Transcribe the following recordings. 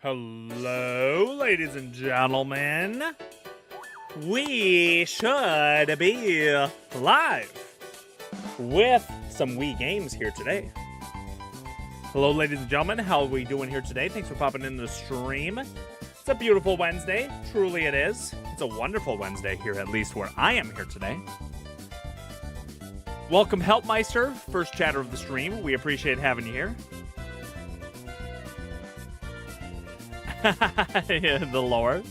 Hello, ladies and gentlemen. We should be live with some Wii games here today. Hello, ladies and gentlemen. How are we doing here today? Thanks for popping in the stream. It's a beautiful Wednesday. Truly it is. It's a wonderful Wednesday here, at least where I am here today. Welcome, Helpmeister, first chatter of the stream. We appreciate having you here. Yeah, the lore.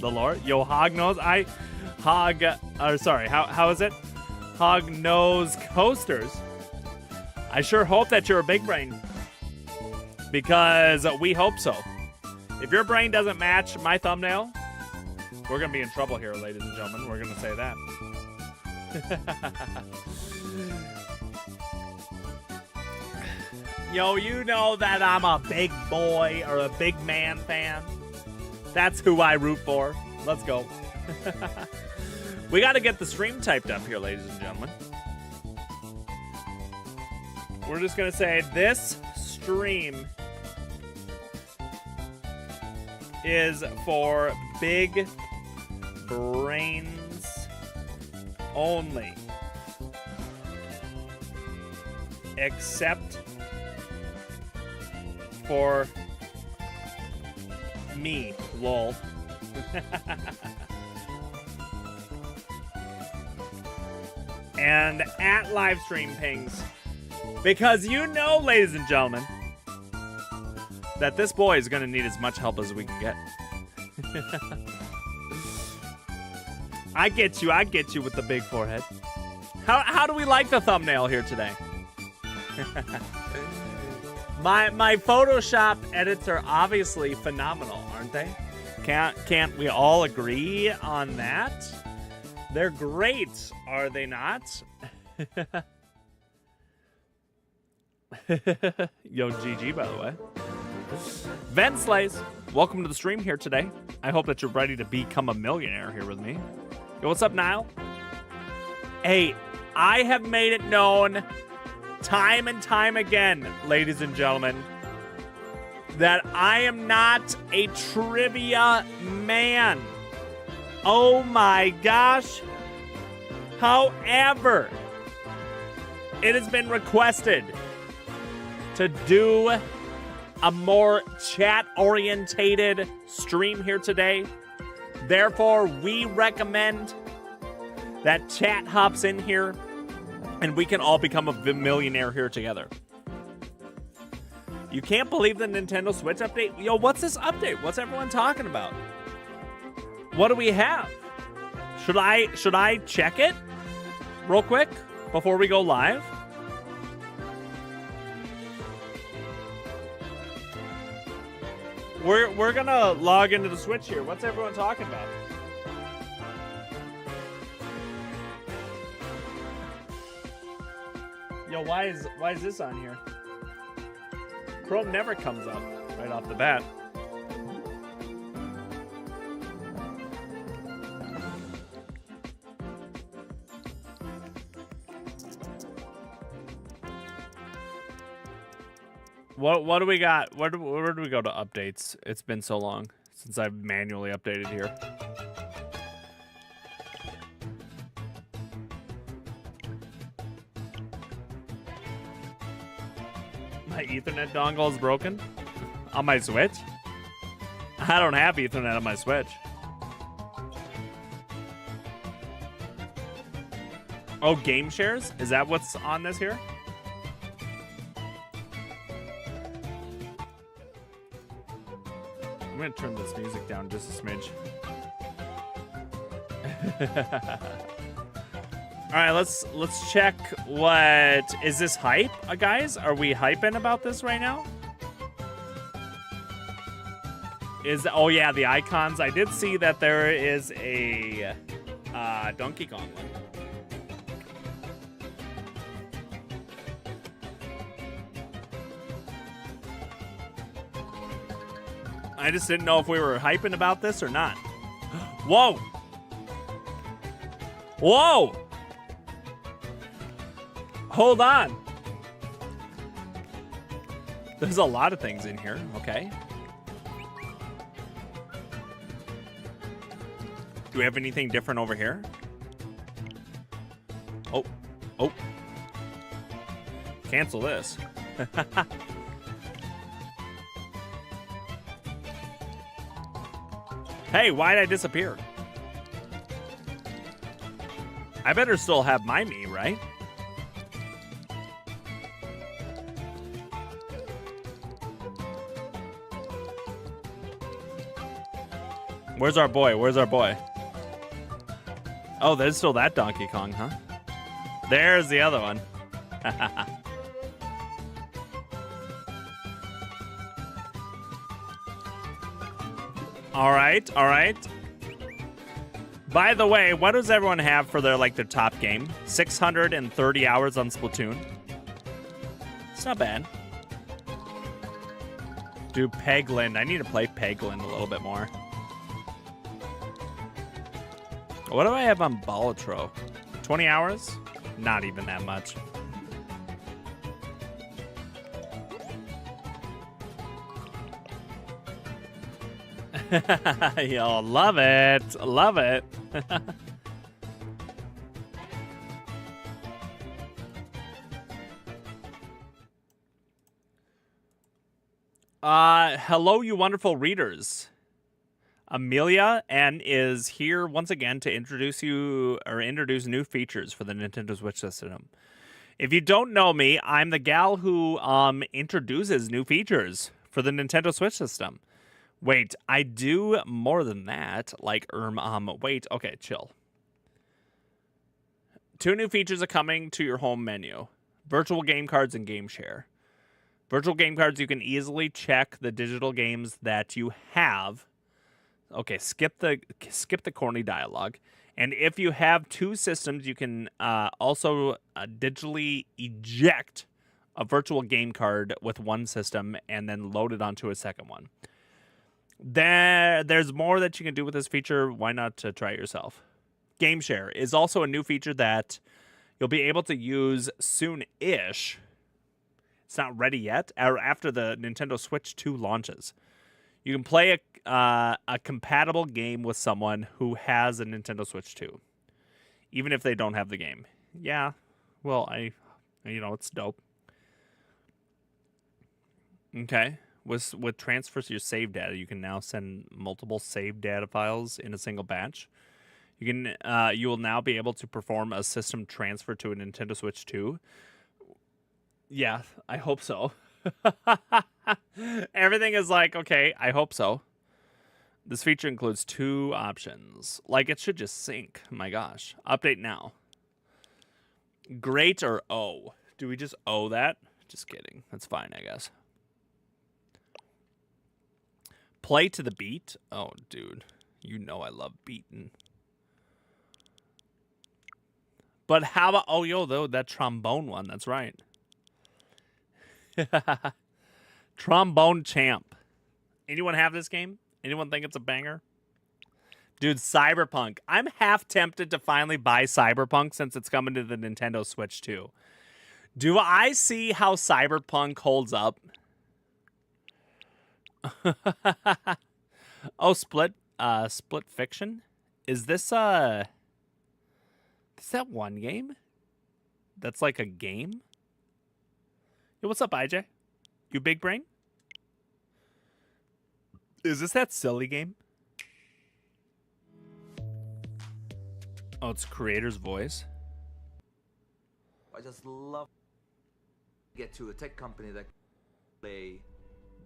Yo, Hog knows. How is it? Hog knows coasters. I sure hope that you're a big brain, because we hope so. If your brain doesn't match my thumbnail, we're gonna be in trouble here, ladies and gentlemen. We're gonna say that. Yo, you know that I'm a big boy or a big man fan. That's who I root for. Let's go. We got to get the stream typed up here, ladies and gentlemen. We're just going to say this stream is for big brains only. Except for me, lol. And at live stream pings, because you know, ladies and gentlemen, that this boy is going to need as much help as we can get. I get you with the big forehead. How do we like the thumbnail here today? My Photoshop edits are obviously phenomenal, aren't they? Can't we all agree on that? They're great, are they not? Yo, GG, by the way. Ven Slays, welcome to the stream here today. I hope that you're ready to become a millionaire here with me. Yo, what's up, Niall? Hey, I have made it known time and time again, ladies and gentlemen, that I am not a trivia man. Oh my gosh. However, it has been requested to do a more chat-orientated stream here today. Therefore, we recommend that chat hops in here and we can all become a millionaire here together. You can't believe the Nintendo Switch update? Yo, what's this update? What's everyone talking about? What do we have? Should I check it real quick before we go live? We're gonna log into the Switch here. What's everyone talking about? Yo, why is this on here? Chrome never comes up right off the bat. What do we got? Where do we go to updates? It's been so long since I've manually updated here. My Ethernet dongle is broken on my Switch. I don't have Ethernet on my Switch. Oh, game shares? Is that what's on this here? I'm gonna turn this music down just a smidge. All right, let's check. What is this hype, guys? Are we hyping about this right now? Oh yeah, the icons. I did see that there is a Donkey Kong one. I just didn't know if we were hyping about this or not. Whoa! Whoa! Hold on. There's a lot of things in here. Okay. Do we have anything different over here? Oh. Oh. Cancel this. Hey, why'd I disappear? I better still have my me, right? Where's our boy? Where's our boy? Oh, there's still that Donkey Kong, huh? There's the other one. All right, all right. By the way, what does everyone have for their top game? 630 hours on Splatoon. It's not bad. Do Peglin. I need to play Peglin a little bit more. What do I have on Balatro? 20 hours? Not even that much. Yo, love it. Love it. Hello, you wonderful readers. Amelia N is here once again to introduce new features for the Nintendo Switch system. If you don't know me, I'm the gal who introduces new features for the Nintendo Switch system. Wait, I do more than that. Wait, okay, chill. 2 new features are coming to your home menu. Virtual game cards and game share. Virtual game cards, you can easily check the digital games that you have. Okay, skip the corny dialogue. And if you have 2 systems, you can also digitally eject a virtual game card with one system and then load it onto a second one. There's more that you can do with this feature. Why not try it yourself? Game Share is also a new feature that you'll be able to use soon-ish. It's not ready yet, or after the Nintendo Switch 2 launches. You can play a compatible game with someone who has a Nintendo Switch 2, even if they don't have the game. Yeah, well, it's dope. Okay. With transfers to your save data, you can now send multiple save data files in a single batch. You will now be able to perform a system transfer to a Nintendo Switch 2. Yeah, I hope so. Everything is okay, I hope so. This feature includes 2 options. It should just sync. My gosh. Update now. Great or O? Do we just O that? Just kidding. That's fine, I guess. Play to the beat? Oh, dude. You know I love beating. But how about... Oh, yo, that trombone one. That's right. Trombone Champ. Anyone have this game? Anyone think it's a banger? Dude, Cyberpunk. I'm half tempted to finally buy Cyberpunk since it's coming to the Nintendo Switch 2. Do I see how Cyberpunk holds up? Oh, Split Fiction? Is this that one game? That's like a game? Yo, what's up, IJ? You big brain? Is this that silly game? Oh, it's creator's voice. I just love to get to a tech company that play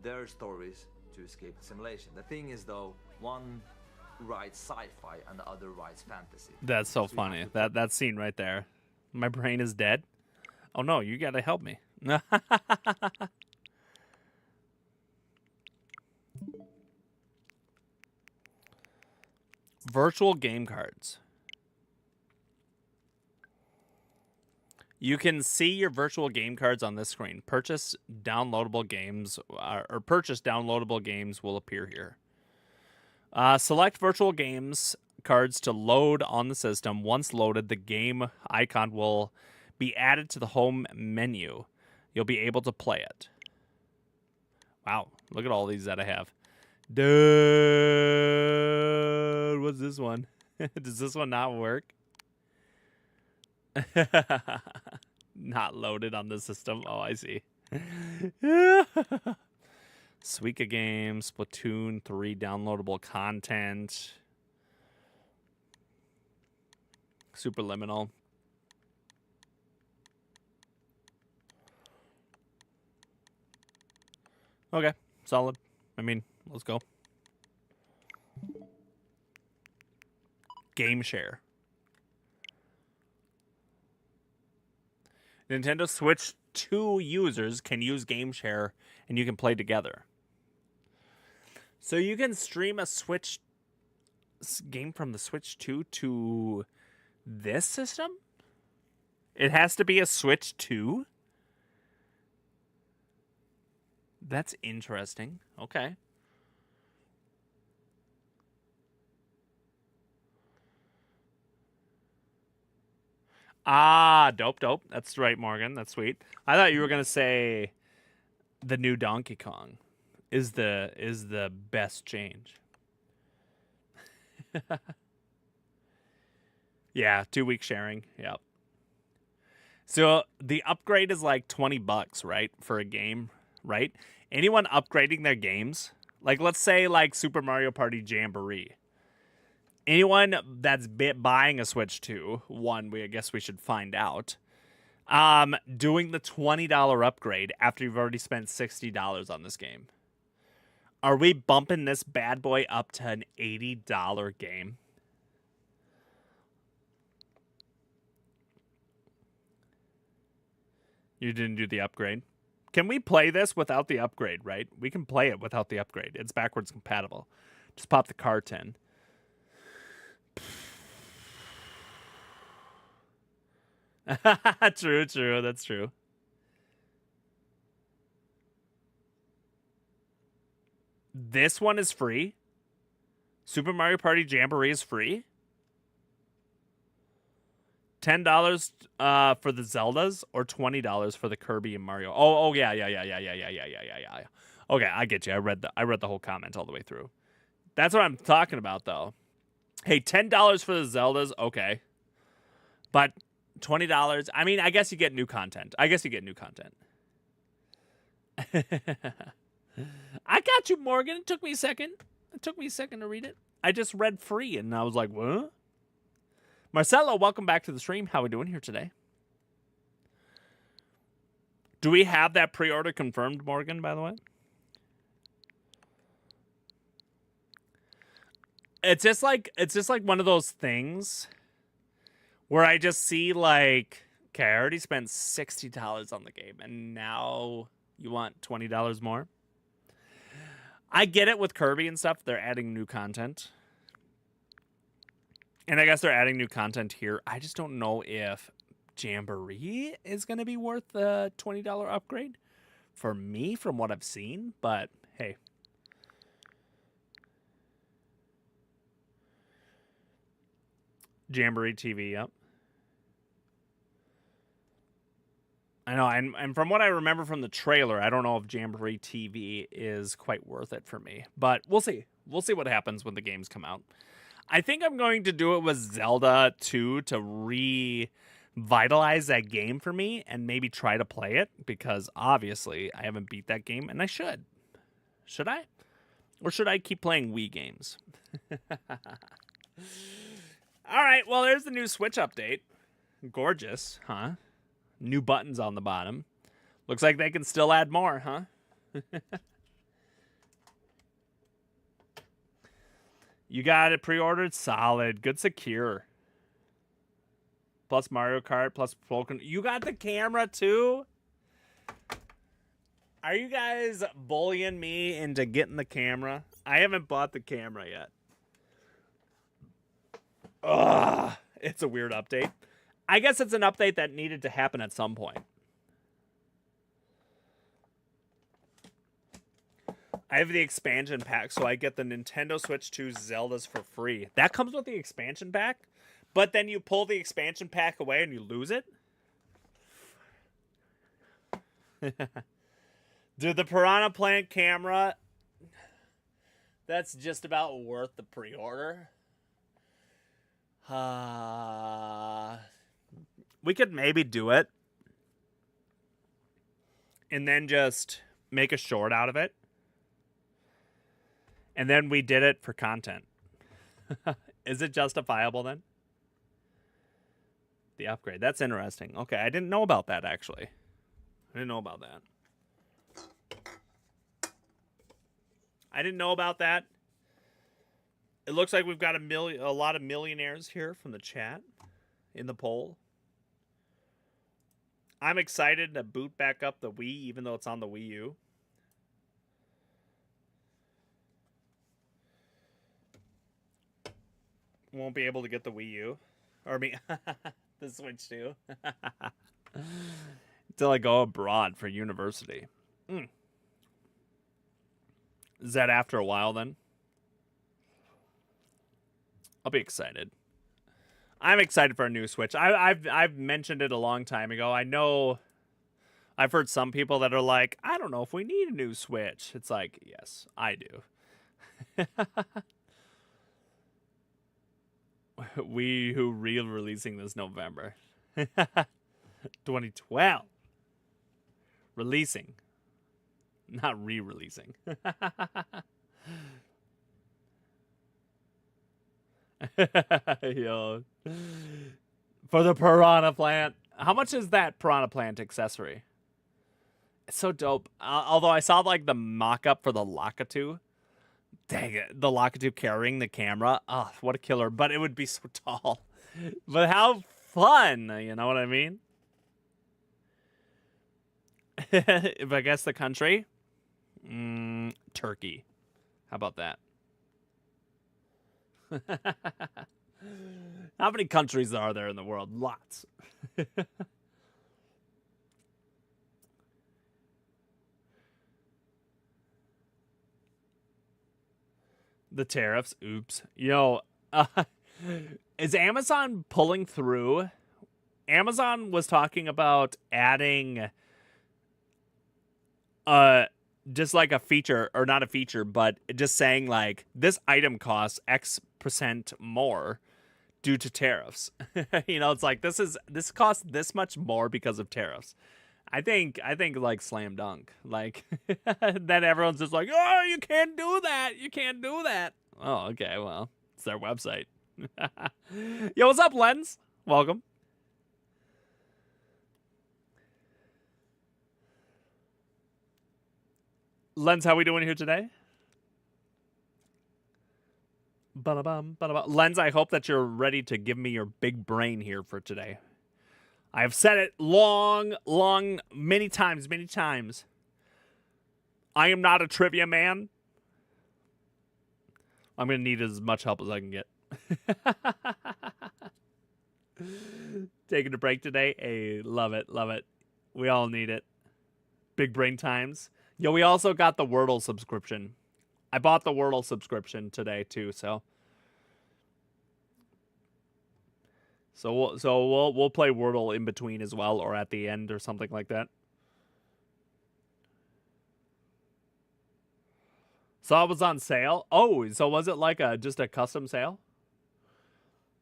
their stories to escape the simulation. The thing is, though, one writes sci-fi and the other writes fantasy. That's so funny. That scene right there. My brain is dead. Oh no, you gotta help me. Virtual game cards. You can see your virtual game cards on this screen. Purchase downloadable games will appear here. Select virtual games cards to load on the system. Once loaded, the game icon will be added to the home menu. You'll be able to play it. Wow, look at all these that I have. Dude, what's this one? Does this one not work? Not loaded on the system. Oh, I see. Suika games, Splatoon 3 downloadable content. Superliminal. Okay, solid. I mean, let's go. Game share. Nintendo Switch 2 users can use game share and you can play together. So you can stream a Switch game from the Switch 2 to this system? It has to be a Switch 2? That's interesting. Okay. Ah, dope. That's right, Morgan. That's sweet. I thought you were gonna say the new Donkey Kong is the best change. Yeah, 2 week sharing. Yep. So the upgrade is like $20, right, for a game, right? Anyone upgrading their games, like let's say like Super Mario Party Jamboree. Anyone that's buying a Switch 2, I guess we should find out. Doing the $20 upgrade after you've already spent $60 on this game. Are we bumping this bad boy up to an $80 game? You didn't do the upgrade. Can we play this without the upgrade, right? We can play it without the upgrade. It's backwards compatible. Just pop the cart in. True. That's true. This one is free. Super Mario Party Jamboree is free. $10 for the Zeldas or $20 for the Kirby and Mario. Oh yeah. Okay, I get you. I read the whole comment all the way through. That's what I'm talking about, though. Hey, $10 for the Zeldas, okay, but $20. I mean, I guess you get new content. I got you, Morgan. It took me a second. To read it. I just read free, and I was like, what? Marcelo, welcome back to the stream. How are we doing here today? Do we have that pre-order confirmed, Morgan, by the way? It's just like one of those things where I just see like, okay, I already spent $60 on the game, and now you want $20 more? I get it with Kirby and stuff. They're adding new content. And I guess they're adding new content here. I just don't know if Jamboree is going to be worth the $20 upgrade for me from what I've seen. But, hey. Jamboree TV, yep. I know, and from what I remember from the trailer, I don't know if Jamboree TV is quite worth it for me. But we'll see. We'll see what happens when the games come out. I think I'm going to do it with Zelda 2 to revitalize that game for me and maybe try to play it because obviously I haven't beat that game and I should. Should I? Or should I keep playing Wii games? All right, well, there's the new Switch update. Gorgeous, huh? New buttons on the bottom. Looks like they can still add more, huh? You got it pre-ordered? Solid. Good secure. Plus Mario Kart, plus Pokemon. You got the camera too? Are you guys bullying me into getting the camera? I haven't bought the camera yet. Ugh. It's a weird update. I guess it's an update that needed to happen at some point. I have the expansion pack, so I get the Nintendo Switch 2 Zeldas for free. That comes with the expansion pack, but then you pull the expansion pack away and you lose it? Dude, the Piranha Plant camera, that's just about worth the pre-order. We could maybe do it and then just make a short out of it. And then we did it for content. Is it justifiable then? The upgrade. That's interesting. Okay, I didn't know about that, actually. I didn't know about that. It looks like we've got a lot of millionaires here from the chat in the poll. I'm excited to boot back up the Wii, even though it's on the Wii U. Won't be able to get the Wii U. Or the Switch too. Until I go abroad for university. Is that after a while then? I'll be excited. I'm excited for a new Switch. I've mentioned it a long time ago. I know I've heard some people that are like, I don't know if we need a new Switch. It's like, yes, I do. Wii U re-releasing this November. 2012. Releasing. Not re-releasing. Yo. For the piranha plant. How much is that piranha plant accessory? It's so dope. Although I saw like the mock-up for the Lakitu. Dang it. The Lakitu carrying the camera. Oh, what a killer. But it would be so tall. But how fun. You know what I mean? If I guess the country. Turkey. How about that? How many countries are there in the world? Lots. The tariffs. Oops. Yo, is Amazon pulling through? Amazon was talking about adding just like a feature, or not a feature, but just saying like this item costs X% more due to tariffs. You know, it's like this costs this much more because of tariffs. I think like slam dunk. Like then everyone's just like, oh, you can't do that. You can't do that. Oh, okay, well, it's their website. Yo, what's up, Lens? Welcome. Lens, how we doing here today? Ba-da-bum, ba-da-bum. Lens, I hope that you're ready to give me your big brain here for today. I have said it many times. I am not a trivia man. I'm going to need as much help as I can get. Taking a break today. Hey, love it. We all need it. Big brain times. Yo, we also got the Wordle subscription. I bought the Wordle subscription today too, so we'll play Wordle in between as well, or at the end or something like that. So it was on sale. Oh, so was it like just a custom sale?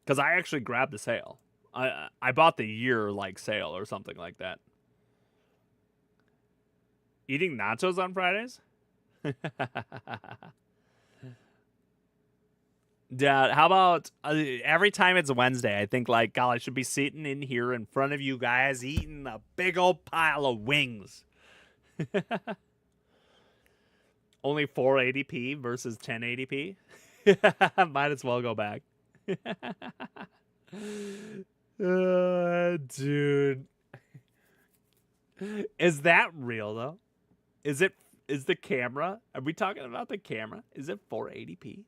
Because I actually grabbed the sale. I bought the year like sale or something like that. Eating nachos on Fridays? Dad, how about every time it's Wednesday, I think like, God, I should be sitting in here in front of you guys eating a big old pile of wings. Only 480p versus 1080p. Might as well go back. Dude. Is that real though? Is the camera? Are we talking about the camera? Is it 480p?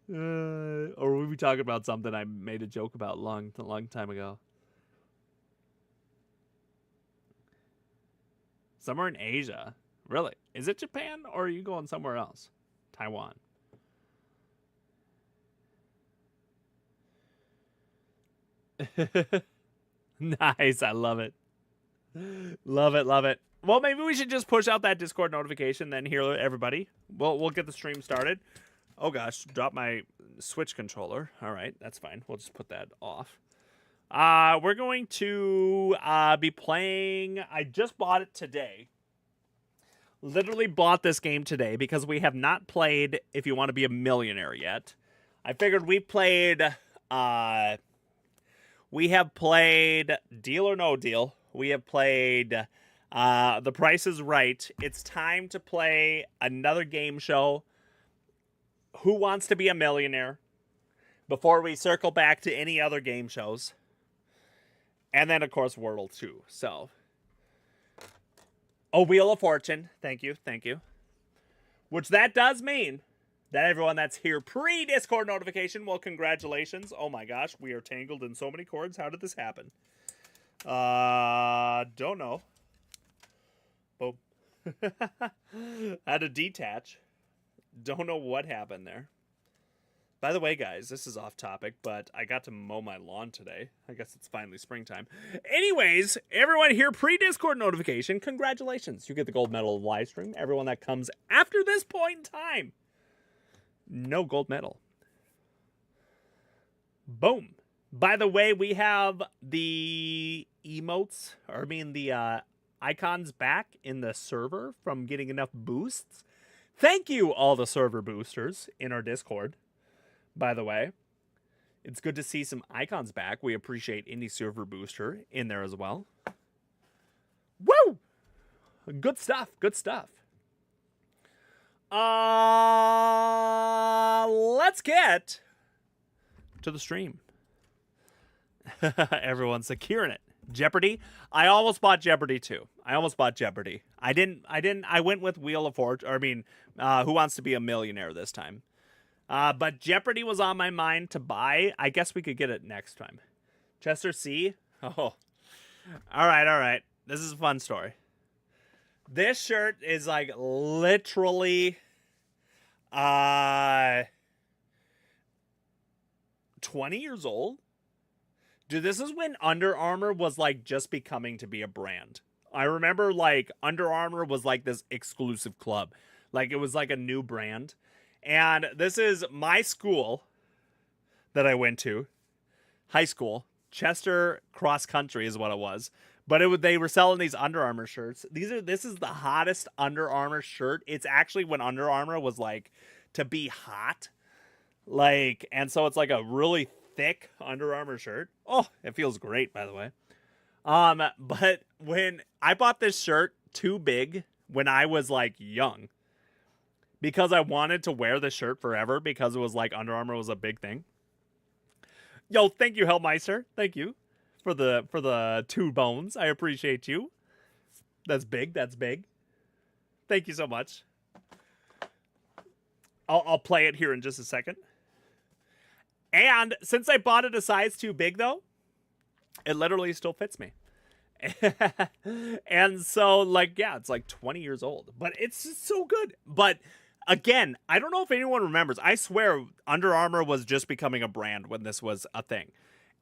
Or were we talking about something I made a joke about long time ago? Somewhere in Asia. Really? Is it Japan or are you going somewhere else? Taiwan. Nice. I love it. Love it. Well, maybe we should just push out that Discord notification then here, everybody. We'll get the stream started. Oh gosh, drop my Switch controller. All right, that's fine. We'll just put that off. We're going to be playing. I just bought it today. Literally bought this game today because we have not played If You Want to Be a Millionaire yet. I figured we have played Deal or No Deal. We have played The Price is Right. It's time to play another game show, Who Wants to Be a Millionaire, before we circle back to any other game shows. And then, of course, Wordle 2. So, Wheel of Fortune. Thank you. Which that does mean that everyone that's here pre-Discord notification, well, congratulations. Oh my gosh, we are tangled in so many cords. How did this happen? Don't know. Boom. Had to detach. Don't know what happened there. By the way, guys, this is off topic, but I got to mow my lawn today. I guess it's finally springtime. Anyways, everyone here pre-Discord notification, congratulations. You get the gold medal of live stream. Everyone that comes after this point in time, no gold medal. Boom. By the way, we have the emotes, the icons back in the server from getting enough boosts. Thank you, all the server boosters in our Discord. By the way, it's good to see some icons back. We appreciate any server booster in there as well. Woo! Good stuff. Let's get to the stream. Everyone's securing it. Jeopardy. I almost bought Jeopardy too. I went with Wheel of Fortune. Who Wants to Be a Millionaire this time. But Jeopardy was on my mind to buy. I guess we could get it next time. Chester C. Oh. All right. This is a fun story. This shirt is like literally 20 years old. Dude, this is when Under Armour was like just becoming to be a brand. I remember like Under Armour was like this exclusive club. Like it was like a new brand. And this is my school that I went to. High school. Chester Cross Country is what it was. But they were selling these Under Armour shirts. This is the hottest Under Armour shirt. It's actually when Under Armour was like to be hot. Like, and so it's like a really thick Under Armour shirt. Oh, it feels great, by the way. But when I bought this shirt too big when I was like young, because I wanted to wear the shirt forever because it was like Under Armour was a big thing. Yo, thank you, Hellmeister. Thank you for the 2 bones. I appreciate you. That's big. Thank you so much. I'll play it here in just a second. And since I bought it a size too big, though, it literally still fits me. And so, like, yeah, it's like 20 years old. But it's just so good. But again, I don't know if anyone remembers. I swear Under Armour was just becoming a brand when this was a thing.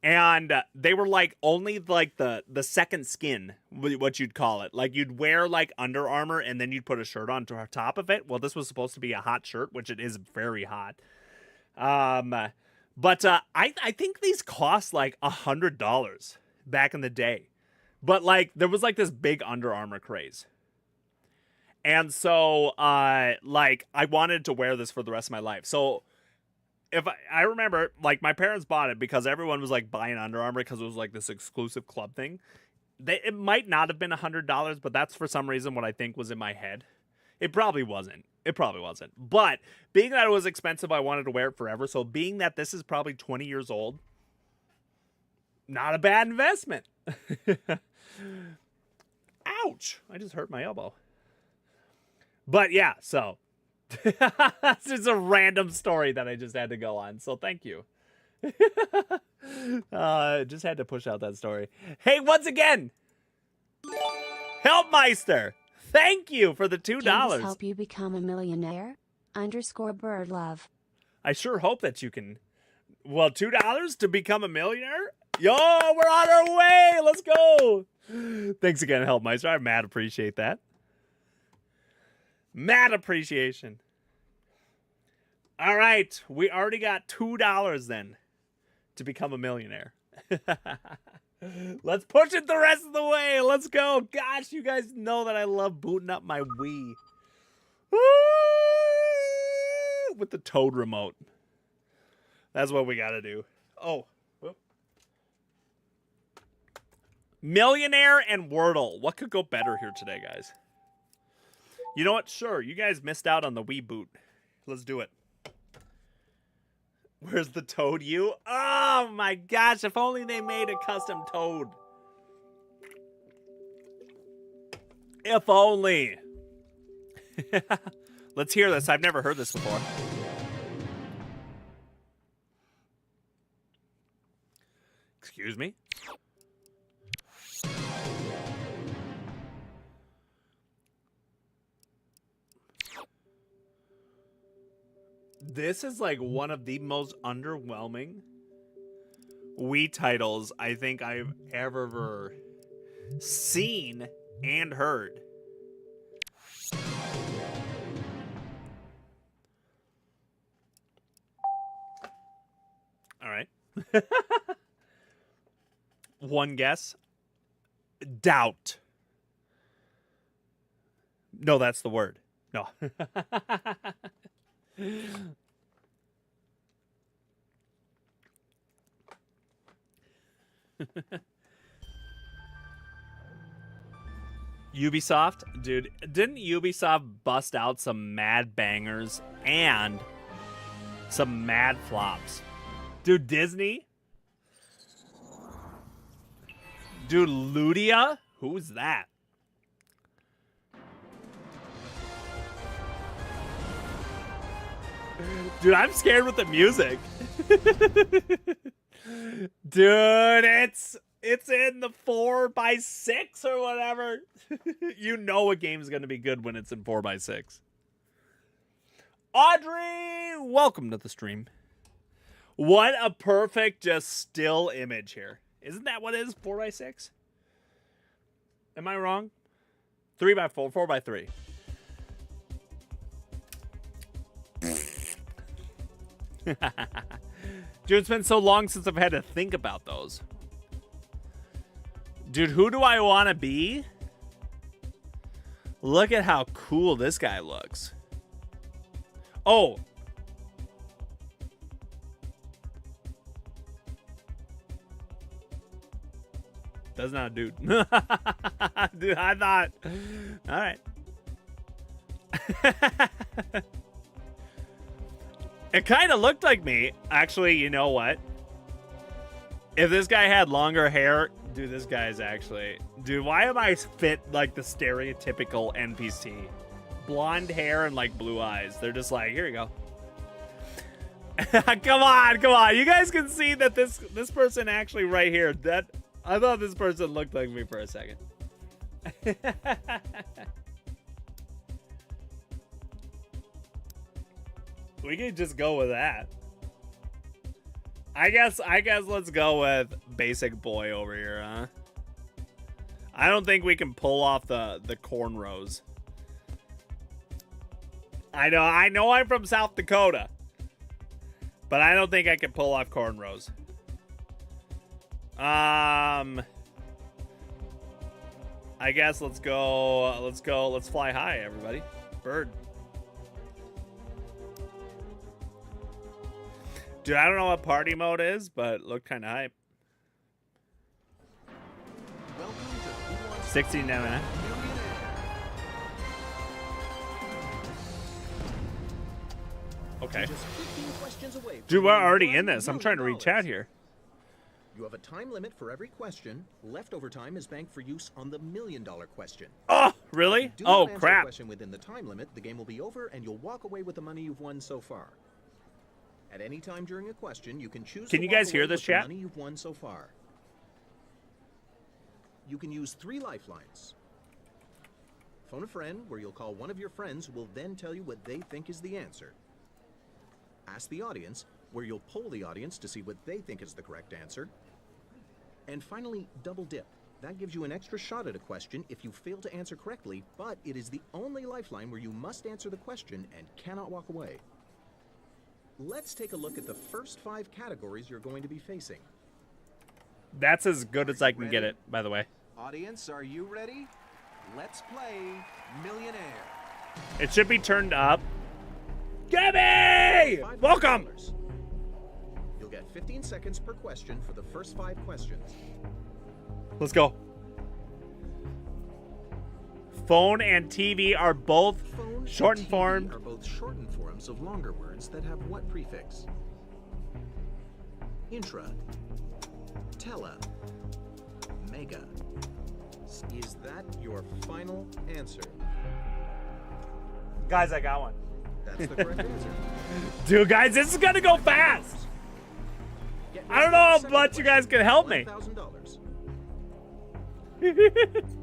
And they were like only like the second skin, what you'd call it. Like you'd wear like Under Armour and then you'd put a shirt on top of it. Well, this was supposed to be a hot shirt, which it is very hot. But I think these cost like $100 back in the day. But like there was like this big Under Armour craze. And so like I wanted to wear this for the rest of my life. So if I remember, like my parents bought it because everyone was like buying Under Armour because it was like this exclusive club thing. It might not have been $100, but that's for some reason what I think was in my head. It probably wasn't. But being that it was expensive, I wanted to wear it forever. So being that this is probably 20 years old, not a bad investment. Ouch. I just hurt my elbow. But yeah, so it's just a random story that I just had to go on. So thank you. Just had to push out that story. Hey, once again, Helpmeister, thank you for the $2. Can this help you become a millionaire? _birdlove. I sure hope that you can. Well, $2 to become a millionaire? Yo, we're on our way. Let's go. Thanks again, Helpmeister. I mad appreciate that. Mad appreciation. All right, we already got $2 then to become a millionaire. Let's push it the rest of the way. Let's go. Gosh, you guys know that I love booting up my Wii. Woo! With the Toad remote. That's what we got to do. Oh. Whoop. Millionaire and Wordle. What could go better here today, guys? You know what? Sure, you guys missed out on the Wii boot. Let's do it. Where's the Toad you? Oh my gosh, if only they made a custom Toad. If only. Let's hear this. I've never heard this before. Excuse me? This is like one of the most underwhelming Wii titles I think I've ever seen and heard. All right. One guess. Doubt. No, that's the word. No. Ubisoft? Dude, didn't Ubisoft bust out some mad bangers and some mad flops? Dude, Disney? Dude, Ludia? Who's that? Dude, I'm scared with the music. Dude, it's in the 4x6 or whatever. You know a game's gonna be good when it's in 4x6. Audrey, welcome to the stream. What a perfect just still image here. Isn't that what it is? 4x6? Am I wrong? 3x4, 4x3. Dude, it's been so long since I've had to think about those. Dude, who do I want to be? Look at how cool this guy looks. Oh. That's not a dude. Dude, I thought. All right. It kind of looked like me. Actually, you know what? If this guy had longer hair, dude, this guy's actually... Dude, why am I fit like the stereotypical NPC? Blonde hair and like blue eyes. They're just like, here you go. Come on. You guys can see that this person actually right here, that I thought this person looked like me for a second. We could just go with that. I guess let's go with basic boy over here, huh? I don't think we can pull off the cornrows. I know I'm from South Dakota, but I don't think I can pull off cornrows. I guess let's fly high, everybody. Bird. Dude, I don't know what party mode is, but it looked kind of hype. 69. Okay. Dude, we're already in this. I'm trying to read chat here. You have a time limit for every question. Leftover time is banked for use on the $1 million question. Oh, really? Oh, crap. Question within the time limit, the game will be over, and you'll walk away with the money you've won so far. At any time during a question, you can choose. Can you guys hear this, chat? The money you've won so far. You can use 3 lifelines. Phone a friend, where you'll call one of your friends who will then tell you what they think is the answer. Ask the audience, where you'll poll the audience to see what they think is the correct answer. And finally, double dip. That gives you an extra shot at a question if you fail to answer correctly, but it is the only lifeline where you must answer the question and cannot walk away. Let's take a look at the first 5 categories you're going to be facing. That's as good as I can get it, by the way. Audience, are you ready? Let's play Millionaire. It should be turned up. Gabby! Welcome! You'll get 15 seconds per question for the first 5 questions. Let's go. Phone and TV are both Phone shortened and TV form. are both shortened forms of longer words that have what prefix? Intra. Tele. Mega. Is that your final answer? Guys, I got one. That's the correct answer. Dude, guys, this is gonna go fast. Get I don't know how second much you guys can help me. $1,000.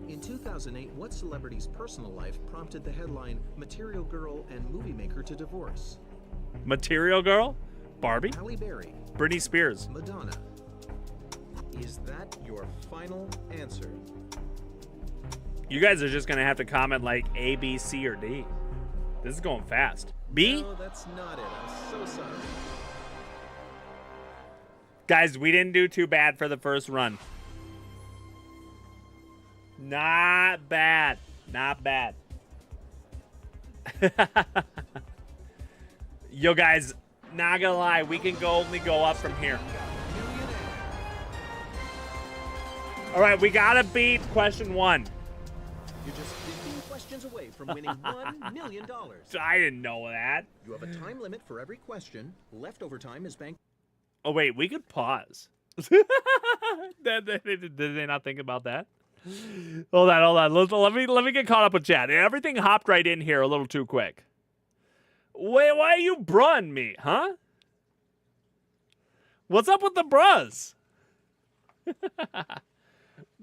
In 2008, what celebrity's personal life prompted the headline "Material Girl and Movie Maker to Divorce"? Material Girl? Barbie? Halle Berry. Britney Spears. Madonna. Is that your final answer? You guys are just gonna have to comment like A, B, C, or D. This is going fast. B? No, that's not it. I'm so sorry. Guys, we didn't do too bad for the first run. Not bad. Not bad. Yo, guys, not gonna lie, we can only go up from here. All right, we gotta beat question 1. You're just 15 questions away from winning $1 million. I didn't know that. You have a time limit for every question. Leftover time is banked. Oh, wait, we could pause. Did they not think about that? Hold on. Let me get caught up with chat. Everything hopped right in here a little too quick. Wait, why are you bruhing me, huh? What's up with the bruhs?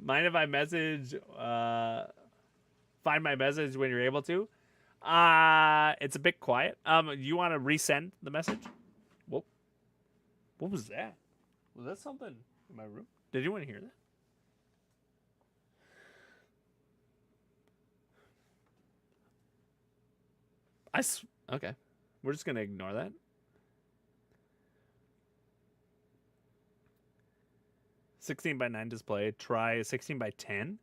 Mind if I message? Find my message when you're able to. It's a bit quiet. You want to resend the message? Whoa. What was that? Was that something in my room? Did anyone hear that? Okay. We're just going to ignore that. (16:9) display. Try 16:10.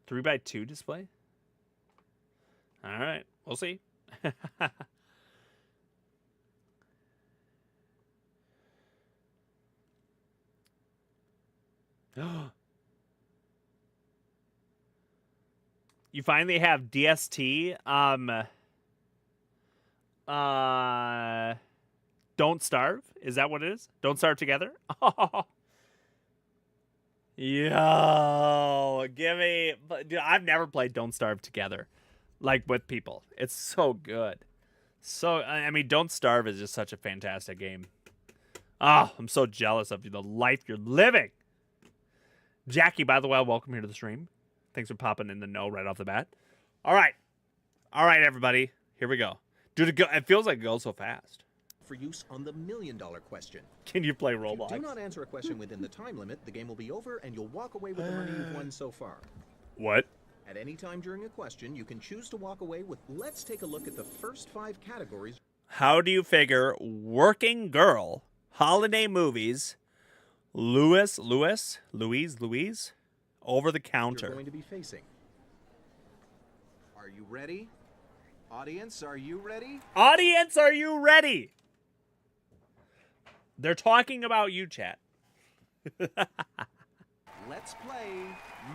3:2 display. All right. We'll see. You finally have DST. Don't Starve? Is that what it is? Don't Starve Together? Yo, give me... Dude, I've never played Don't Starve Together. Like, with people. It's so good. So, I mean, Don't Starve is just such a fantastic game. Oh, I'm so jealous of you, the life you're living. Jackie, by the way, welcome here to the stream. Thanks for popping in the know right off the bat. All right. All right, everybody. Here we go. Dude, it feels like it goes so fast. For use on the $1 million question. Can you play Roblox? If you do not answer a question within the time limit, the game will be over and you'll walk away with the money you've won so far. What? At any time during a question, you can choose to walk away with... Let's take a look at the first 5 categories. How do you figure working girl, holiday movies, Louise, over the counter? You're going to be facing. Are you ready? Audience, are you ready? Audience, are you ready? They're talking about you, chat. Let's play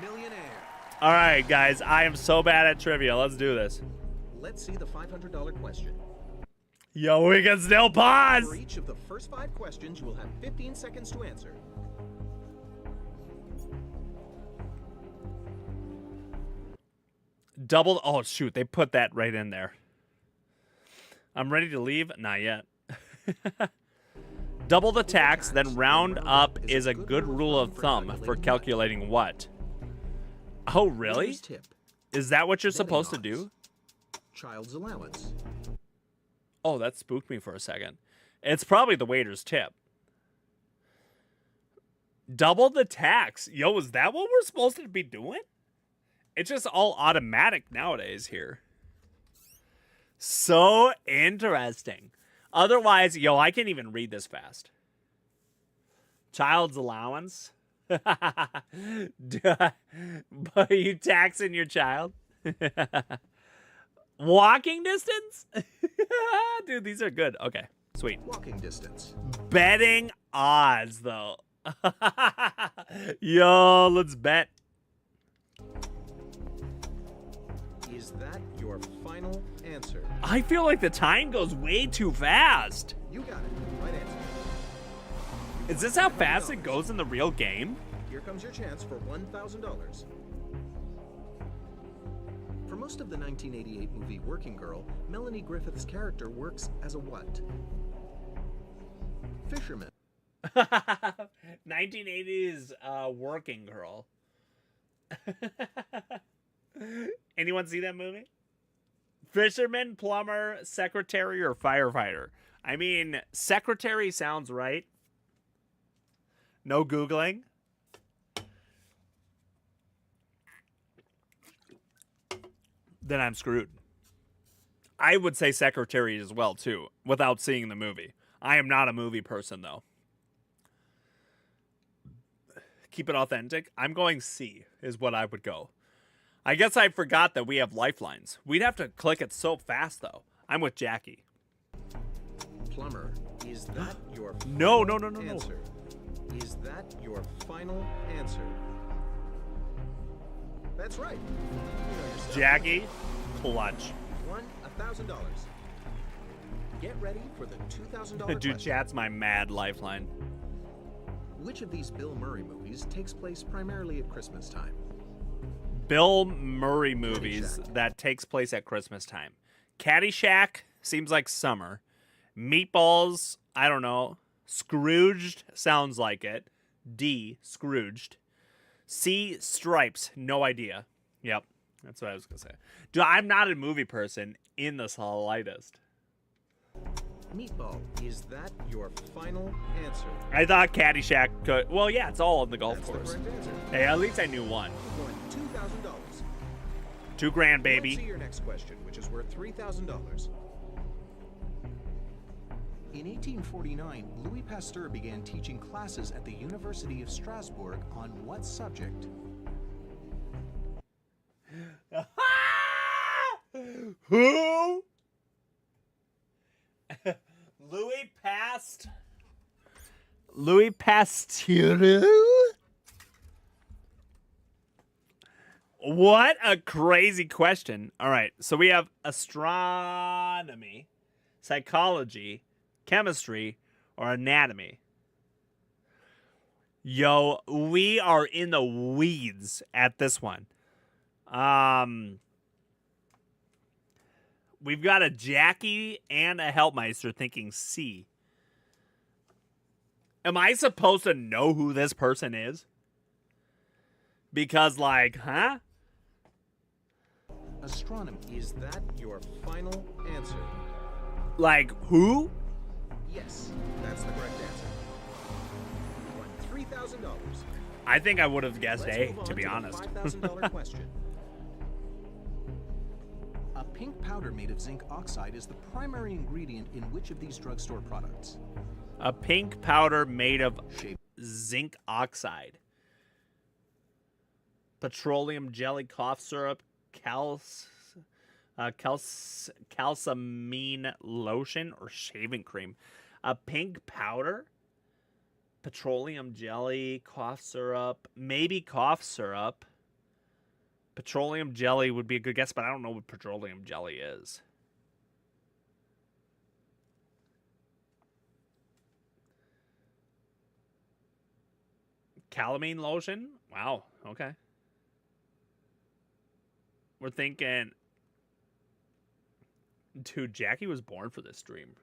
Millionaire. All right, guys, I am so bad at trivia. Let's do this. Let's see the $500 question. Yo, we can still pause. For each of the first 5 questions, you will have 15 seconds to answer. Double. Oh, shoot. They put that right in there. I'm ready to leave. Not yet. Double the tax, then round up is a good rule of thumb for calculating what? Oh, really? Tip. Is that what you're Betting supposed to odds. do? Child's allowance. Oh, that spooked me for a second. It's probably the waiter's tip. Double the tax. Yo, is that what we're supposed to be doing? It's just all automatic nowadays here. So interesting. Otherwise, yo, I can't even read this fast. Child's allowance. But you taxing your child? Walking distance? Dude, these are good. Okay, sweet. Walking distance. Betting odds, though. Yo, let's bet. Is that your final answer? I feel like the time goes way too fast. You got it. Right answer. Is this how fast it goes in the real game? Here comes your chance for $1,000. For most of the 1988 movie Working Girl, Melanie Griffith's character works as a what? Fisherman. 1980s Working Girl. Anyone see that movie? Fisherman, plumber, secretary, or firefighter? I mean, secretary sounds right. No Googling. Then I'm screwed. I would say secretary as well, too, without seeing the movie. I am not a movie person, though. Keep it authentic. I'm going C is what I would go. I guess I forgot that we have lifelines. We'd have to click it so fast, though. I'm with Jackie. Plumber. Is that your No. answer? Is that your final answer? That's right. You know your stuff. Jackie, clutch. Won $1,000. Get ready for the $2,000 question. Dude, chat's my mad lifeline. Which of these Bill Murray movies takes place primarily at Christmas time? Bill Murray movies Caddyshack. that takes place at Christmas time. Caddyshack seems like summer. Meatballs, I don't know. Scrooged sounds like it. D, Scrooged. C, Stripes, no idea. Yep, that's what I was going to say. Dude, I'm not a movie person in the slightest. Meatball. Is that your final answer? I thought Caddyshack could... Well, yeah, it's all on the golf That's course. the correct answer. Hey, at least I knew one. You won $2,000. $2,000, Let's see baby. your next question, which is worth $3,000. In 1849, Louis Pasteur began teaching classes at the University of Strasbourg on what subject? Who? Louis Pasteur? What a crazy question. All right, so we have astronomy, psychology, chemistry, or anatomy. Yo, we are in the weeds at this one. We've got a Jackie and a Helpmeister thinking C. Am I supposed to know who this person is? Because, like, huh? Astronomy. Is that your final answer? Like, who? Yes, that's the correct answer. You won $3,000. I think I would have guessed Let's A, move on to be the honest. $5,000 question. A pink powder made of zinc oxide is the primary ingredient in which of these drugstore products? A pink powder made of Shape. zinc oxide. Petroleum jelly, cough syrup, calcimine lotion, or shaving cream. A pink powder? Petroleum jelly, cough syrup, maybe cough syrup. Petroleum jelly would be a good guess, but I don't know what petroleum jelly is. Calamine lotion? Wow, okay. We're thinking... Dude, Jackie was born for this stream.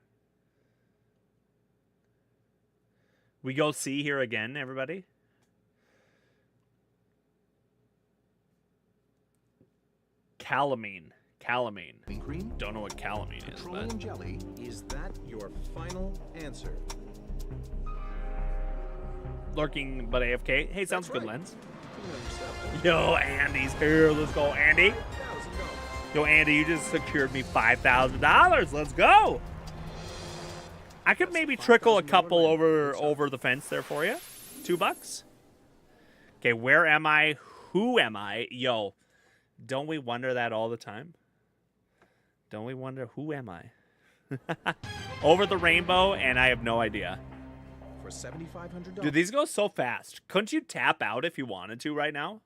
We go C here again, everybody. Calamine. Calamine. Cream? Don't know what calamine is, Petroleum but... jelly. Is that your final answer? Lurking but AFK. Hey, sounds That's good, right. Lens. You know yourself. Yo, Andy's here. Let's go, Andy. $5,000. Yo, Andy, you just secured me $5,000. Let's go. I could That's maybe trickle a $5,000 couple rent. over the fence there for you. $2. Okay, where am I? Who am I? Yo, don't we wonder that all the time? Don't we wonder who am I? Over the rainbow, and I have no idea. For $7,500. Dude, these go so fast. Couldn't you tap out if you wanted to right now?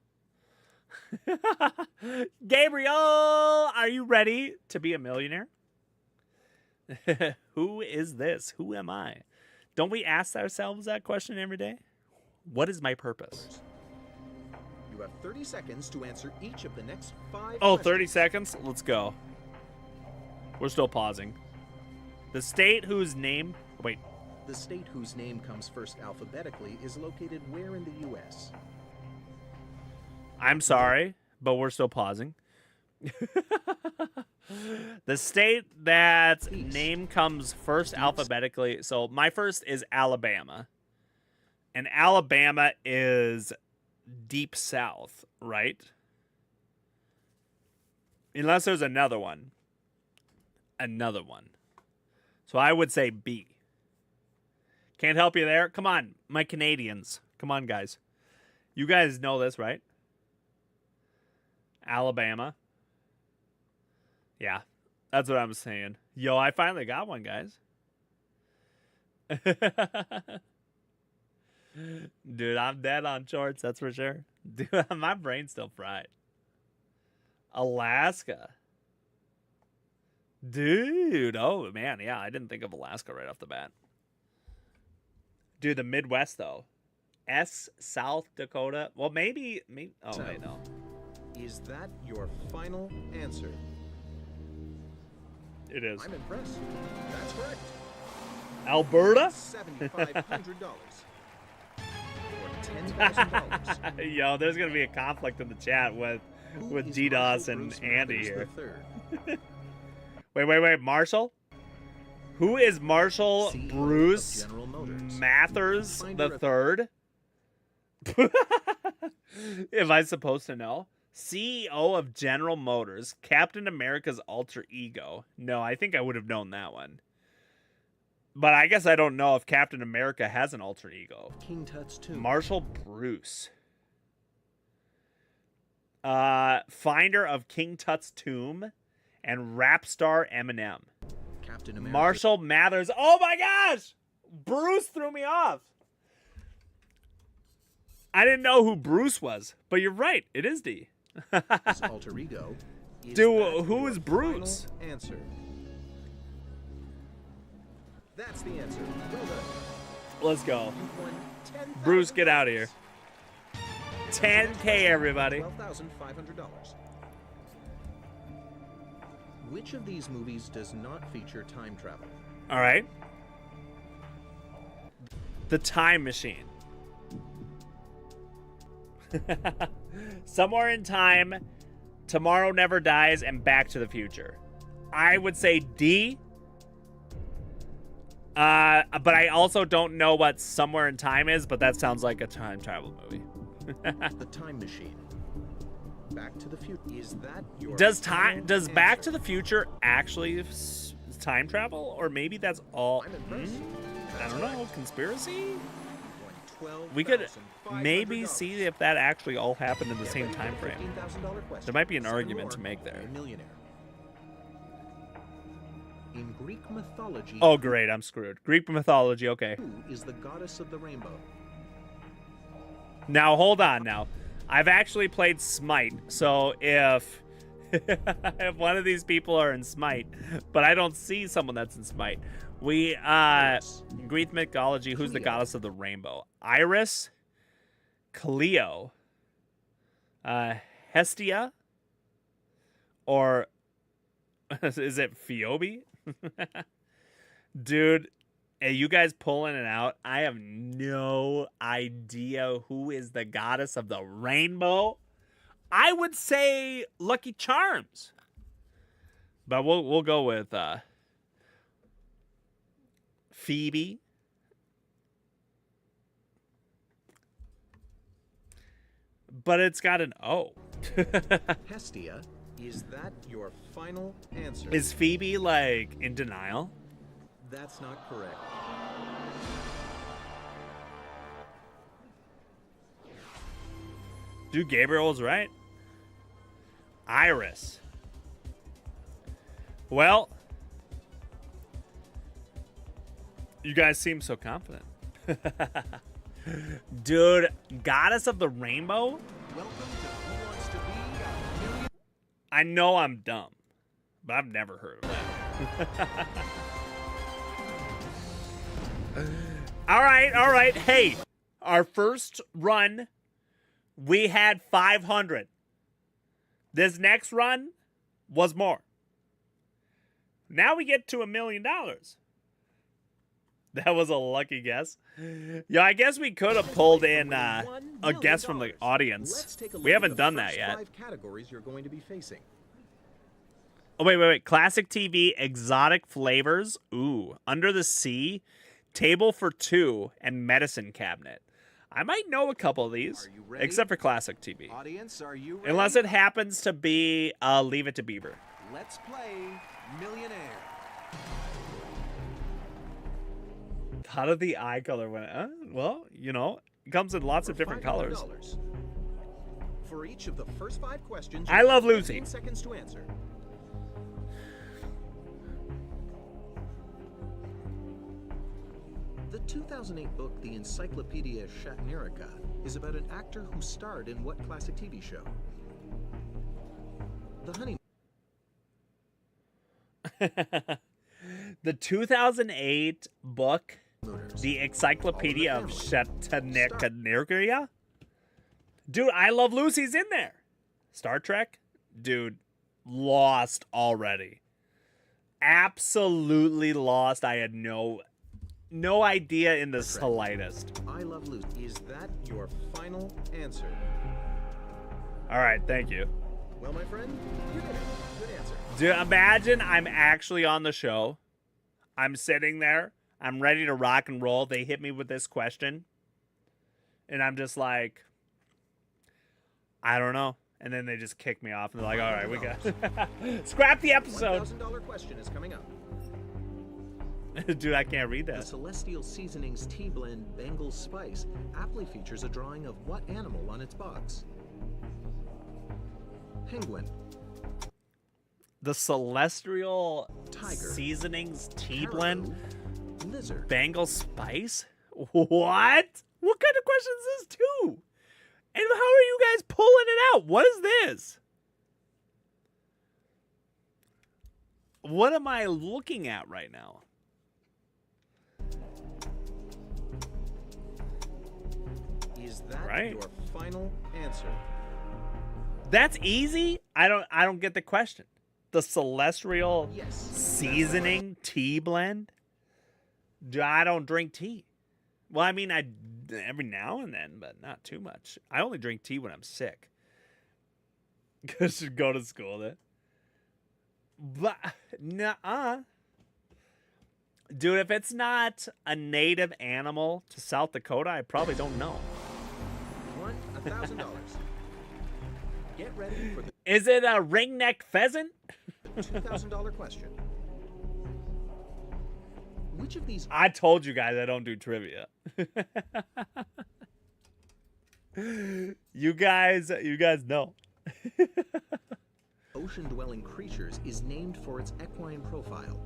Gabriel, are you ready to be a millionaire? Who is this? Who am I? Don't we ask ourselves that question every day? What is my purpose? You have 30 seconds to answer each of the next 5 Oh, questions. 30 seconds? Let's go. We're still pausing. The state whose name... Wait. The state whose name comes first alphabetically is located where in the U.S.? I'm sorry, but we're still pausing. The state that name comes first alphabetically. So my first is Alabama. And Alabama is deep south, right? Unless there's another one. Another one. So I would say B. Can't help you there. Come on, my Canadians. Come on, guys. You guys know this, right? Alabama. Yeah, that's what I'm saying. Yo, I finally got one, guys. Dude, I'm dead on shorts, that's for sure. Dude, my brain's still fried. Alaska. Dude, oh man, yeah, I didn't think of Alaska right off the bat. Dude, the Midwest though. South Dakota. Well, maybe. Oh wait, no. Is that your final answer? It is. I'm impressed. That's correct. Alberta. $7,500. For $10,000. Yo, there's gonna be a conflict in the chat with DDoS and Andy here. Wait, Marshall? Who is Marshall CEO Bruce of General Motors. Mathers Finder the of- third? Am I supposed to know? CEO of General Motors, Captain America's alter ego. No, I think I would have known that one. But I guess I don't know if Captain America has an alter ego. King Tut's tomb. Marshall Bruce. Finder of King Tut's tomb and rap star Eminem. Captain America. Marshall Mathers. Oh my gosh! Bruce threw me off. I didn't know who Bruce was, but you're right. It is D. His alter ego. Is Dude, that who your is Bruce? final answer. That's the answer. Well done. Let's go. You've won $10,000. Bruce, get out of here. 10K, everybody. $12,500. Which of these movies does not feature time travel? All right. The Time Machine. Somewhere in Time, Tomorrow Never Dies, and Back to the Future. I would say D. But I also don't know what Somewhere in Time is, but that sounds like a time travel movie. The Time Machine. Back to the Future. Is that your Does final Back answer? to the Future actually time travel, or maybe that's all? I'm impressed. I don't know. Conspiracy? You've won We could $12,500. maybe see if that actually all happened in the Get same ready for time the frame. $15,000 question. There might be an 7 argument more to make there. for a millionaire. In Greek mythology, Oh, great. I'm screwed. Greek mythology. Okay. who is the goddess of the rainbow? Now, hold on now. I've actually played Smite, so if if one of these people are in Smite, but I don't see someone that's in Smite. Greek mythology, who's the Cleo. goddess of the rainbow? Iris, Cleo, Hestia, or is it Phoebe? Dude, are you guys pulling it out? I have no idea who is the goddess of the rainbow. I would say Lucky Charms. But we'll go with Phoebe. But it's got an O. Hestia, is that your final answer? Is Phoebe like in denial? That's not correct. Dude, Gabriel was right. Iris. Well, you guys seem so confident. Dude, Goddess of the Rainbow? Welcome to Who Wants to Be a Millionaire? I know I'm dumb, but I've never heard of that. All right. Hey, our first run, we had 500. This next run was more. Now we get to $1 million. That was a lucky guess. Yeah, I guess we could have pulled in a guest from the audience. Let's take a look We at haven't the done that first yet. 5 categories you're going to be facing. Oh, wait. Classic TV, exotic flavors. Ooh, Under the Sea, Table for Two, and Medicine Cabinet. I might know a couple of these, Are you ready? except for classic TV. Audience, are you ready? Unless it happens to be Leave It to Beaver. Let's play Millionaire. How did the eye color went? Well, you know, it comes in lots of For different colors. $500. For each of the first 5 questions, I you love have Lucy. 15 seconds to answer. The 2008 book, The Encyclopedia Shatnerica, is about an actor who starred in what classic TV show? The Honey. The 2008 book, Motors. The Encyclopedia of All in the Shatnerica. Dude, I Love Lucy's in there. Star Trek? Dude, lost already. Absolutely lost. I had no idea in the slightest. I Love Lucy. Is that your final answer? All right, thank you. Well, my friend, you did it. Good answer. Dude, imagine I'm actually on the show. I'm sitting there. I'm ready to rock and roll. They hit me with this question. And I'm just like, I don't know. And then they just kick me off. And they're like, all right, we got scrap the episode. $1,000 question is coming up. Dude, I can't read The that. Celestial Seasonings Tea Blend Bengal Spice aptly features a drawing of what animal on its box? Penguin, The Celestial Tiger, Seasonings Tea Caribou, Blend Lizard. Bengal Spice? What? What kind of question is this too? And how are you guys pulling it out? What is this? What am I looking at right now? Is that Right. your final answer? That's easy? I don't get the question. The Celestial Yes. Seasoning Tea Blend? I don't drink tea. Well, I mean, every now and then, but not too much. I only drink tea when I'm sick. Because you go to school then. But, nuh-uh. Dude, if it's not a native animal to South Dakota, I probably don't know. You want $1,000. Get ready for the Is it a ringneck pheasant? $2,000 question. Which of these I told you guys I don't do trivia. You guys know. ocean-dwelling creatures is named for its equine profile?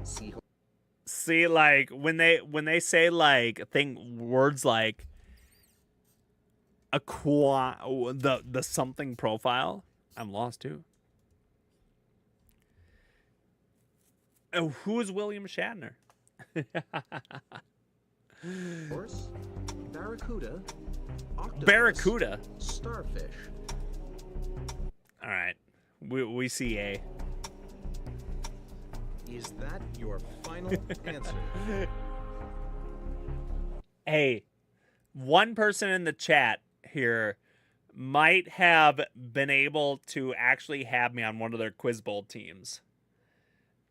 Seahorse, See, like when they say like words like the something profile, I'm lost too. Oh, who's William Shatner? barracuda, octopus, Barracuda. starfish. All right, we see A. Is that your final answer? Hey, one person in the chat here might have been able to actually have me on one of their Quiz Bowl teams.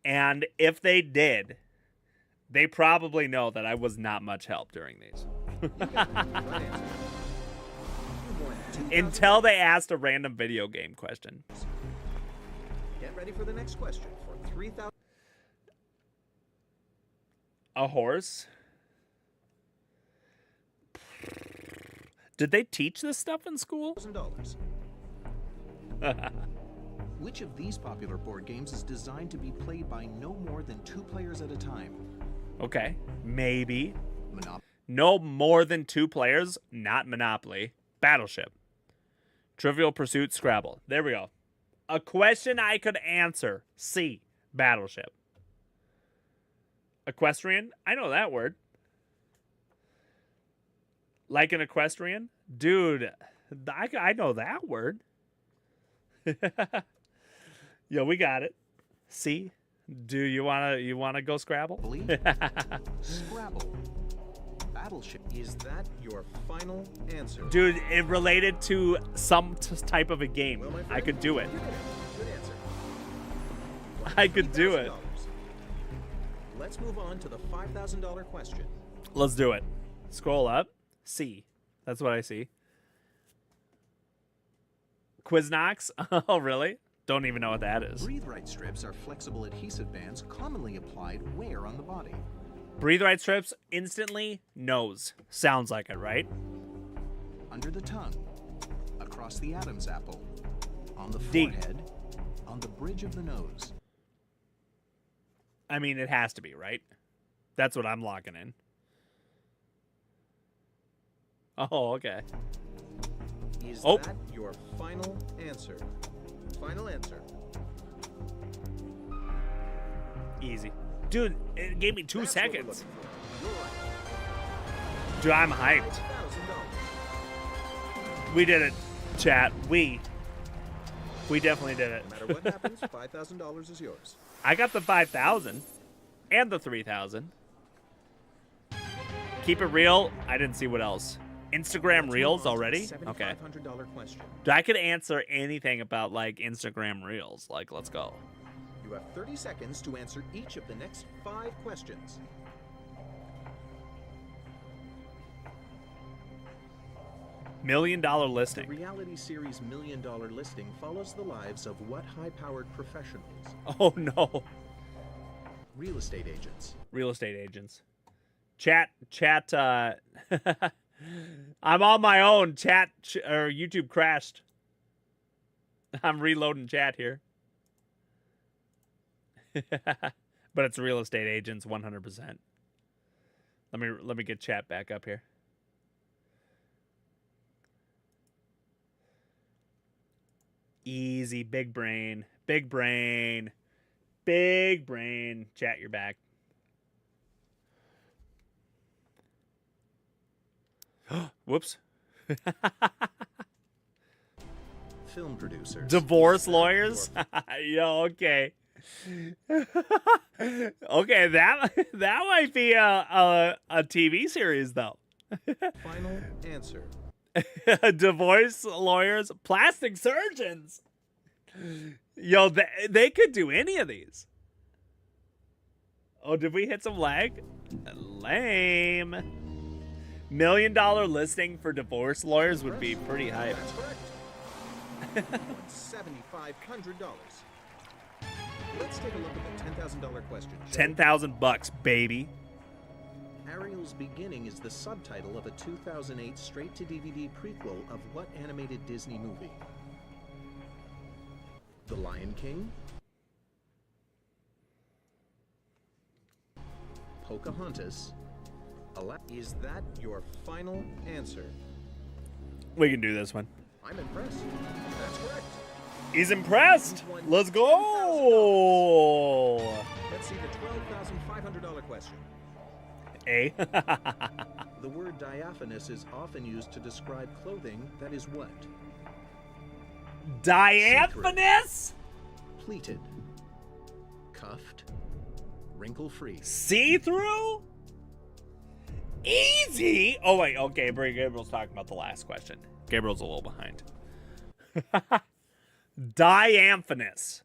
And if they did, they probably know that I was not much help during these. You got the right answer. You won $2,000. Until they asked a random video game question. Get ready for the next question for $3,000. A horse? Did they teach this stuff in school? $1,000. Which of these popular board games is designed to be played by no more than 2 players at a time? Okay, maybe. Monopoly. No more than 2 players, not Monopoly. Battleship. Trivial Pursuit, Scrabble. There we go. A question I could answer. C. Battleship. Equestrian? I know that word. Like an equestrian? Dude, I know that word. Yo, we got it. C. Do you wanna go Scrabble? Scrabble. Battleship. Is that your final answer? Dude, it related to some type of a game. Well, my friend, I could do it. you did it. Good answer. I could do it. $3,000. Let's move on to the $5,000 question. Let's do it. Scroll up. C. That's what I see. Quiznox? Oh, really? Don't even know what that is. Breathe right strips are flexible adhesive bands commonly applied where on the body? Breathe right strips, instantly, nose. Sounds like it, right? Under the tongue, across the Adam's apple, on the D. forehead, on the bridge of the nose. I mean, it has to be, right? That's what I'm locking in. Oh, okay. Is Oh. that your final answer? Final answer. Easy. Dude, it gave me 2 That's what we're seconds. looking for. You're right. Dude, I'm hyped. $5,000. We did it, chat. We definitely did it. No matter what happens, $5,000 is yours. I got the 5,000 and the 3,000. Keep it real. I didn't see what else. Instagram Let's Reels move on to already? the Okay. $7,500 question. Dude, I could answer anything about like Instagram Reels. Like, let's go. You have 30 seconds to answer each of the next 5 questions. $1 million The listing. reality series $1 Million Listing follows the lives of what high-powered professionals? Oh no. Real estate agents. Real estate agents. Chat, I'm on my own. Or YouTube crashed. I'm reloading chat here. But it's real estate agents 100%. Let me get chat back up here. Easy, big brain. Big brain. Big brain. Chat, you're back. Whoops. Film producers. Divorce lawyers? Yo, okay. Okay, that might be a TV series though. Final answer. Divorce lawyers, plastic surgeons. Yo, they could do any of these. Oh, did we hit some lag? Lame. $1 million listing for divorce lawyers would be pretty hype. That's correct. $7,500. Let's take a look at the $10,000 question. $10,000, baby. Ariel's Beginning is the subtitle of a 2008 straight-to-DVD prequel of what animated Disney movie? The Lion King? Pocahontas? Is that your final answer? We can do this one. I'm impressed. That's correct. He's impressed. Let's go. Let's see the $12,500 question. A. The word diaphanous is often used to describe clothing that is what? Diaphanous? Pleated. Cuffed. Wrinkle-free. See-through? Easy. Oh, wait. Okay, Gabriel's talking about the last question. Gabriel's a little behind. Diaphanous.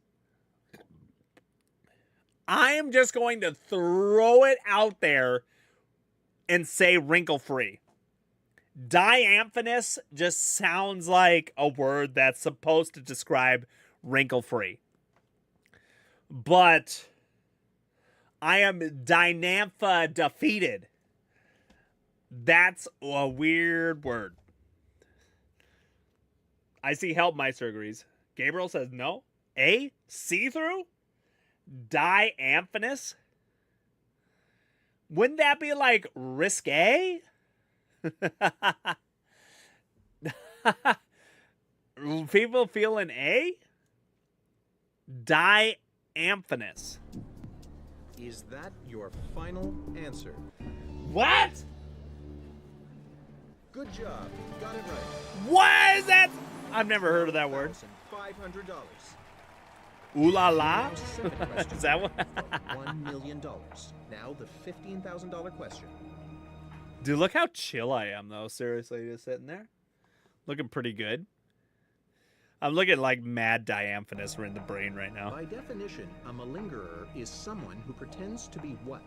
I am just going to throw it out there and say wrinkle-free. Diaphanous just sounds like a word that's supposed to describe wrinkle-free. But I am Dynampha defeated. That's a weird word. I see Helpmeister agrees. Gabriel says no. A? See-through? Diamphanous? Wouldn't that be like risque? People feeling A? Diamphanous. Is that your final answer? What? Good job. You got it right. What is that? I've never heard of that word. $500. Ooh la la? Now 7 questions Is that what? $1 million. Now the $15,000 question. Dude, look how chill I am, though. Seriously, just sitting there. Looking pretty good. I'm looking like mad diamphanous in the brain right now. By definition, a malingerer is someone who pretends to be what?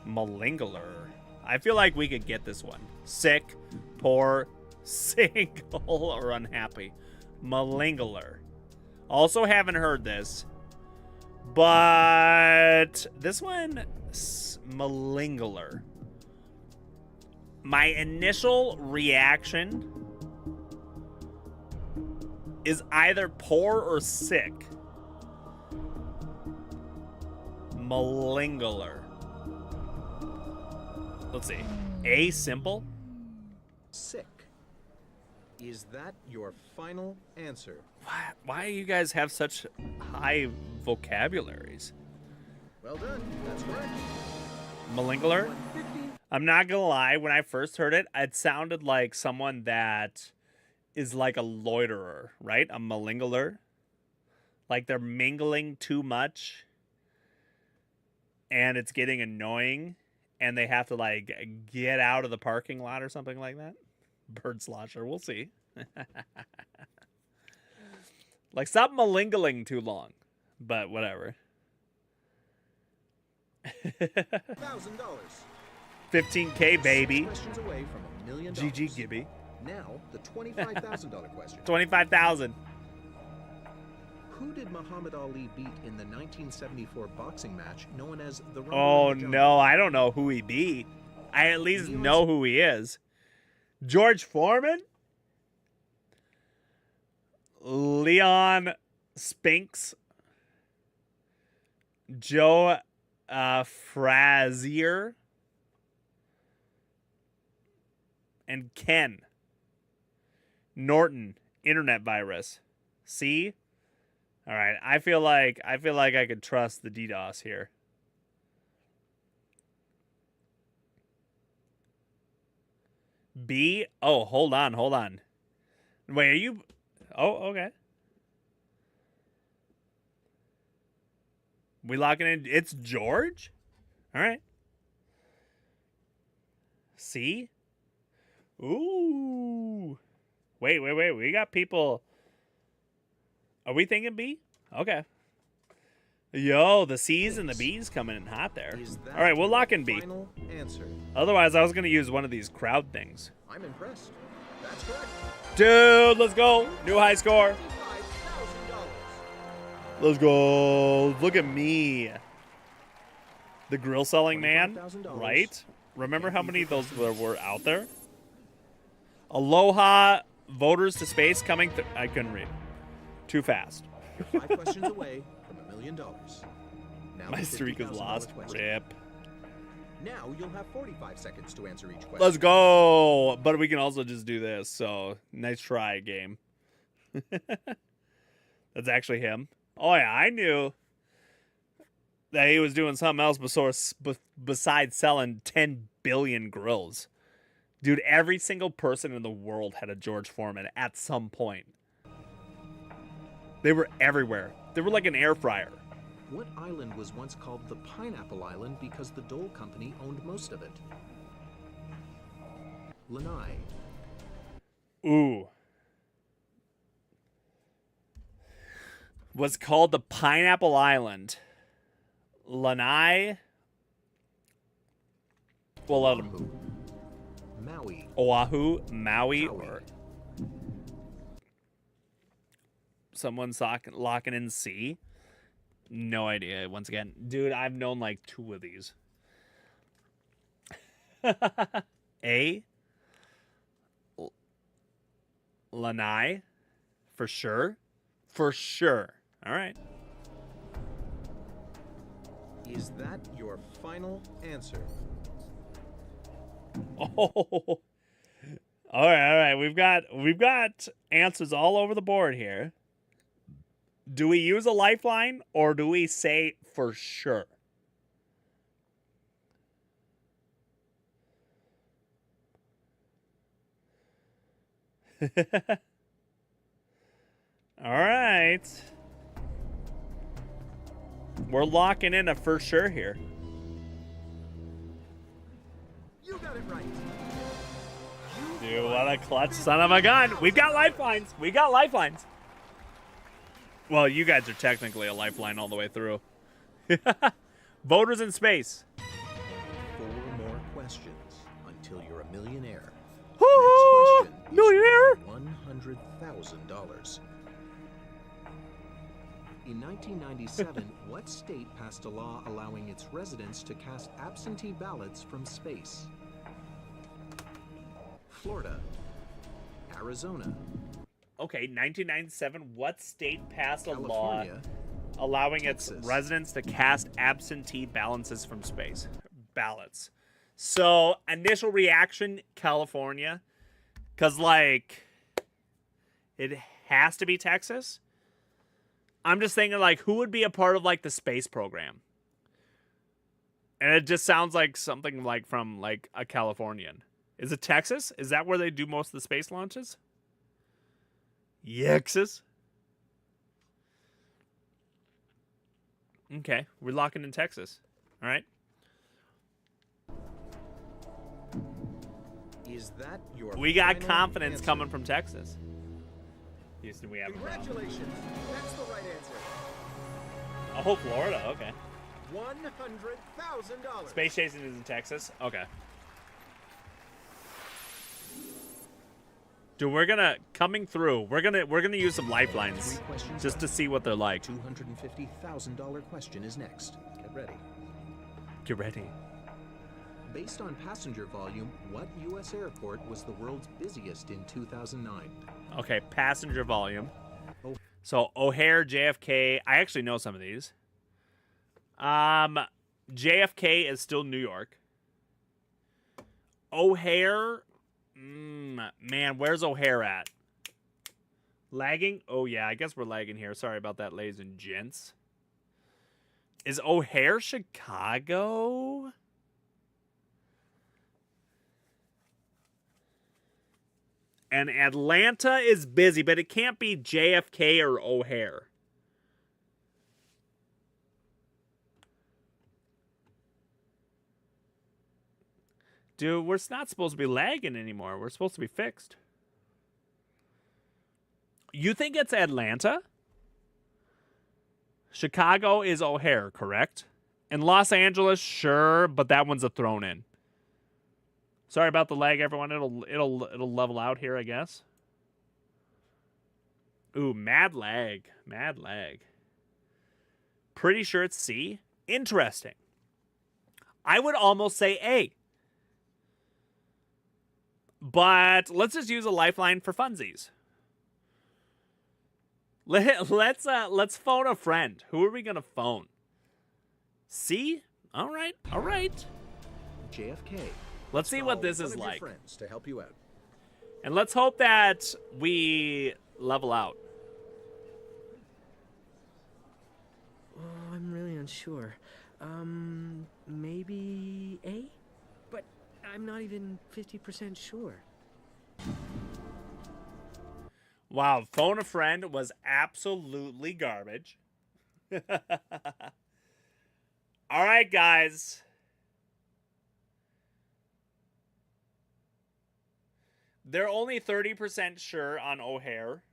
Malingerer. I feel like we could get this one. Sick, poor, single, or unhappy. Malingerer. Also haven't heard this. But this one, malingerer. My initial reaction is either poor or sick. Malingerer. Let's see. A, simple? Sick. Is that your final answer? Why do you guys have such high vocabularies? Well done. That's correct. Malingerer? 150. I'm not gonna lie, when I first heard it, it sounded like someone that is like a loiterer, right? A malingerer. Like they're mingling too much and it's getting annoying and they have to like get out of the parking lot or something like that. Bird slosher, we'll see. Like stop malingling too long, but whatever. $1,000. 15K baby. 6 questions away from $1 million. GG Gibby. Now the $25,000 question. 25,000. Who did Muhammad Ali beat in the 1974 boxing match known as the Rumble Oh in the Jungle? no, I don't know who he beat. I at least know who he is. George Foreman? Leon Spinks? Joe Frazier? And Ken Norton, internet virus. See? All right, I feel like I could trust the DDoS here. B? Oh, hold on. Wait, are you... Oh, okay. We locking in... It's George? All right. C? Ooh. Wait. We got people... Are we thinking B? Okay. Yo, the C's and the B's coming in hot there. All right, we'll lock in B. Final answer. Otherwise, I was going to use one of these crowd things. I'm impressed. That's correct. Dude, let's go. New high score. $55,000. Let's go. Look at me. The grill selling man, $25,000. right? Remember how many of those were out there? Aloha, voters to space coming. I couldn't read. Too fast. 5 questions away from $1 million. Now My the streak is $50,000 lost. question. Rip. Now you'll have 45 seconds to answer each question. Let's go. But we can also just do this. So nice try, game. That's actually him. Oh, yeah. I knew that he was doing something else besides selling 10 billion grills. Dude, every single person in the world had a George Foreman at some point. They were everywhere. They were like an air fryer. What island was once called the Pineapple Island because the Dole Company owned most of it? Lanai. Ooh. Was called the Pineapple Island. Lanai. We'll let him. Maui. Oahu, Maui, Maui. or someone's locking in C. No idea. Once again, dude, I've known like 2 of these. A. Lanai, for sure. For sure. All right. Is that your final answer? Oh. All right. We've got answers all over the board here. Do we use a lifeline or do we say for sure? All right. We're locking in a for sure here. You got it right. Dude, what a clutch son of a gun. We've got lifelines. We got lifelines. Well, you guys are technically a lifeline all the way through. Voters in space. 4 more questions until you're a millionaire. Woo-hoo! Next question Millionaire! is $100,000. In 1997, what state passed a law allowing its residents to cast absentee ballots from space? Florida, Arizona, Okay, 1997, what state passed a law California, allowing its Texas. residents to cast absentee ballots from space? Ballots. So, initial reaction, California. Because, like, it has to be Texas. I'm just thinking, like, who would be a part of, like, the space program? And it just sounds like something, like, from, like, a Californian. Is it Texas? Is that where they do most of the space launches? Yexus. Okay, we're locking in Texas. All right. Is that your We got final confidence answer? coming from Texas. Houston, we have a problem. Congratulations. That's the right answer. Oh, Florida. Okay. $100,000. Space chasing is in Texas. Okay. Dude, we're gonna coming through. We're gonna use some lifelines 3 questions just to left. see what they're like. $250,000 question is next. Get ready. Get ready. Based on passenger volume, what U.S. airport was the world's busiest in 2009? Okay, passenger volume. Oh. So O'Hare, JFK. I actually know some of these. JFK is still New York. O'Hare, man, where's O'Hare at? Lagging? Oh yeah, I guess we're lagging here. Sorry about that, ladies and gents. Is O'Hare Chicago? And Atlanta is busy, but it can't be JFK or O'Hare. Dude, we're not supposed to be lagging anymore. We're supposed to be fixed. You think it's Atlanta? Chicago is O'Hare, correct? And Los Angeles, sure, but that one's a thrown in. Sorry about the lag, everyone. It'll level out here, I guess. Ooh, mad lag. Mad lag. Pretty sure it's C. Interesting. I would almost say A. But let's just use a lifeline for funsies. Let's phone a friend. Who are we gonna phone? C? All right. All right. JFK. Let's see what this Call is one of your like. friends to help you out. And let's hope that we level out. Oh, I'm really unsure. Maybe A? But I'm not even 50% sure. Wow, phone a friend was absolutely garbage. All right, guys. They're only 30% sure on O'Hare.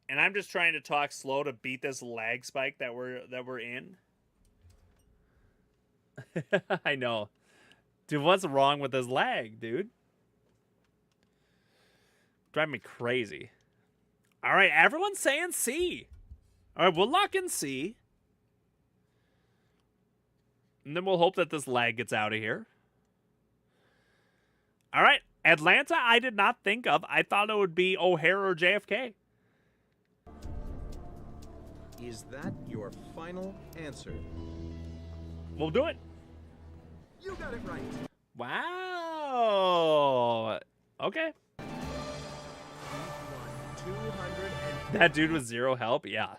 And I'm just trying to talk slow to beat this lag spike that we're in. I know. Dude, what's wrong with this lag, dude? Drive me crazy. All right, everyone's saying C. All right, we'll lock in C. And then we'll hope that this lag gets out of here. All right, Atlanta I did not think of. I thought it would be O'Hare or JFK. Is that your final answer? We'll do it. You got it right. Wow. Okay. That dude with zero help? Yeah.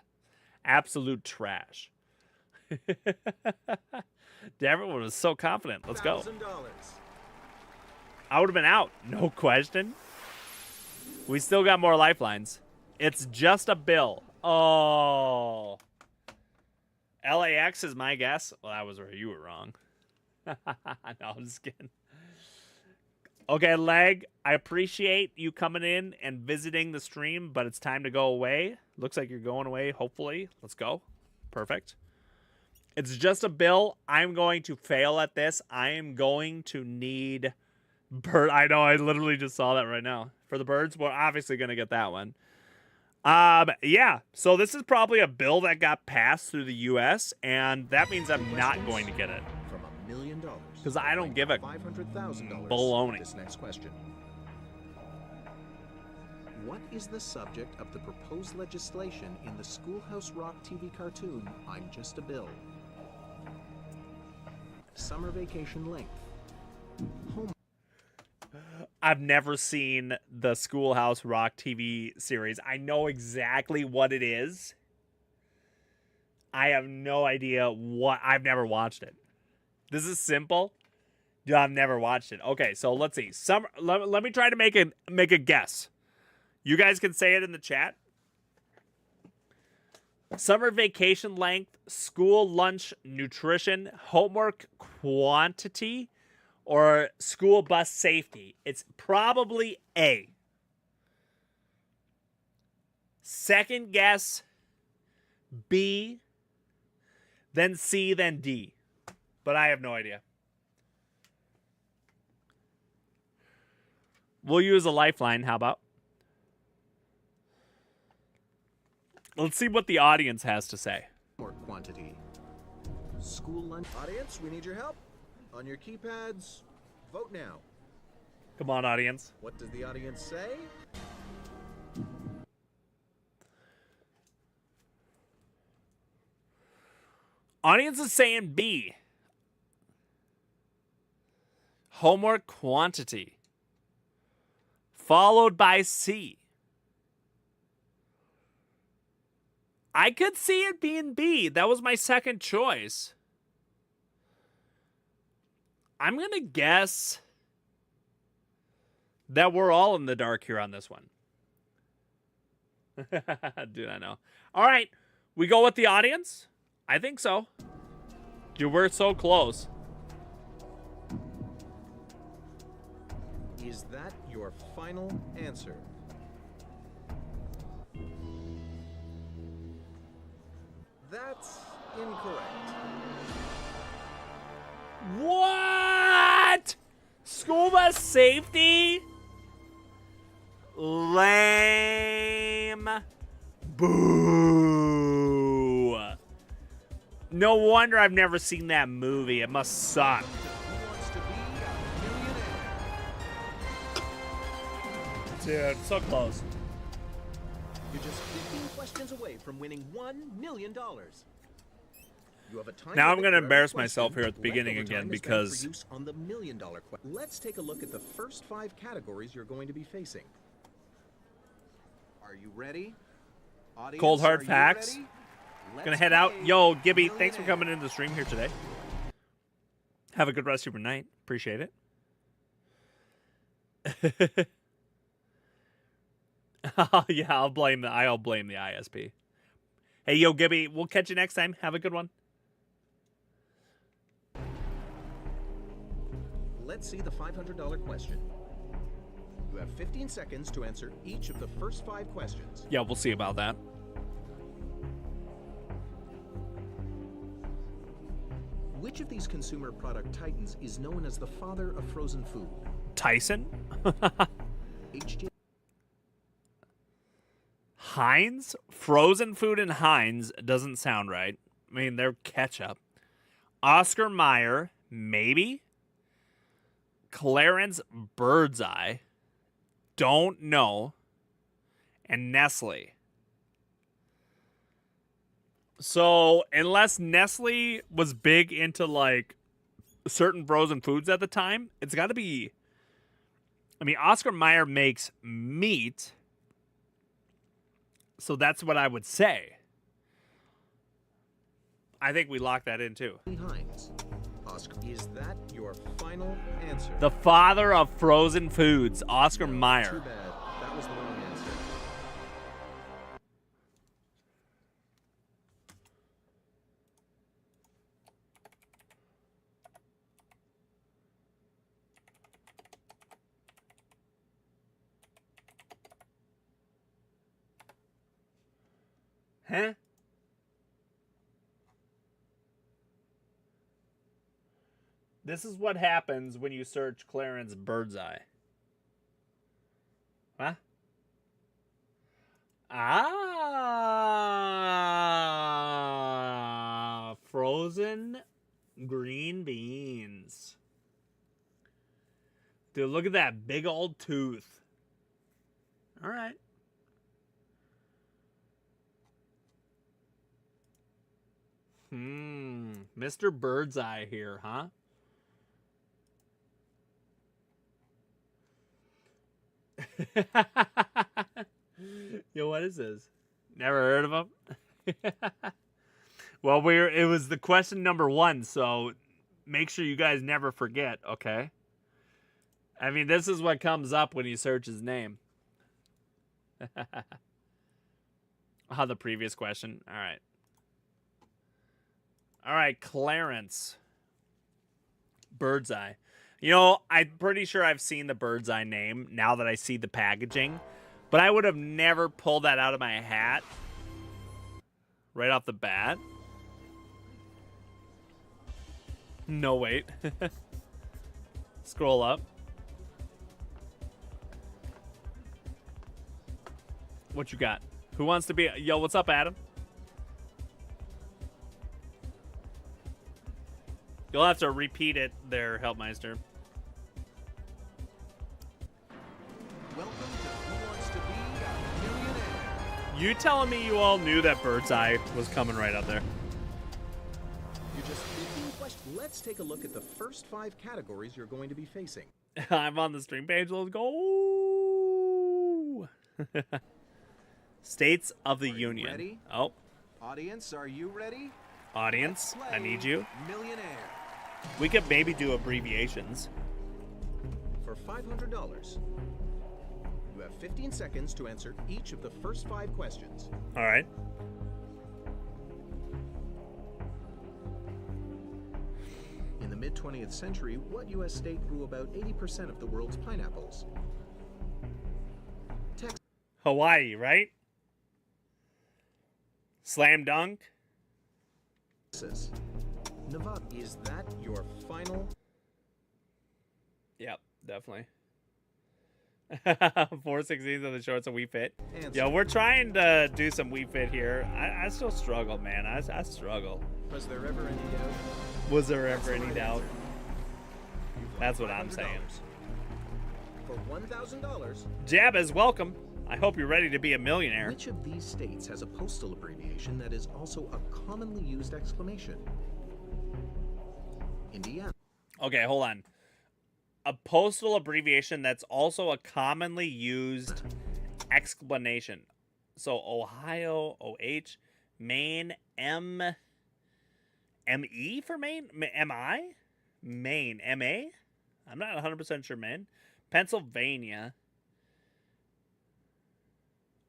Absolute trash. Everyone was so confident. Let's go. $1,000. I would have been out. No question. We still got more lifelines. It's just a bill. Oh. LAX is my guess. Well, that was where you were wrong. No, I'm just kidding. Okay, Leg, I appreciate you coming in and visiting the stream, but it's time to go away. Looks like you're going away, hopefully. Let's go. Perfect. It's just a bill. I'm going to fail at this. I am going to need bird. I know, I literally just saw that right now. For the birds, we're obviously going to get that one. Yeah, so this is probably a bill that got passed through the U.S., and that means I'm not going to get it. From $1 million. 'Cause I don't give a $500,000. baloney. This next question. What is the subject of the proposed legislation in the Schoolhouse Rock TV cartoon, I'm Just a Bill? Summer vacation length. Home. I've never seen the Schoolhouse Rock TV series. I know exactly what it is. I have no idea what. I've never watched it. This is simple. Dude, I've never watched it. Okay, so let's see. Let me try to make a guess. You guys can say it in the chat. Summer vacation length, school lunch nutrition, homework quantity, or school bus safety. It's probably A. Second guess, B, then C, then D. But I have no idea. We'll use a lifeline. How about? Let's see what the audience has to say. Or quantity. School lunch. Audience, we need your help. On your keypads, vote now. Come on, audience. What does the audience say? Audience is saying B. Homework quantity. Followed by C. I could see it being B. That was my second choice. I'm going to guess that we're all in the dark here on this one. Dude, I know. All right. We go with the audience? I think so. Dude, we're so close. Is that your final answer? That's incorrect. What? School bus safety? Lame. Boo. No wonder I've never seen that movie. It must suck. Who wants to be a millionaire? Dude, so close. You're just 15 questions away from winning $1 million. You have a time Now I'm limit gonna for every embarrass question. myself here at the beginning Leftover again time is spent because- for use on the $1 million question. Let's take a look at the first 5 categories you're going to be facing. Are you ready? Audience, Cold hard are you facts. ready? Gonna Let's head out. play Yo, Gibby, thanks for Millionaire. coming into the stream here today. Have a good rest of your night. Appreciate it. Yeah, I'll blame the ISP. Hey, yo, Gibby, we'll catch you next time. Have a good one. Let's see the $500 question. You have 15 seconds to answer each of the first 5 questions. Yeah, we'll see about that. Which of these consumer product titans is known as the father of frozen food? Tyson? HJ. Heinz? Frozen food and Heinz doesn't sound right. I mean, they're ketchup. Oscar Mayer, maybe. Clarence Birdseye, don't know. And Nestle. So, unless Nestle was big into, like, certain frozen foods at the time, it's got to be... I mean, Oscar Mayer makes meat, so that's what I would say. I think we lock that in, too. Heinz. Oscar, is that your final answer? The father of frozen foods, Oscar Mayer. Too bad. That was the wrong answer. Huh? This is what happens when you search Clarence Birdseye. Huh? Ah, frozen green beans. Dude, look at that big old tooth. All right. Mr. Birdseye here, huh? Yo, what is this? Never heard of him? Well, it was the question number 1, so make sure you guys never forget, okay? I mean, this is what comes up when you search his name. Oh, the previous question. All right. All right, Clarence Birdseye. You know, I'm pretty sure I've seen the Birdseye name now that I see the packaging, but I would have never pulled that out of my hat right off the bat. No, wait. Scroll up. What you got? Who wants to be... Yo, what's up, Adam? You'll have to repeat it there, Helpmeister. Welcome to Who Wants to Be a Millionaire? You telling me you all knew that Birdseye was coming right up there? You're just 15 questions. Let's take a look at the first 5 categories you're going to be facing. I'm on the stream page. Let's go. States of the Union. Ready? Oh, Audience, are you ready? audience, I need you. Millionaire. We could maybe do abbreviations. For $500, you have 15 seconds to answer each of the first 5 questions. All right. In the mid-20th century, what U.S. state grew about 80% of the world's pineapples? Hawaii, right? Slam dunk. Texas. Nevada. Is that your final? Yep, definitely. 4/16 of the shorts, a Wii Fit. Answer. Yo, we're trying to do some Wii Fit here. I still struggle, man. I struggle. Was there ever any doubt? Was there That's ever the any right doubt? answer. You've won That's what I'm $500. saying. For $1,000, Jab is welcome. I hope you're ready to be a millionaire. which of these states has a postal abbreviation that is also a commonly used exclamation? Indiana. Okay, hold on. A postal abbreviation that's also a commonly used explanation. So Ohio, OH, Maine, ME for Maine? MI? Maine, MA? I'm not 100% sure, man. Pennsylvania.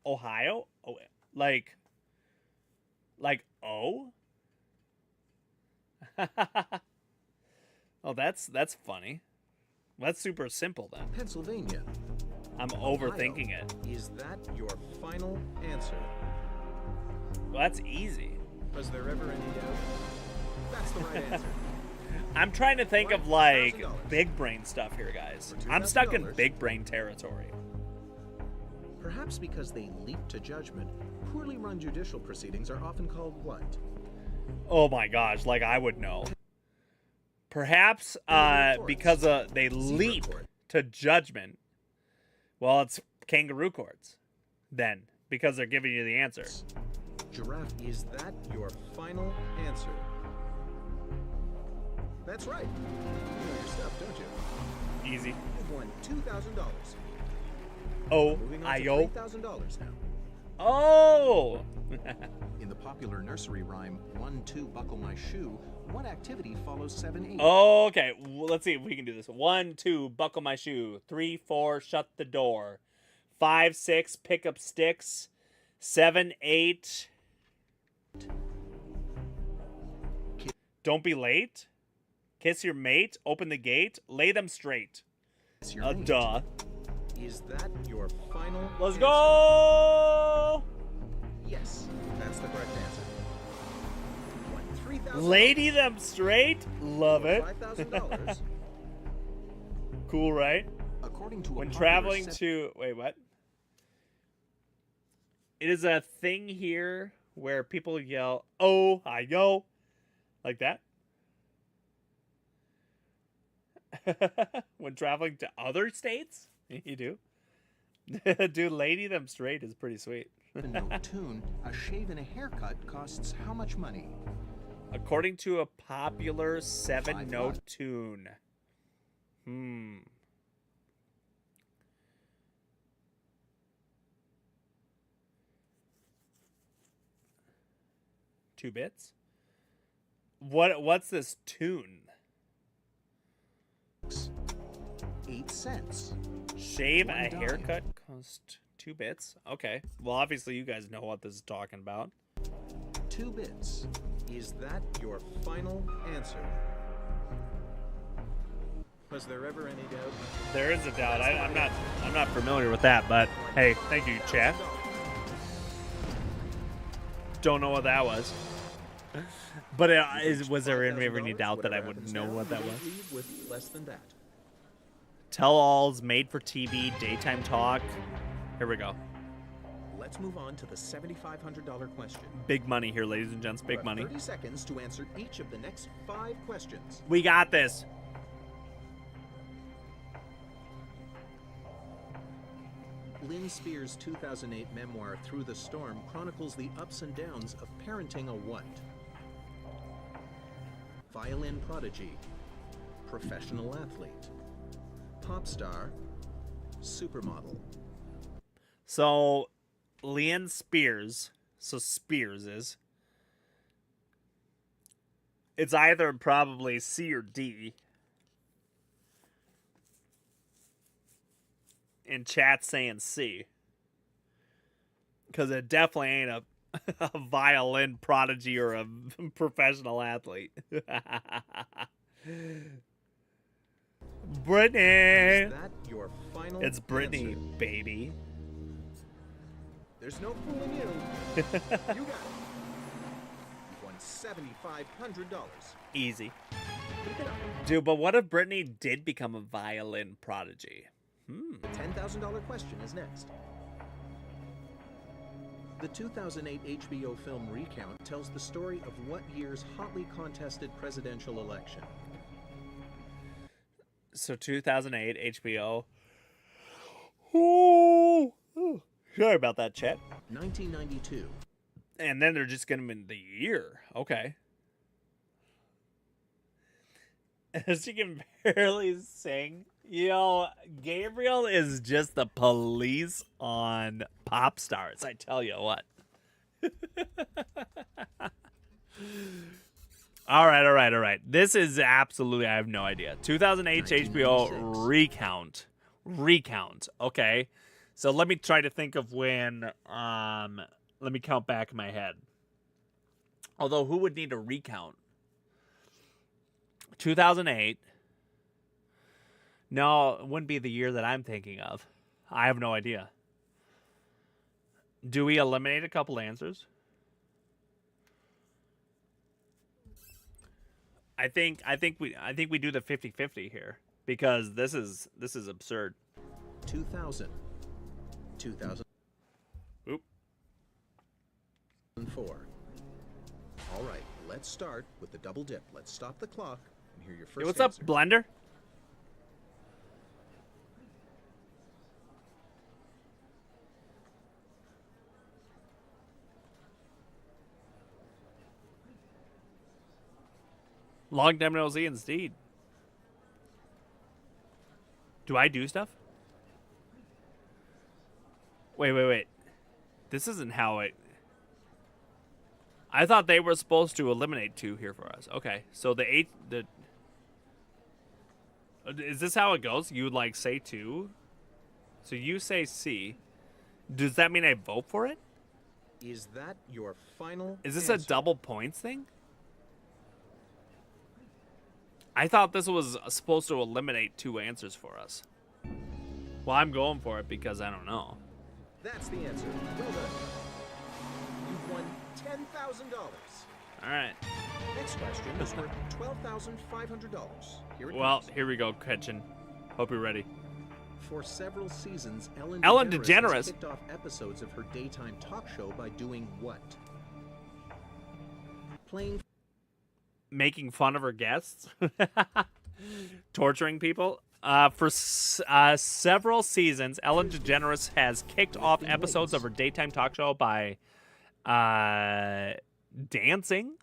Ohio? Oh, like O? Oh, that's funny. That's super simple then. Pennsylvania. I'm overthinking it. Is that your final answer? Well, that's easy. Was there ever any doubt? That's the right answer. I'm trying to think of like $1,000. big brain stuff here, guys. For I'm stuck in $2,000. big brain territory. Perhaps because they leap to judgment, poorly run judicial proceedings are often called what? Oh my gosh, like I would know. Perhaps because they leap to judgment. Well, it's kangaroo courts then, because they're giving you the answer. Giraffe, is that your final answer? That's right. You know your stuff, don't you? Easy. You've won $2,000. Oh, Moving on to I-O. $3,000 now. Oh! In the popular nursery rhyme, 1, 2, buckle my shoe, what activity follows 7, 8? Okay, well, let's see if we can do this. 1, 2, buckle my shoe. 3, 4, shut the door. 5, 6, pick up sticks. 7, 8. Don't be late. Kiss your mate. Open the gate. Lay them straight. Kiss your mate. Duh. Is that your final Let's answer? go! Yes, that's the correct answer. You won $3,000. Lady them straight. Love it. $5,000. Cool, right? According to a When popular traveling set- to... Wait, what? It is a thing here where people yell, oh, I go. Like that. When traveling to other states? You do? Dude, lady them straight is pretty sweet. note tune, a shave and a haircut costs how much money? According to a popular 5 7-note bucks. tune. Two bits? What's this tune? 8 cents. Shave One a dime. haircut cost 2 bits? Okay. Well, obviously you guys know what this is talking about. 2 bits. Is that your final answer? Was there ever any doubt? There is a doubt. I'm not familiar with that, but hey, thank you, chat. Don't know what that was. But was there ever any doubt that I would know what that was? Leave with less than that. Tell-alls, made for TV, daytime talk. Here we go. Let's move on to the $7,500 question. Big money here, ladies and gents. You Big have money. 30 seconds to answer each of the next 5 questions. We got this. Lynn Spears' 2008 memoir, Through the Storm, chronicles the ups and downs of parenting a what? Violin prodigy, professional athlete, pop star, supermodel. So, Leanne Spears. So Spears is. It's either probably C or D. In chat saying C. Because it definitely ain't a violin prodigy or a professional athlete. Brittany! Is that your final It's Brittany, answer? baby. There's no fooling you. You got it. You won $7,500. Easy. Pick it up. Dude, but what if Brittany did become a violin prodigy? The $10,000 question is next. The 2008 HBO film Recount tells the story of what year's hotly contested presidential election? So 2008 HBO. Ooh. Sorry about that, chat. 1992. And then they're just gonna be the year. Okay. She can barely sing. Yo, Gabriel is just the police on pop stars. I tell you what. All right. This is absolutely, I have no idea. 2008 HBO 1996. Recount. Okay. So let me try to think of when, let me count back in my head. Although, who would need a recount? 2008. No, it wouldn't be the year that I'm thinking of. I have no idea. Do we eliminate a couple answers? I think we do the 50-50 here because this is absurd. 2000. 2000. Let's start with the double dip. Let's stop the clock and hear your first Yo, what's up, answer. Blender? Long time no see, indeed. Do I do stuff? Wait. This isn't how it... I thought they were supposed to eliminate 2 here for us. Okay, so the is this how it goes? You would like say 2? So you say C. Does that mean I vote for it? Is that your final Is this answer? a double points thing? I thought this was supposed to eliminate 2 answers for us. Well, I'm going for it because I don't know. That's the answer. Well done. You've won $10,000. All right. Next question is worth $12,500. Here it Well, comes. here we go, Ketchin. Hope you're ready. For several seasons, Ellen DeGeneres. has kicked off episodes of her daytime talk show by doing what? Playing Making fun of her guests, torturing people. For several seasons, Ellen DeGeneres has kicked off episodes of her daytime talk show by dancing.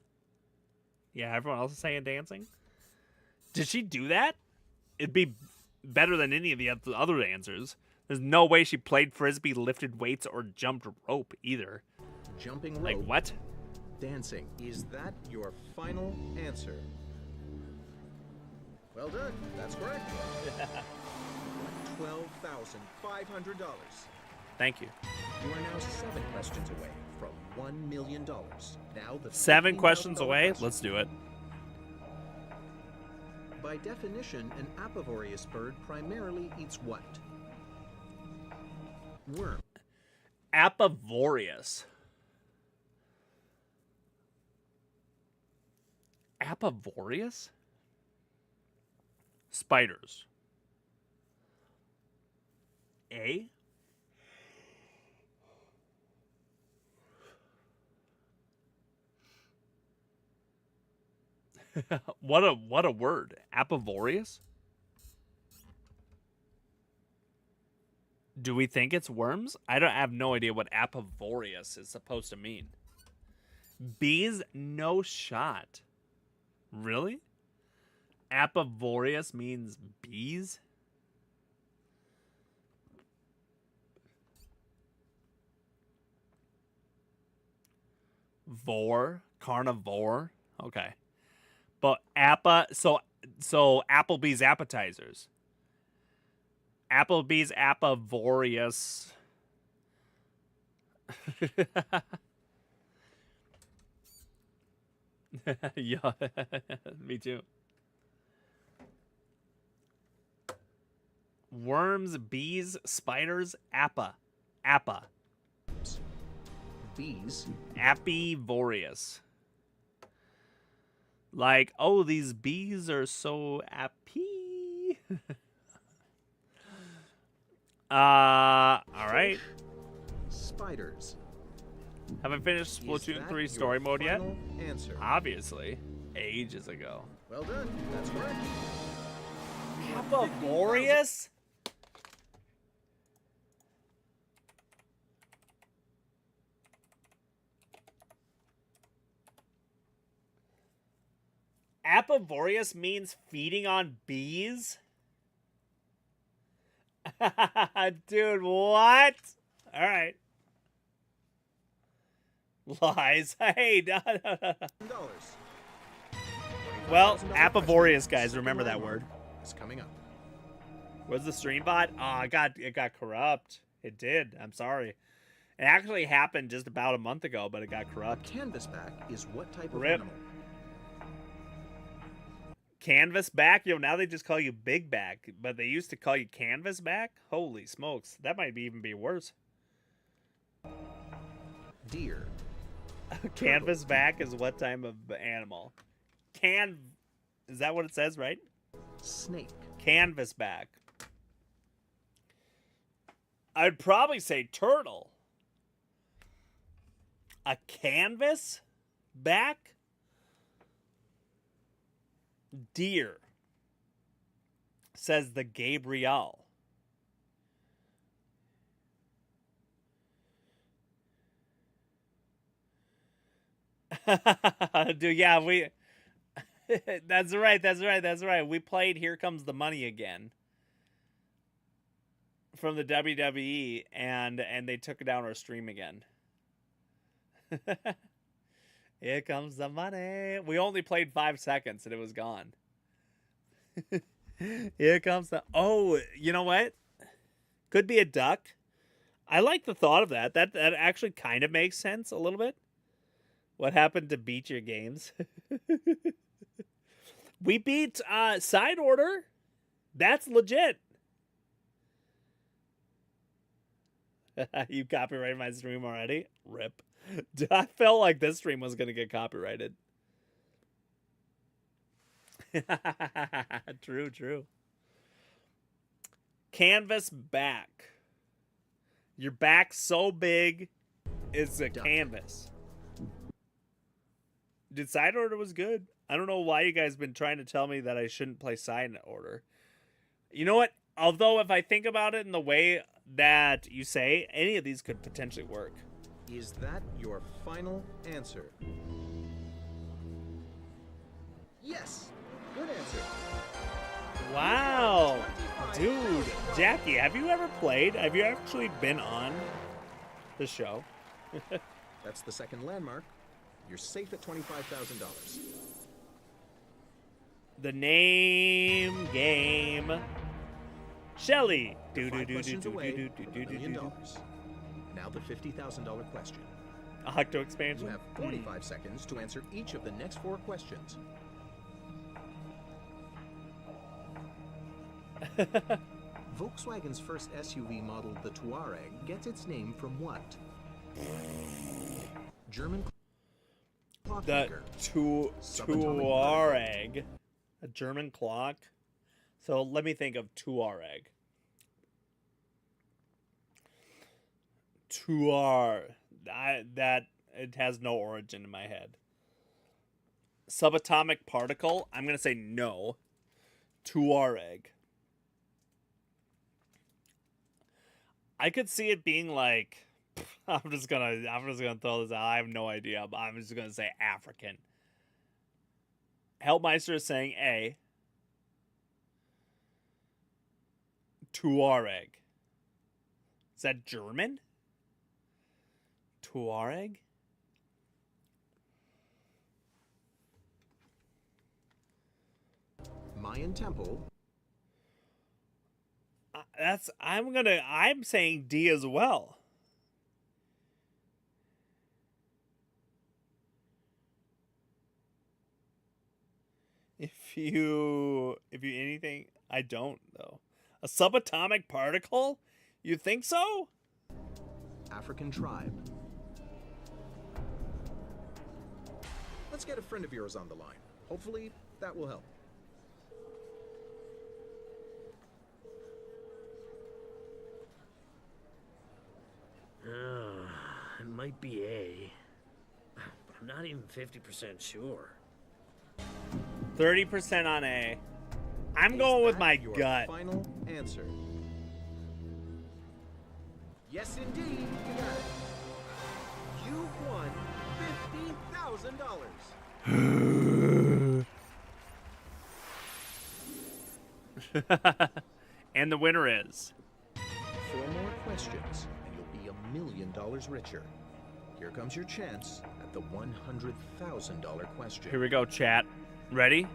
Yeah, everyone else is saying dancing. Did she do that? It'd be better than any of the other answers. There's no way she played frisbee, lifted weights, or jumped rope either. jumping rope. Like what? Dancing. Is that your final answer? Well done. That's correct. $12,500. Thank you. You are now 7 questions away from $1 million. Now the 7 $15,000 questions away. question. Let's do it. By definition, an apivorous bird primarily eats what? Worm. Apivorous. Apivorous? Spiders. A? what a word. Apivorous? Do we think it's worms? I have no idea what apivorous is supposed to mean. Bees? No shot. Really? Apivorous means bees? Carnivore. Okay. But so Applebee's appetizers. Applebee's apivorous. Yeah, me too. Worms, bees, spiders, appa. Bees. Apivorous. Like, oh, these bees are so appy. All right. Spiders. Have I finished Is Splatoon that 3 your story mode yet? final Answer. Obviously. Ages ago. Well done. That's correct. Apivorous? Apivorous means feeding on bees? Dude, what? All right. Lies. Hey, no. Dollars. Well, $25,000 apivorous, question. guys. Second Remember that round word. is coming up. Was the stream bot? Oh, it got corrupt. It did. I'm sorry. It actually happened just about a month ago, but it got corrupt. Canvasback is what type of Rip. animal? Canvas back? Yo, now they just call you big back, but they used to call you canvas back? Holy smokes. That might even be worse. Deer. Canvas back is what type of animal? Is that what it says, right? Snake. Canvas back. I'd probably say turtle. A canvas back? Deer says the Gabriel. Dude, yeah, we that's right. We played Here Comes the Money Again from the WWE, and they took it down our stream again. Here comes the money. We only played 5 seconds and it was gone. Here comes the... Oh, you know what? Could be a duck. I like the thought of that. That actually kind of makes sense a little bit. What happened to beat your games? We beat Side Order. That's legit. You copyrighted my stream already? Rip. I felt like this stream was going to get copyrighted. True. Canvas back. Your back so big, it's a canvas. Dude, Side Order was good. I don't know why you guys been trying to tell me that I shouldn't play Side Order. You know what? Although if I think about it in the way that you say, any of these could potentially work. Is that your final answer? Yes! Good answer. Wow. Dude, Jackie, have you ever played? Have you actually been on the show? That's the second landmark. You're safe at $25,000. The name game. Shelly. You're 5 questions away from $1 million. Now the $50,000 question. Octo You expansion. have 45 seconds to answer each of the next 4 questions. Volkswagen's first SUV model, the Touareg, gets its name from what? German The clockmaker. Touareg. A German clock. So let me think of Touareg. That it has no origin in my head. Subatomic particle. I'm gonna say no. Touareg. I could see it being like. I'm just gonna throw this out. I have no idea, but I'm just gonna say African. Hellmeister is saying A. Touareg. Is that German? Touareg? Mayan temple. I'm saying D as well. If you anything, I don't though. A subatomic particle? You think so? African tribe. Let's get a friend of yours on the line. Hopefully, that will help. It might be A. But I'm not even 50% sure. 30% on A. I'm Is going with that my your gut. final answer? Yes, indeed, you got it. You won $15,000. And the winner is 4 more questions, and you'll be $1 million richer. Here comes your chance at the $100,000 question. Here we go, chat. Ready?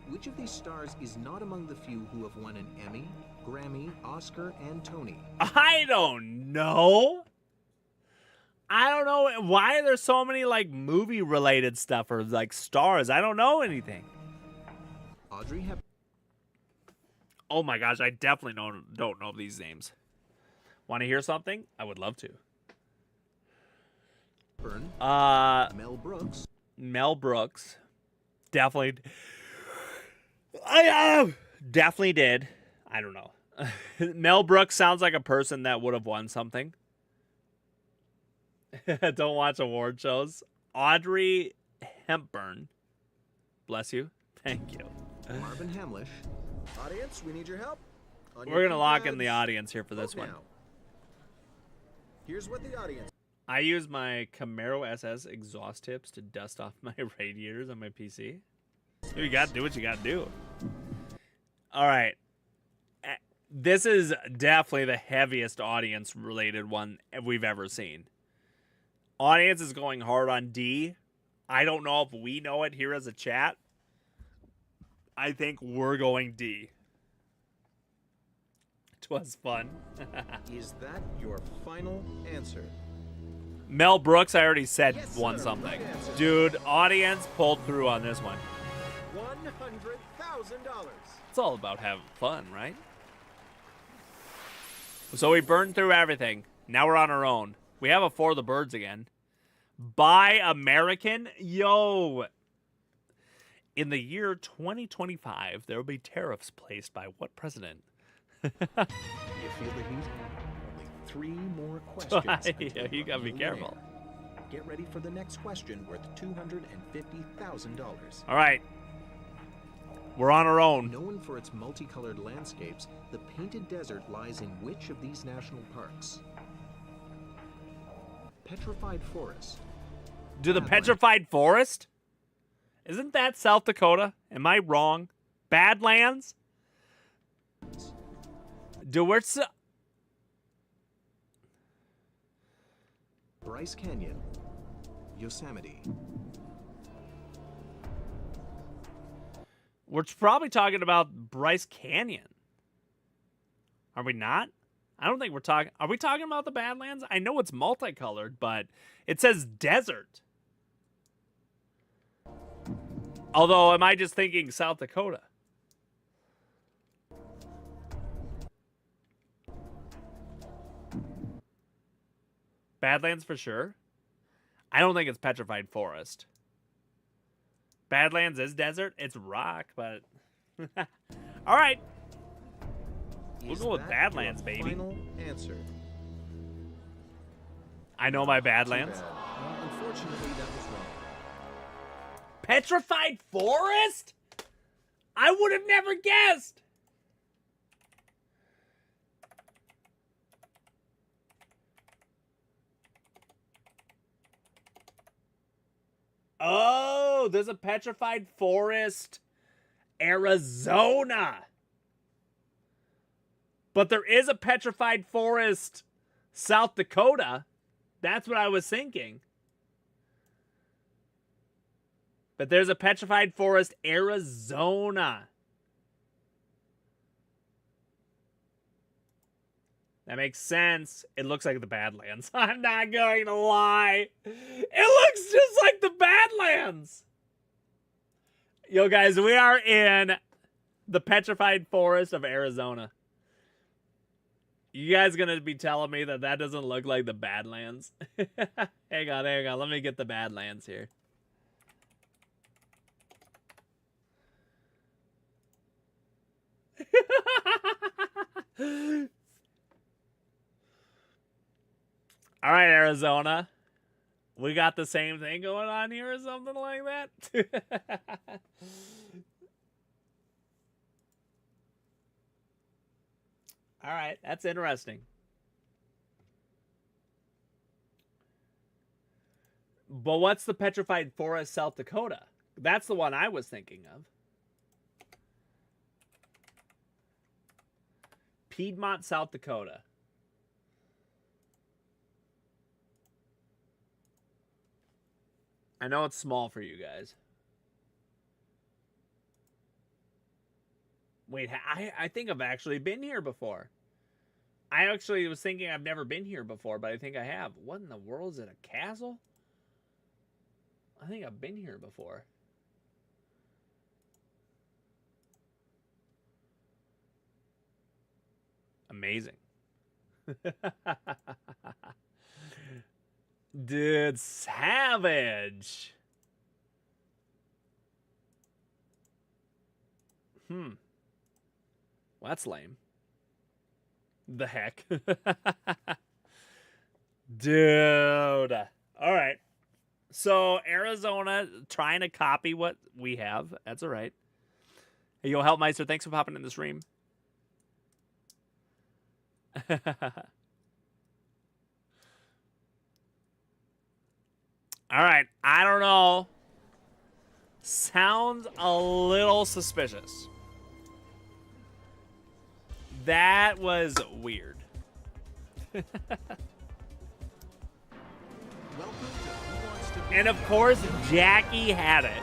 Which of these stars is not among the few who have won an Emmy, Grammy, Oscar, and Tony? I don't know. I don't know why there's so many like movie related stuff or like stars. I don't know anything. Audrey Hepburn. Oh my gosh, I definitely don't know these names. Want to hear something? I would love to. Mel Brooks. Mel Brooks. Definitely. I definitely did. I don't know. Mel Brooks sounds like a person that would have won something. Don't watch award shows. Audrey Hepburn. Bless you. Thank you. Marvin Hamlish. Audience, we need your help. On We're your gonna lock in the keypads, audience here for this vote one. now. Here's what the audience. I use my Camaro SS exhaust tips to dust off my radiators on my PC. You gotta do what you gotta do. All right. This is definitely the heaviest audience-related one we've ever seen. Audience is going hard on D. I don't know if we know it here as a chat. I think we're going D. It was fun. Is that your final answer? Mel Brooks, I already said Yes, won sir. something. Right answer. Dude, audience pulled through on this one. $100,000. It's all about having fun, right? So we burned through everything. Now we're on our own. We have a For the Birds again. Buy American? Yo! In the year 2025, there will be tariffs placed by what president? You feel the heat? Only 3 more questions. Yeah, until you gotta be Millionaire. careful. Get ready for the next question worth $250,000. All right. We're on our own. Known for its multicolored landscapes, the Painted Desert lies in which of these national parks? Petrified Forest. Do the Badlands. Petrified Forest? Isn't that South Dakota? Am I wrong? Badlands? Do where's Bryce Canyon. Yosemite. we're probably talking about Bryce Canyon? Are we not? I don't think we're talking. Are we talking about the Badlands? I know it's multicolored, but it says desert. Although, am I just thinking South Dakota? Badlands for sure. I don't think it's Petrified Forest. Badlands is desert. It's rock, but... All right. We'll Is go with that Badlands, your baby. Final answer. I know my Too Badlands. bad. Well, unfortunately, that was wrong. Petrified Forest? I would have never guessed. Oh, there's a Petrified Forest, Arizona. But there is a Petrified Forest, South Dakota. That's what I was thinking. But there's a Petrified Forest, Arizona. That makes sense. It looks like the Badlands. I'm not going to lie. It looks just like the Badlands. Yo, guys, we are in the Petrified Forest of Arizona. You guys gonna be telling me that that doesn't look like the Badlands? Hang on. Let me get the Badlands here. All right, Arizona. We got the same thing going on here or something like that? All right, that's interesting. But what's the Petrified Forest, South Dakota? That's the one I was thinking of. Piedmont, South Dakota. I know it's small for you guys. Wait, I think I've actually been here before. I actually was thinking I've never been here before, but I think I have. What in the world? Is it a castle? I think I've been here before. Amazing. Dude, savage. Well, that's lame. The heck? Dude. All right. So, Arizona trying to copy what we have. That's all right. Hey, yo, Helpmeister, thanks for popping in the stream. All right, I don't know. Sounds a little suspicious. That was weird. And of course, Jackie had it.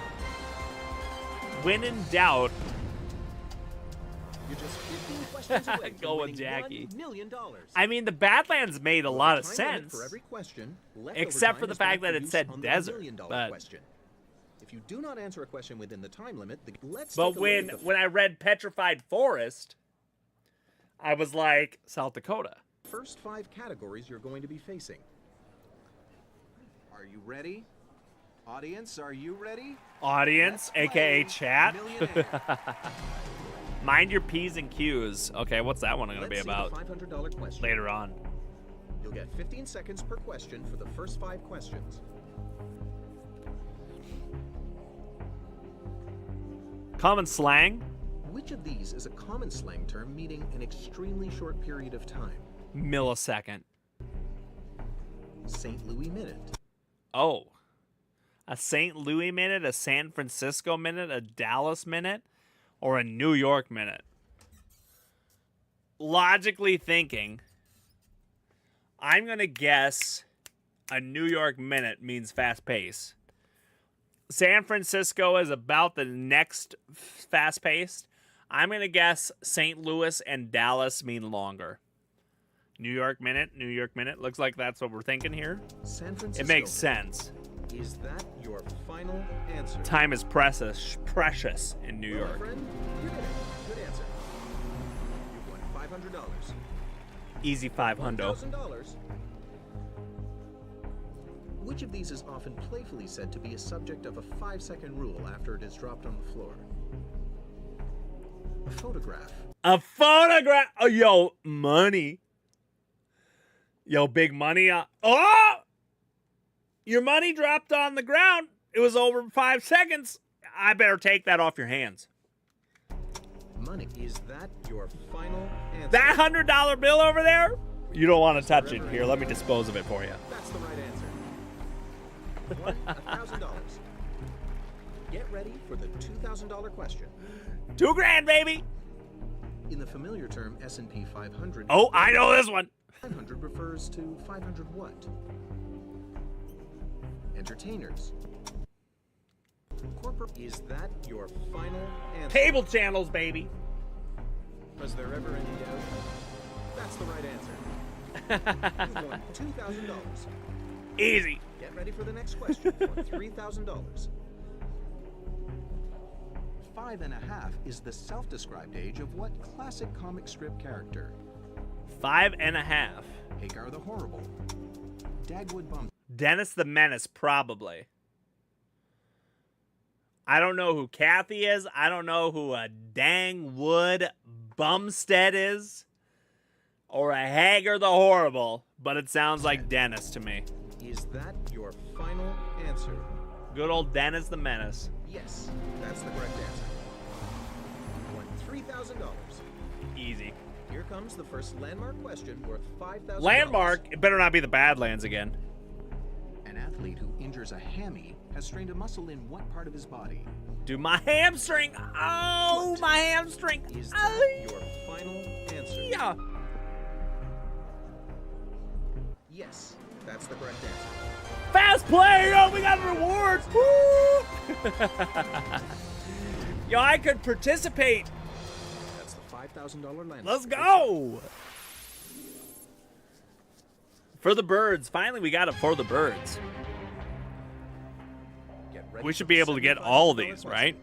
When in doubt, You're just 15 questions away from Go with winning Jackie. $1 million. I mean, the Badlands made a lot of Time limit sense. for every question. Leftover Except time for the is going fact that it produced said on the desert, $1 million but- question. If you do not answer a question within the time limit, let's But take a look at the when I read Petrified Forest, I was like, South Dakota. first 5 categories you're going to be facing. Are you ready? Audience, are you ready? Audience, Let's aka play chat. Millionaire. Mind your P's and Q's. Okay, what's that one going to Let's be see the about $500 question. later on? You'll get 15 seconds per question for the first 5 questions. Common slang? Which of these is a common slang term meaning an extremely short period of time? Millisecond. St. Louis minute. Oh. A St. Louis minute, a San Francisco minute, a Dallas minute, or a New York minute? Logically thinking, I'm going to guess a New York minute means fast pace. San Francisco is about the next fast paced. I'm going to guess St. Louis and Dallas mean longer. New York minute. Looks like that's what we're thinking here. San Francisco. It makes sense. Is that your final answer? Time is precious in New Well, my York. friend, you did it. Good answer. You've won $500. Easy 500. $1,000. Which of these is often playfully said to be a subject of a 5-second rule after it is dropped on the floor? A photograph. A photograph. Oh, yo, money. Yo, big money. Oh! Your money dropped on the ground. It was over 5 seconds. I better take that off your hands. Money. Is that your final answer? That $100 bill over there? You don't want to touch it. Here, let me dispose of it for you. That's the right answer. Won $1,000. Get ready for the $2,000 question. $2,000, baby. In the familiar term S&P 500, Oh, I know this one. 500 refers to 500 what? Entertainers. Corporate. Is that your final answer? Cable channels, baby. Was there ever any doubt? That's the right answer. You've won $2,000. Easy. Get ready for the next question for $3,000. 5.5 is the self-described age of what classic comic strip character? 5.5. Hagar the Horrible. Dagwood Bum. Dennis the Menace, probably. I don't know who Kathy is. I don't know who a Dangwood Bumstead is. Or a Hagar the Horrible. But it sounds like Dennis to me. Is that your final answer? Good old Dennis the Menace. Yes, that's the correct answer. You won $3,000. Easy. Here comes the first landmark question worth $5,000. Landmark. It better not be the Badlands again. An athlete who injures a hammy has strained a muscle in what part of his body? Do my hamstring. Oh, my hamstring. Is that your final answer? Yeah. Yes, that's the correct answer. Fast play. Oh, we got rewards. Woo! Yo, I could participate. That's the $5,000 landmark. Let's go. For the birds. Finally, we got it for the birds. Get ready We for should be the able to get $75 all these, question. right?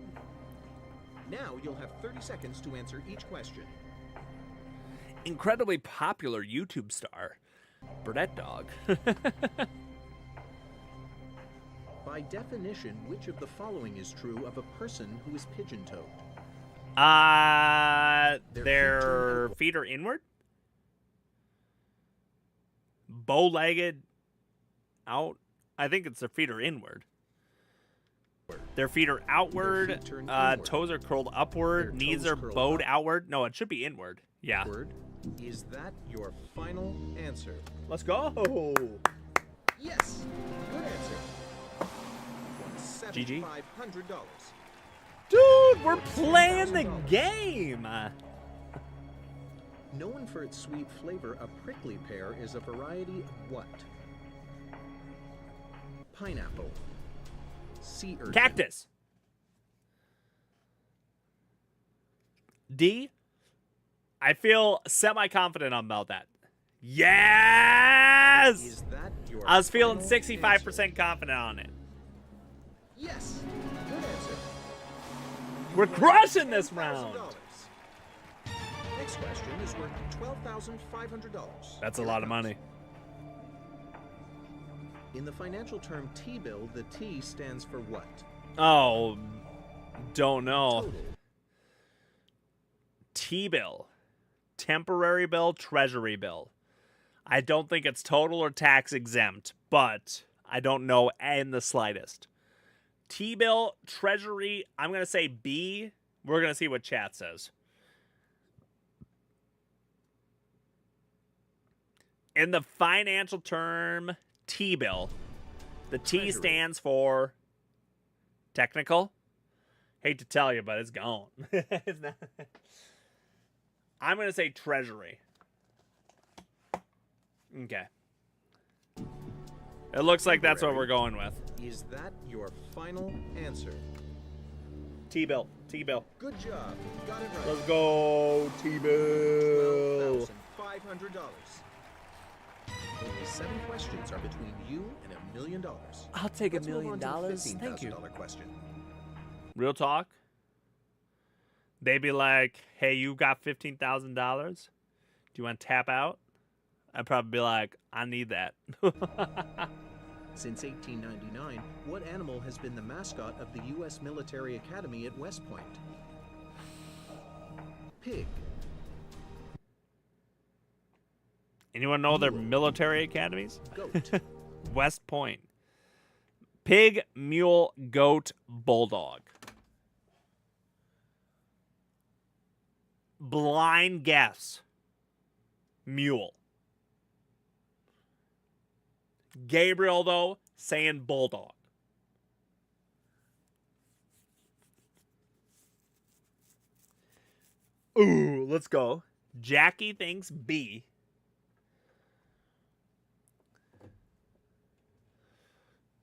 Now you'll have 30 seconds to answer each question. Incredibly popular YouTube star, Burdette Dog. By definition, which of the following is true of a person who is pigeon-toed? Their feet are inward? Bow-legged out? I think it's their feet are inward. Their feet are outward. feet turn inward. Toes are curled upward. Their Knees toes are curl bowed up. outward. No, it should be inward. Yeah. Word. Is that your final answer? Let's go. Yes. Good answer. GG. $7,500. Dude, we're playing the game. Known for its sweet flavor, a prickly pear is a variety of what? Pineapple. Sea urchin. Cactus. D. I feel semi-confident about that. Yes! Is that your I was feeling final 65% answer? confident on it. Yes. Good answer. We're crushing this round. $1,000. Next question is worth $12,500. That's a Here lot it of comes. money. In the financial term T-bill, the T stands for what? Oh, don't know. Total. T-bill. Temporary bill, treasury bill. I don't think it's total or tax exempt, but I don't know in the slightest. T-bill, treasury, I'm going to say B. We're going to see what chat says. In the financial term T-bill, the T Treasury. stands for technical. Hate to tell you, but it's gone. It's not. I'm going to say treasury. Okay. It looks like that's what we're going with. Is that your final answer? T-bill. T-bill. Good job. Got it right. Let's go, T-bill. $12,500. Only 7 questions are between you and $1 million. I'll take Let's move on to the Thank you. $15,000 question. Real talk. They'd be like, hey, you got $15,000? Do you want to tap out? I'd probably be like, I need that. Since 1899, what animal has been the mascot of the U.S. Military Academy at West Point? Pig. Anyone know their military academies? Goat. West Point. Pig, mule, goat, bulldog. Blind guess. Mule. Gabriel, though, saying bulldog. Ooh, let's go. Jackie thinks B.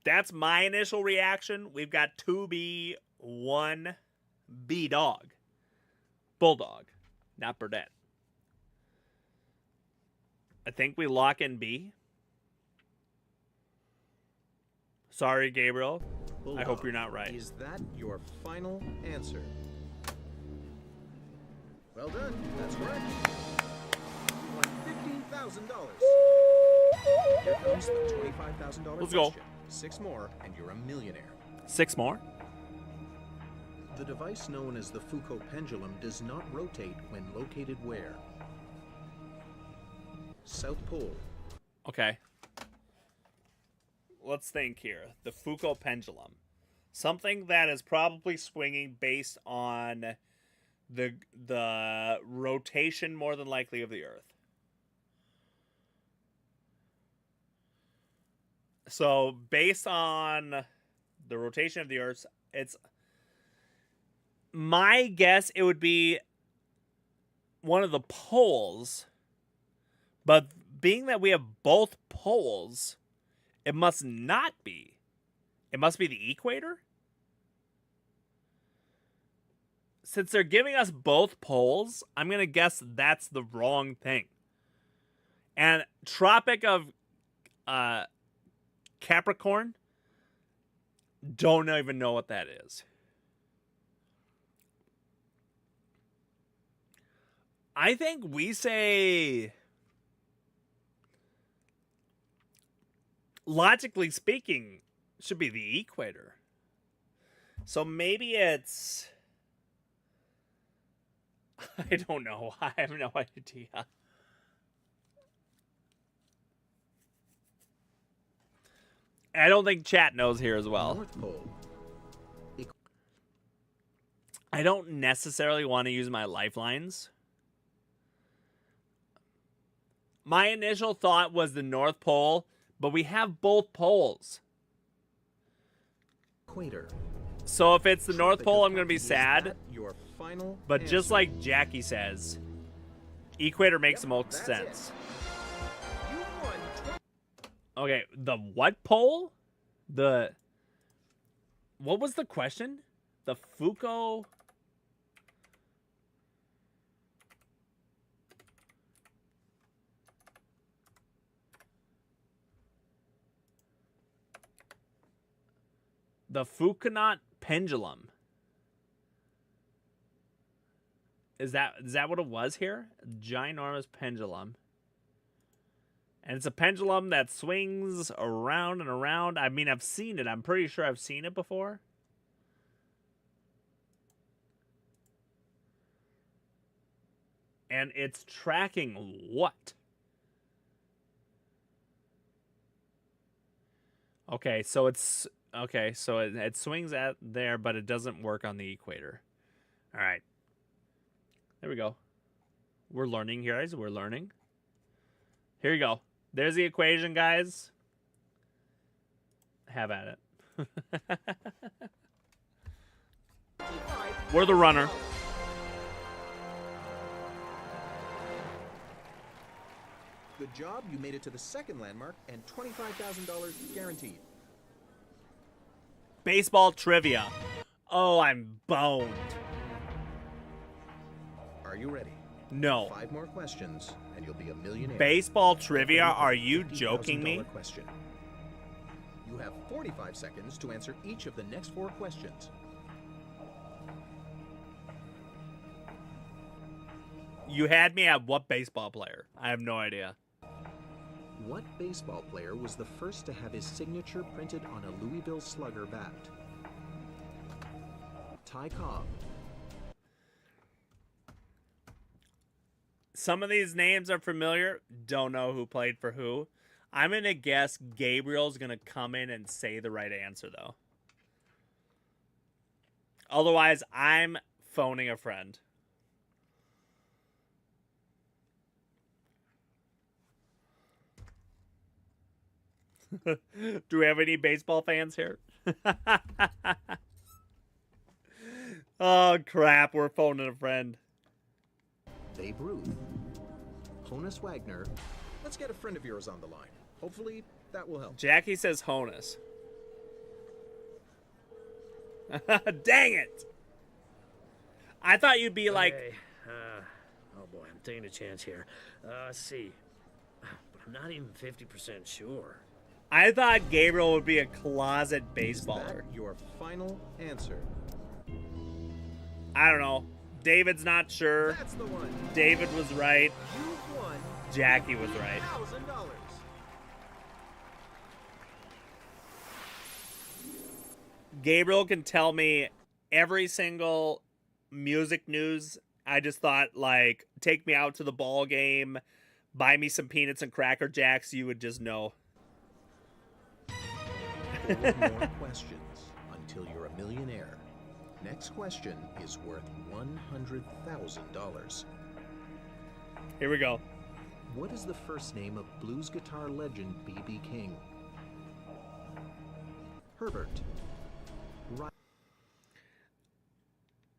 That's my initial reaction. We've got 2B, 1B dog. Bulldog, not Burdette. I think we lock in B. Sorry, Gabriel. I hope you're not right. Is that your final answer? Well done. That's correct. You won $15,000. Here comes the $25,000 Let's go. question. 6 more, and you're a millionaire. 6 more. The device known as the Foucault pendulum does not rotate when located where? South Pole. Okay. Let's think here. The Foucault pendulum. Something that is probably swinging based on the rotation, more than likely, of the Earth. So, based on the rotation of the Earth, it's my guess it would be one of the poles. But being that we have both poles, it must not be. It must be the equator? Since they're giving us both poles, I'm going to guess that's the wrong thing. And Tropic of Capricorn, don't even know what that is. I think we say, logically speaking, should be the equator. So maybe it's, I don't know. I have no idea. I don't think chat knows here as well. North Pole. I don't necessarily want to use my lifelines. My initial thought was the North Pole, but we have both poles. Equator. So if it's the North Tropic Pole, of I'm going to be Hockey. Is sad. that your final But just answer? like Jackie says, equator makes the most that's sense. You won. Okay, the what pole? What was the question? The Foucault... The Foucault pendulum. Is that what it was here? A ginormous pendulum. And it's a pendulum that swings around and around. I mean, I've seen it. I'm pretty sure I've seen it before. And it's tracking what? Okay, so it's... Okay, so it swings at there, but it doesn't work on the equator. All right. There we go. We're learning here, guys. We're learning. Here you go. There's the equation, guys. Have at it. We're the runner. Good job. You made it to the second landmark and $25,000 guaranteed. Baseball trivia. Oh, I'm boned. Are you ready? No. 5 more questions, and you'll be a millionaire. Baseball trivia? Are you $50,000 joking me? Question. You have 45 seconds to answer each of the next 4 questions. You had me at what baseball player? I have no idea. What baseball player was the first to have his signature printed on a Louisville Slugger bat? Ty Cobb. Some of these names are familiar. Don't know who played for who. I'm going to guess Gabriel's going to come in and say the right answer, though. Otherwise, I'm phoning a friend. Do we have any baseball fans here? Oh, crap. We're phoning a friend. Babe Ruth. Honus Wagner. Let's get a friend of yours on the line. Hopefully, that will help. Jackie says Honus. Dang it! I thought you'd be like... Hey, oh boy, I'm taking a chance here. Let's see. But I'm not even 50% sure. I thought Gabriel would be a closet Is baseballer. that your final answer? I don't know. David's not sure. That's the one. David was right. You've won Jackie was right. $1,000. Gabriel can tell me every single music news. I just thought, like, take me out to the ball game, buy me some peanuts and Cracker Jacks. You would just know. 4 more questions until you're a millionaire. Next question is worth $100,000. Here we go. What is the first name of blues guitar legend B.B. King? Herbert.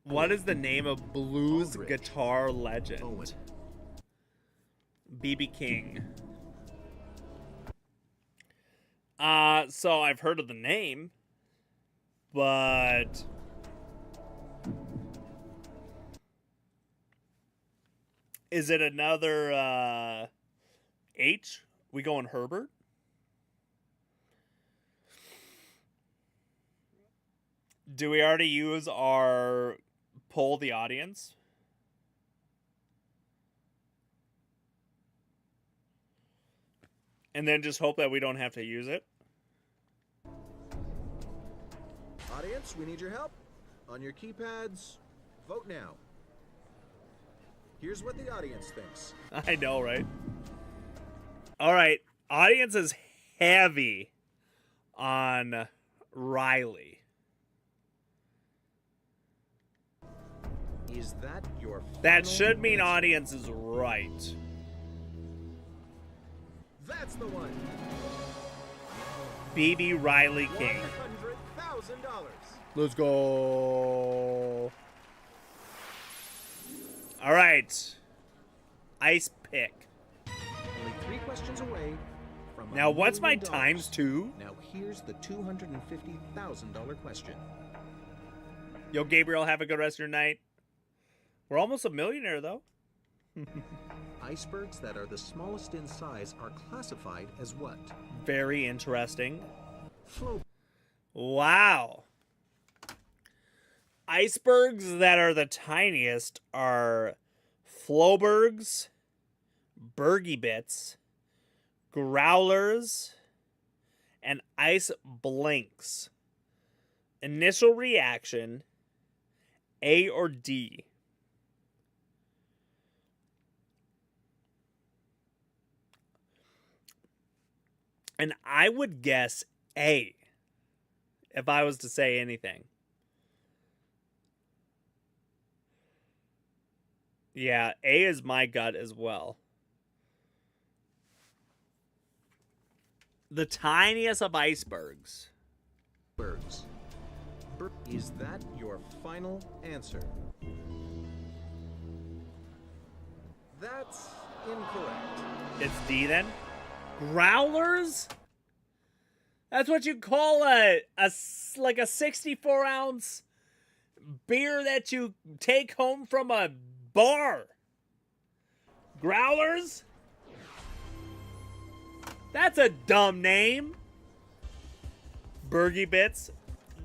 What is the name of blues Aldrich. guitar legend? Owen. B.B. King. So I've heard of the name, but is it another H? We going Herbert? Do we already use our poll the audience? And then just hope that we don't have to use it? Audience, we need your help. On your keypads, vote now. Here's what the audience thinks. I know, right? All right. Audience is heavy on Riley. Is that your That final should mean answer? audience is right. That's the one. BB Riley King. $100,000. Let's go. All right. Ice pick. Only 3 questions away from Now, $1 what's my million. times 2? Now here's the $250,000 question. Yo, Gabriel, have a good rest of your night. We're almost a millionaire, though. Icebergs that are the smallest in size are classified as what? Very interesting. Flow. Wow. Icebergs that are the tiniest are flowbergs, bergy bits, growlers, and ice blinks. Initial reaction, A or D? And I would guess A if I was to say anything. Yeah, A is my gut as well. The tiniest of icebergs. Bergs. Is that your final answer? That's incorrect. It's D then? Growlers? That's what you call like a 64-ounce beer that you take home from a bar. Growlers? That's a dumb name. Bergy Bits?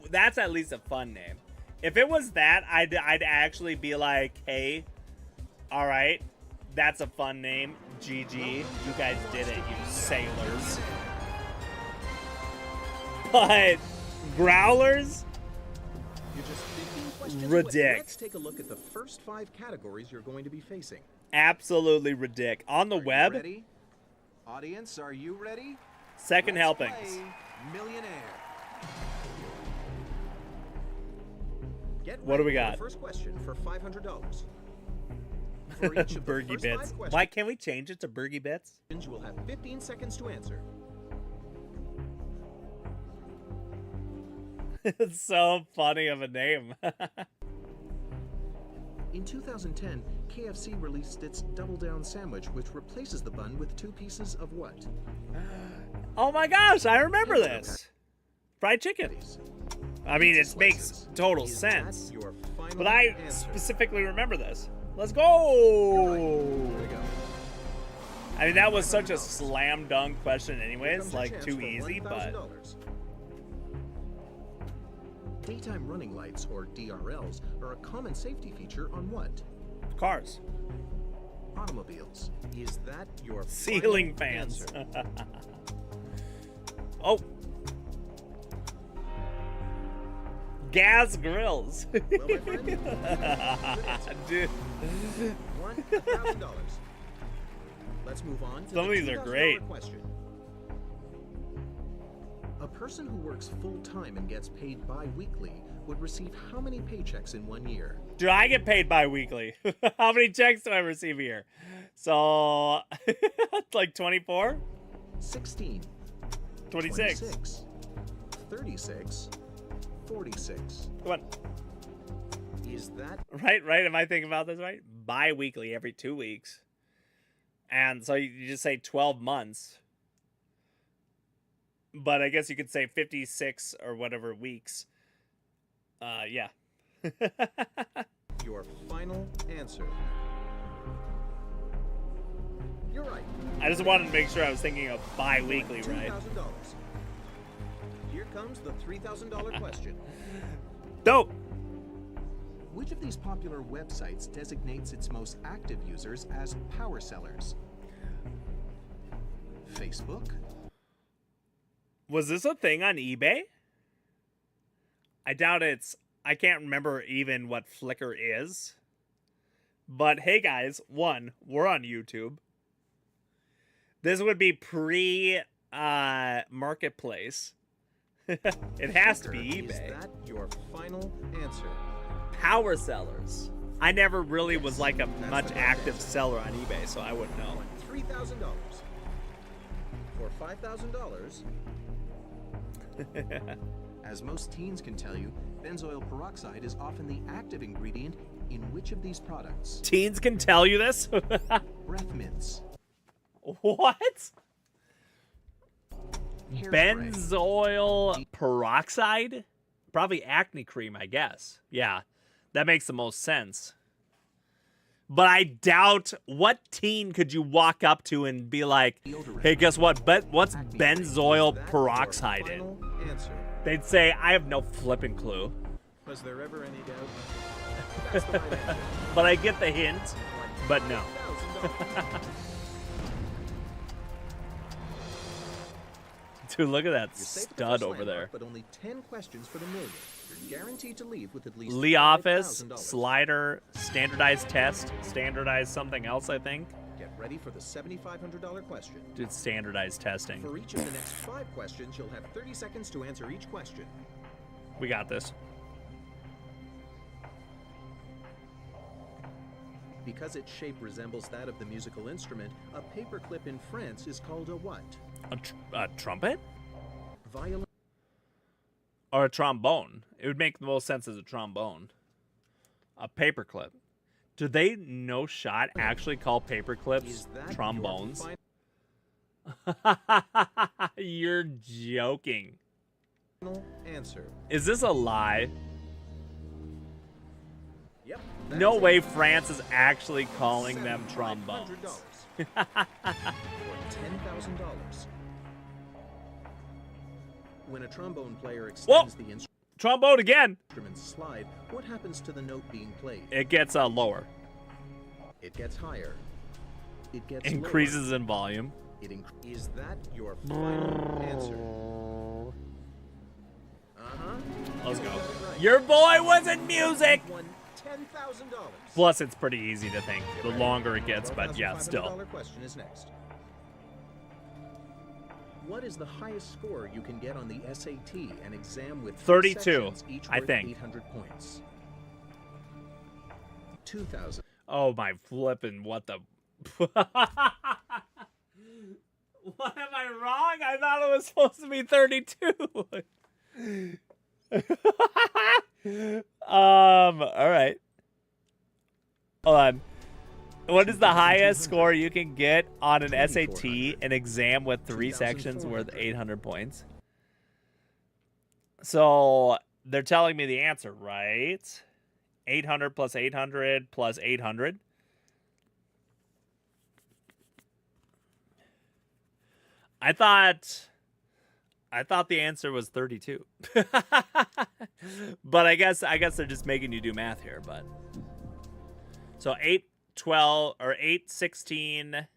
That's at least a fun name. If it was that, I'd actually be like, hey, all right, that's a fun name. GG. You guys did it, you sailors. But growlers? You're just 15 questions away. Ridic. Let's take a look at the first 5 categories you're going to be facing. Absolutely ridic. On the Are you web, ready? Audience, are you ready? second Let's helpings. play Millionaire. Get What do we ready for got? the first question for $500. For each of the Bergy first Bits. 5 questions, Why can't we change it to Bergy Bits? you will have 15 seconds to answer. It's so funny of a name. In 2010, KFC released its Double Down sandwich, which replaces the bun with 2 pieces of what? Oh my gosh, I remember Potato this. Fried chicken. Patties. I mean, Pizza it makes slices. total Is that sense. your final But I answer? specifically remember this. Let's Here go. we go. I mean, that was such a slam dunk question Here anyways, comes your like chance too for easy, but $1,000. Daytime running lights, or DRLs, are a common safety feature on what? cars. Automobiles. Is that your Ceiling final fans. answer? Oh. Gas grills. Well, my friend, good answer. Dude. $1,000. Let's move on to Some of the these are $2,000 great. question. A person who works full-time and gets paid bi-weekly would receive how many paychecks in 1 year? Dude, I get paid bi-weekly. How many checks do I receive a year? So, like 24? 16. 26. 26. 36. 46. Come on. Is that Right? Am I thinking about this right? Bi-weekly, every 2 weeks. And so you just say 12 months. But I guess you could say 56 or whatever weeks. Yeah. your final answer? You're right. I just wanted to make sure I was thinking of bi-weekly, right? $2,000. Here comes the $3,000 question. Dope. Which of these popular websites designates its most active users as power sellers? Facebook? Was this a thing on eBay? I doubt I can't remember even what Flickr is. But hey guys, one, we're on YouTube. This would be marketplace. It has to be Is eBay. that your final answer? Power sellers. I never really was like a much active seller on eBay, so I wouldn't know. $3,000. For $5,000, as most teens can tell you, benzoyl peroxide is often the active ingredient in which of these products? Teens can tell you this? Breath mints. What? Hairspray. Benzoyl peroxide? Probably acne cream, I guess. Yeah, that makes the most sense. But I doubt, what teen could you walk up to and be like, hey, guess what? What's benzoyl peroxide in? Final answer. They'd say, I have no flipping clue. Was there ever any doubt? That's the right answer. But I get the hint, but no. $1,000. Dude, look at that You're safe at the stud first over there. landmark, but only 10 questions for the million. You're guaranteed to leave with at least Lee Office, $5,000. slider, standardized test, standardized something else, I think. Get ready for the $7,500 question. Dude, standardized testing. For each of the next 5 questions, you'll have 30 seconds to answer each question. We got this. Because its shape resembles that of the musical instrument, a paperclip in France is called a what? A trumpet? Violin. Or a trombone. It would make the most sense as a trombone. A paperclip. Do they, no shot, actually call paperclips Is that trombones? your final You're joking. answer? Is this a lie? Yep. No that's way it. France is actually calling them $7,500 trombones. For $10,000. When a trombone player extends the Trombone again. instrument's slide, what happens to the note being played? It gets lower. It gets higher. It gets Increases in volume. lower. Is that your final answer? Uh-huh. Let's You go. got it right. Your boy was in music. You won $10,000. Plus, it's pretty easy to think the longer it gets, but yeah, still. $12,500 question is next. What is the highest score you can get on the SAT, an exam with 32, sections, each I worth think. 800 points? 2,000. Oh my flippin', what the... What am I wrong? I thought it was supposed to be 32. All right. Hold on. What is the highest score you can get on an SAT, an exam with 3 sections worth 800 points? So they're telling me the answer, right? 800 plus 800 plus 800. I thought the answer was 32. But I guess they're just making you do math here, but so 8 12 or 8 16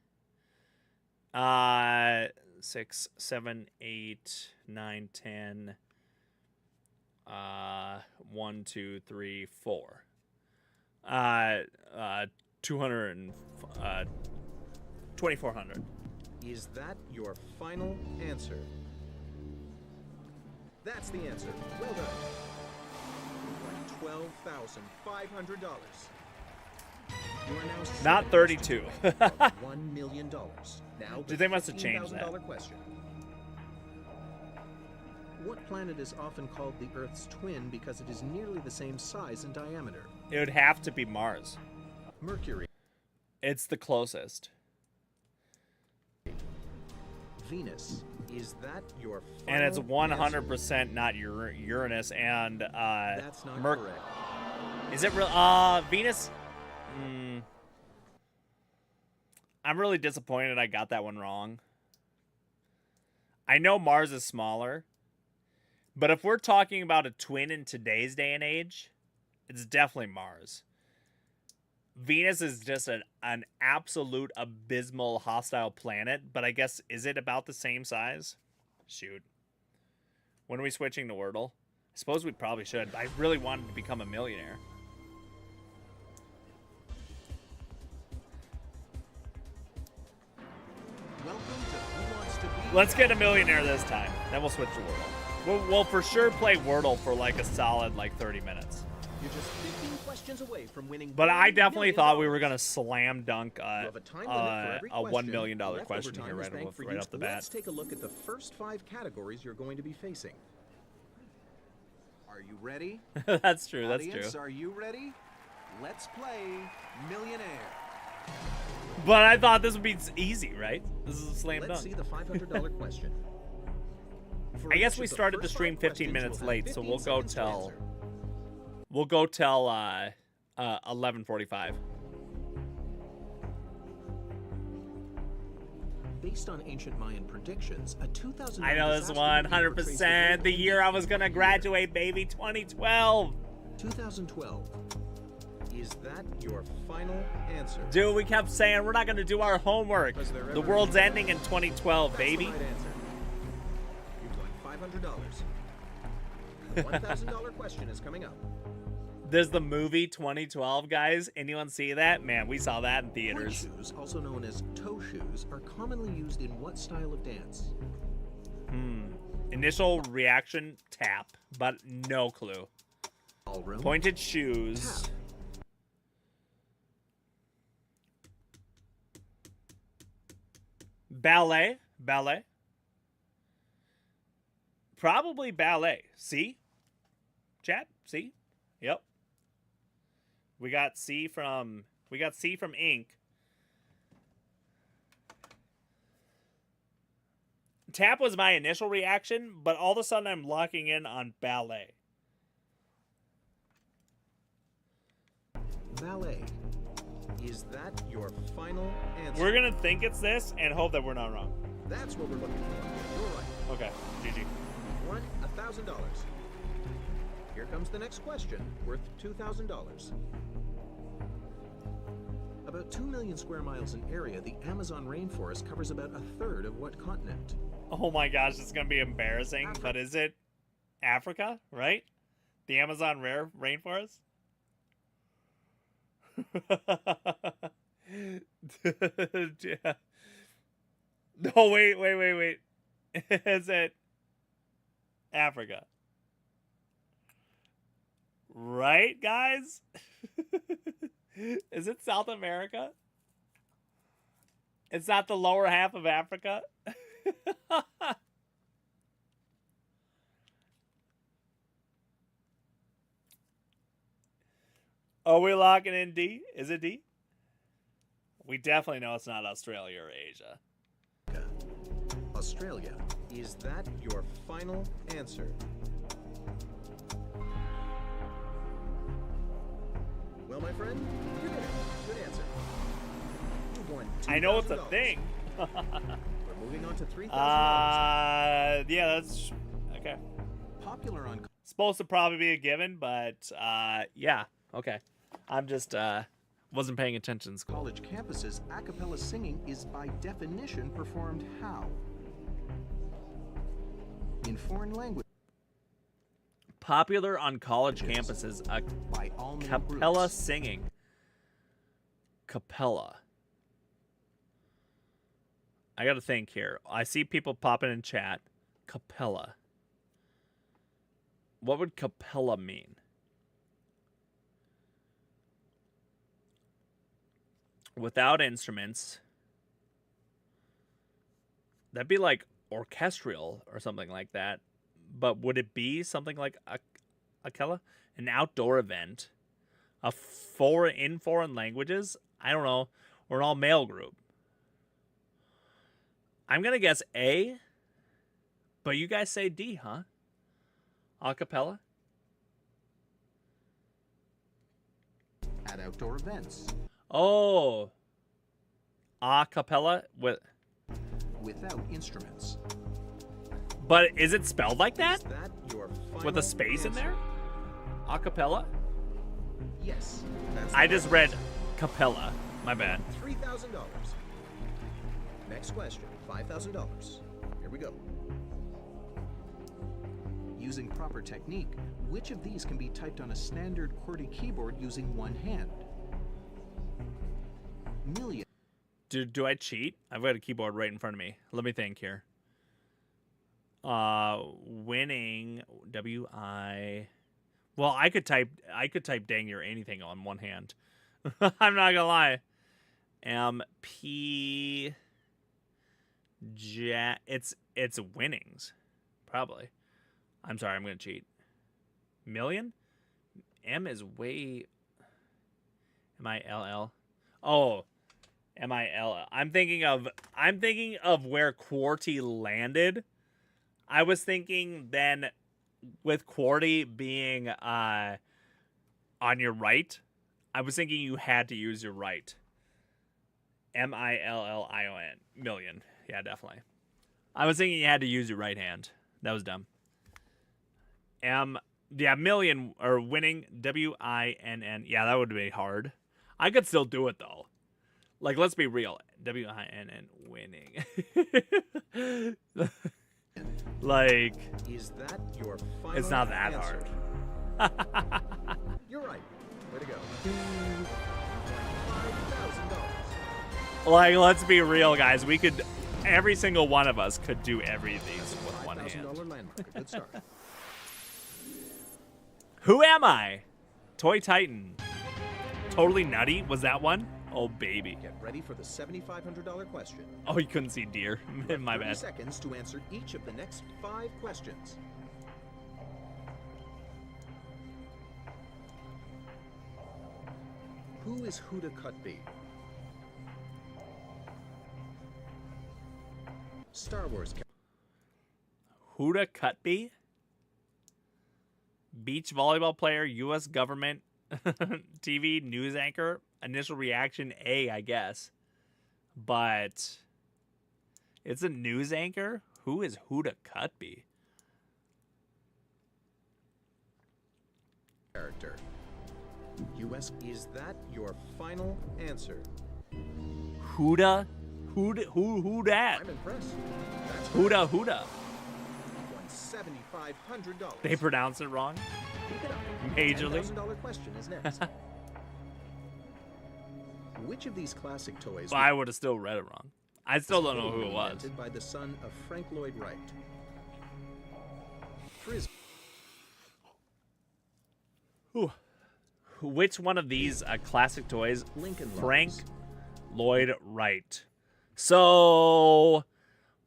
6 7 8 9 10 1 2 3 4 200 and 2400. Is that your final answer? That's the answer. Well done. You won $12,500. You are now Not 32. $1 million. Now, Dude, they must have changed that. $15,000 question. What planet is often called the Earth's twin because it is nearly the same size and diameter? It would have to be Mars. Mercury. It's the closest. Venus. Is that your final And it's answer? 100% not Uranus and That's not correct. Is it real? Venus? I'm really disappointed I got that one wrong. I know Mars is smaller, but if we're talking about a twin in today's day and age, it's definitely Mars. Venus is just an absolute abysmal hostile planet, but I guess, is it about the same size? Shoot. When are we switching to Wordle? I suppose we probably should. I really wanted to become a millionaire. Welcome to Who Wants to Be? Let's get a millionaire this time. Then we'll switch to Wordle. We'll for sure play Wordle for like a solid 30 minutes. You're just 15 questions away from winning. But I $1 definitely million. thought we were gonna slam dunk You have a time limit for every a $1 question. million Leftover question time here is right banked off, for right use. off the bat. Let's take a look at the first 5 categories you're going to be facing. Are you ready? That's true. That's Audience, true. are you ready? Let's play Millionaire. But I thought this would be easy, right? This is a slam Let's dunk. see the $500 question. For I guess each we of the started the first stream 5 15 questions, minutes you'll have late, so 15 we'll go seconds to till answer. 11:45. Based on ancient Mayan predictions, a 2009 I know this disaster one movie portrays 100%. The world year I ending was gonna in graduate, baby, 2012. 2012. Is that your final answer? Dude, we kept saying we're not gonna do our homework. Was there The ever world's any- ending in 2012, That's baby. the right answer. You've won $500. The $1,000 question is coming up. There's the movie 2012, guys. Anyone see that? Man, we saw that in Point theaters. shoes, also known as toe shoes, are commonly used in what style of dance? Initial reaction, tap, but no clue. Ballroom. Pointed shoes. Tap. Ballet. Ballet. Probably ballet. See? Chat? See? Yep. We got C from Ink. Tap was my initial reaction, but all of a sudden I'm locking in on ballet. Ballet. Is that your final answer? We're gonna think it's this and hope that we're not wrong. That's what we're looking for. You're right. Okay, GG. Won $1,000. Here comes the next question, worth $2,000. About 2 million square miles in area, the Amazon rainforest covers about a third of what continent? Oh my gosh, it's gonna be embarrassing, but is it Africa, right? The Amazon rainforest? Yeah. No, wait. Is it Africa? Right, guys? Is it South America? It's not the lower half of Africa? Are we locking in D? Is it D? We definitely know it's not Australia or Asia. Australia. Is that your final answer? Well, my friend, you did it. Good answer. You've won $2,000. I know it's a thing. We're moving on to $3,000. Yeah, that's okay. Popular on Supposed to probably be a given, but yeah, okay. I'm just wasn't paying attention in school. college campuses, a cappella singing is by definition performed how? In foreign language. Popular on college campuses, a By all male cappella groups. singing. Capella. I gotta think here. I see people popping in chat. Capella. What would capella mean? Without instruments. That'd be like orchestral or something like that. But would it be something like a capella? An outdoor event? In foreign languages? I don't know. We're an all male group. I'm gonna guess A. But you guys say D, huh? A cappella? At outdoor events. Oh. A cappella with Without instruments. But is it spelled like that? Is that your final With a space in answer? there? A cappella? Yes. That's I the just right read capella. My bad. $3,000. Next question, $5,000. Here we go. Using proper technique, which of these can be typed on a standard QWERTY keyboard using one hand? Million. Do I cheat? I've got a keyboard right in front of me. Let me think here. Winning Well, I could type dang near anything on one hand. I'm not gonna lie. MP it's winnings. Probably. I'm sorry, I'm gonna cheat. Million? M is way MILL. Oh, MILL. I'm thinking of where QWERTY landed. I was thinking then with QWERTY being on your right, I was thinking you had to use your right. MILLION. Million. Yeah, definitely. I was thinking you had to use your right hand. That was dumb. Yeah, million or winning. WINN. Yeah, that would be hard. I could still do it though. Like, let's be real. WINN winning. Like, Is that your final it's not that answer? hard. You're right. Way to go. $5,000. Like, let's be real, guys. We could, every single one of us could do every of these with one hand. $5,000 landmark. A good start. Who am I? Toy Titan. Totally Nutty? Was that one? Oh, baby. Get ready for the $7,500 question. Oh, you couldn't see deer. My 30 bad. seconds to answer each of the next 5 questions. Who is Huda Cutby? Star Wars. Huda Cutby? Beach volleyball player, U.S. government, TV news anchor. Initial reaction A, I guess. But it's a news anchor? Who is Huda Cutby? Character. U.S. Is that your final answer? Who that? I'm impressed. That's Huda. won $7,500. They pronounce it wrong? Keep it up. Majorly. $10,000 question is next. Which of these classic toys Well, I would have still read it wrong. I still don't know who it was. invented by the son of Frank Lloyd Wright? Frisbee. Whew. Which one of these classic toys? Lincoln Frank Logs. Lloyd Wright. So,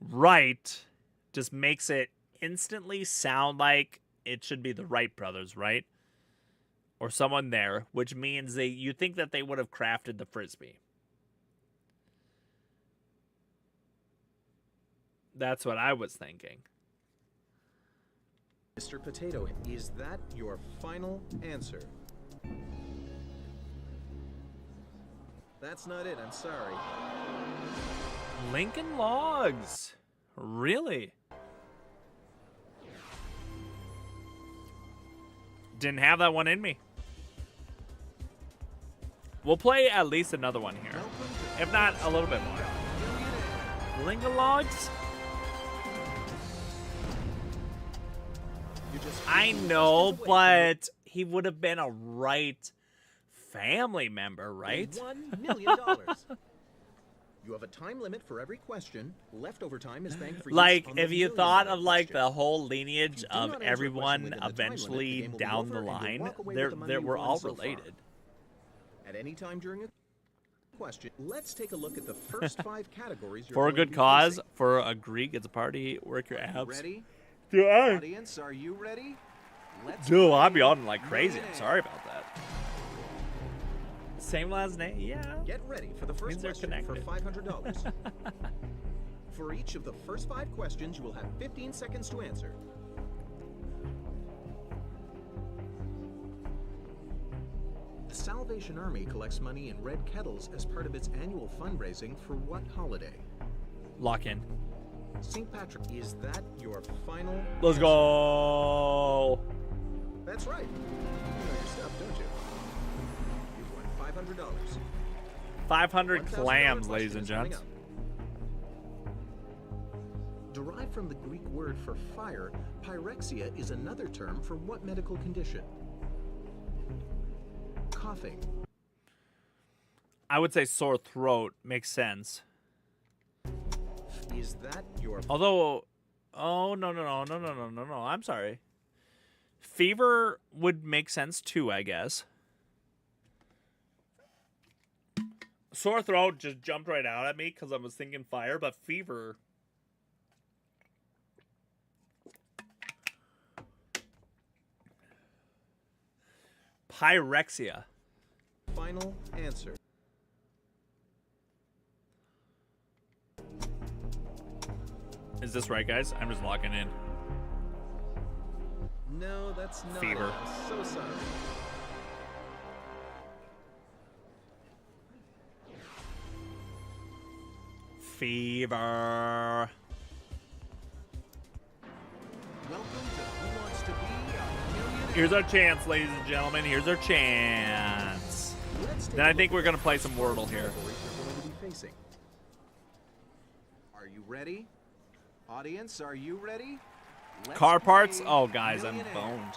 Wright just makes it instantly sound like it should be the Wright brothers, right? Or someone there, which means you think that they would have crafted the Frisbee. That's what I was thinking. Mr. Potato, is that your final answer? That's not it, I'm sorry. Lincoln Logs. Really? Didn't have that one in me. We'll play at least another one here. If not, a little bit more. Lincoln Logs? I know, but he would have been a Wright family member, right? $1 million. You have a time limit for every question. Leftover time is banked for use Like, on the if you $1 thought million of like question. the whole lineage If you do of not answer a question everyone within the time limit, the eventually game will be down the over and you'll line, walk away with the money you've we're won all so far. related. At any time during a question, let's take a look at the first 5 categories you're For a going to good be cause, facing. for a Greek, it's a party, work your abs. Ready? Yeah. Audience, are you ready? Let's Dude, I'll play be on like crazy. I'm Millionaire. sorry about that. Same last name? Yeah. Get ready for the first Means they're question for connected. $500. For each of the first 5 questions, you will have 15 seconds to answer. The Salvation Army collects money in red kettles as part of its annual fundraising for what holiday? Lock in. St. Patrick, is that your final Let's answer? go. That's right. You know your stuff, don't you? You've won $500. 500 $1,000 clams, question ladies and is coming gents. up. Derived from the Greek word for fire, pyrexia is another term for what medical condition? Coughing. I would say sore throat makes sense. Is that your Although, oh no. I'm sorry. Fever would make sense too, I guess. Sore throat just jumped right out at me because I was thinking fire, but fever. Pyrexia. Final answer. Is this right, guys? I'm just locking in. No, that's not Fever. it. I'm so sorry. Fever. Welcome to Who Wants to Be a Millionaire? Here's our chance, ladies and gentlemen. Here's our chance. Let's take Then a I think look we're at gonna the play some Wordle here. categories you're going to be facing. Are you ready? Audience, are you ready? Let's Car parts? play Oh, guys, I'm Millionaire. boned.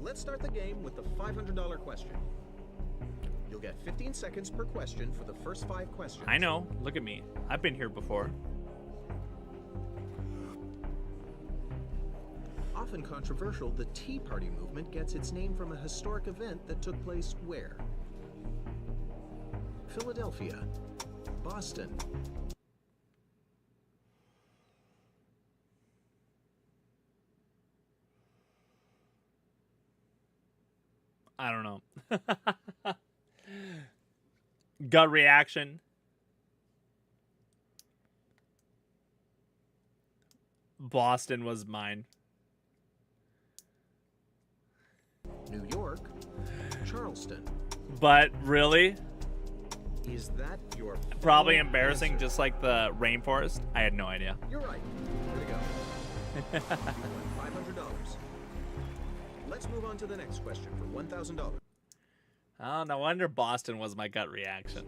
Let's start the game with the $500 question. You'll get 15 seconds per question for the first 5 questions. I know. Look at me. I've been here before. Often controversial, the Tea Party movement gets its name from a historic event that took place where? Philadelphia, Boston, I don't know. Gut reaction. Boston was mine. New York, Charleston. But really, Is that your probably final embarrassing, answer? just like the rainforest. I had no idea. You're right. Way to go. You won $500. Let's move on to the next question for $1,000. Oh, no wonder Boston was my gut reaction.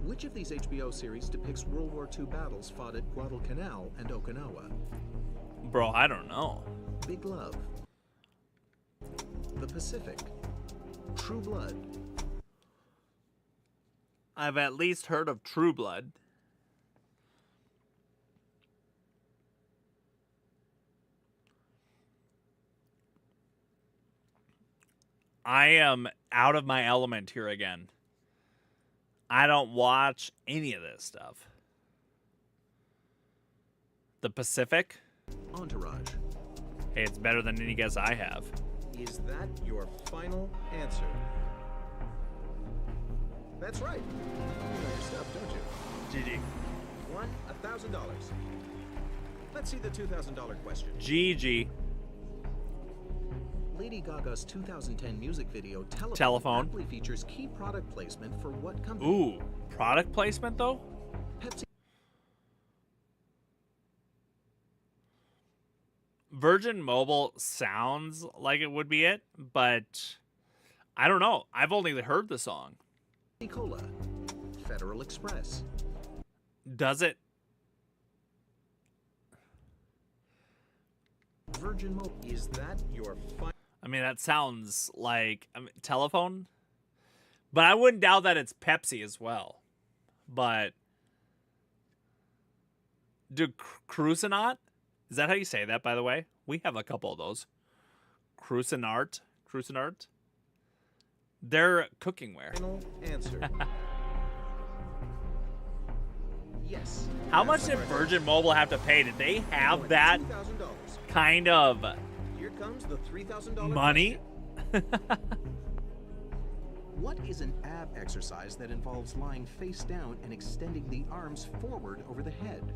Which of these HBO series depicts World War II battles fought at Guadalcanal and Okinawa? Bro, I don't know. Big Love, The Pacific, True Blood, I've at least heard of True Blood. I am out of my element here again. I don't watch any of this stuff. The Pacific? Entourage. Hey, it's better than any guess I have. Is that your final answer? That's right. You know your stuff, don't you? GG. Won $1,000. Let's see the $2,000 question. GG. Lady Gaga's 2010 music video Telephone. aptly features key product placement for what company? Ooh, product placement though? Pepsi. Virgin Mobile sounds like it would be it, but I don't know. I've only heard the song. Cola. Federal Express. Does it? Virgin Mobile. Is that your final? I mean, that sounds like telephone, but I wouldn't doubt that it's Pepsi as well. But Cruisinart? Is that how you say that, by the way? We have a couple of those. Cruisinart? They're cookware. Final answer. Yes. How much That's did correct. Virgin Mobile have to pay? Did they You have won that $2,000. kind of Here comes the $3,000 money? What is an ab exercise that involves lying face down and extending the arms forward over the head?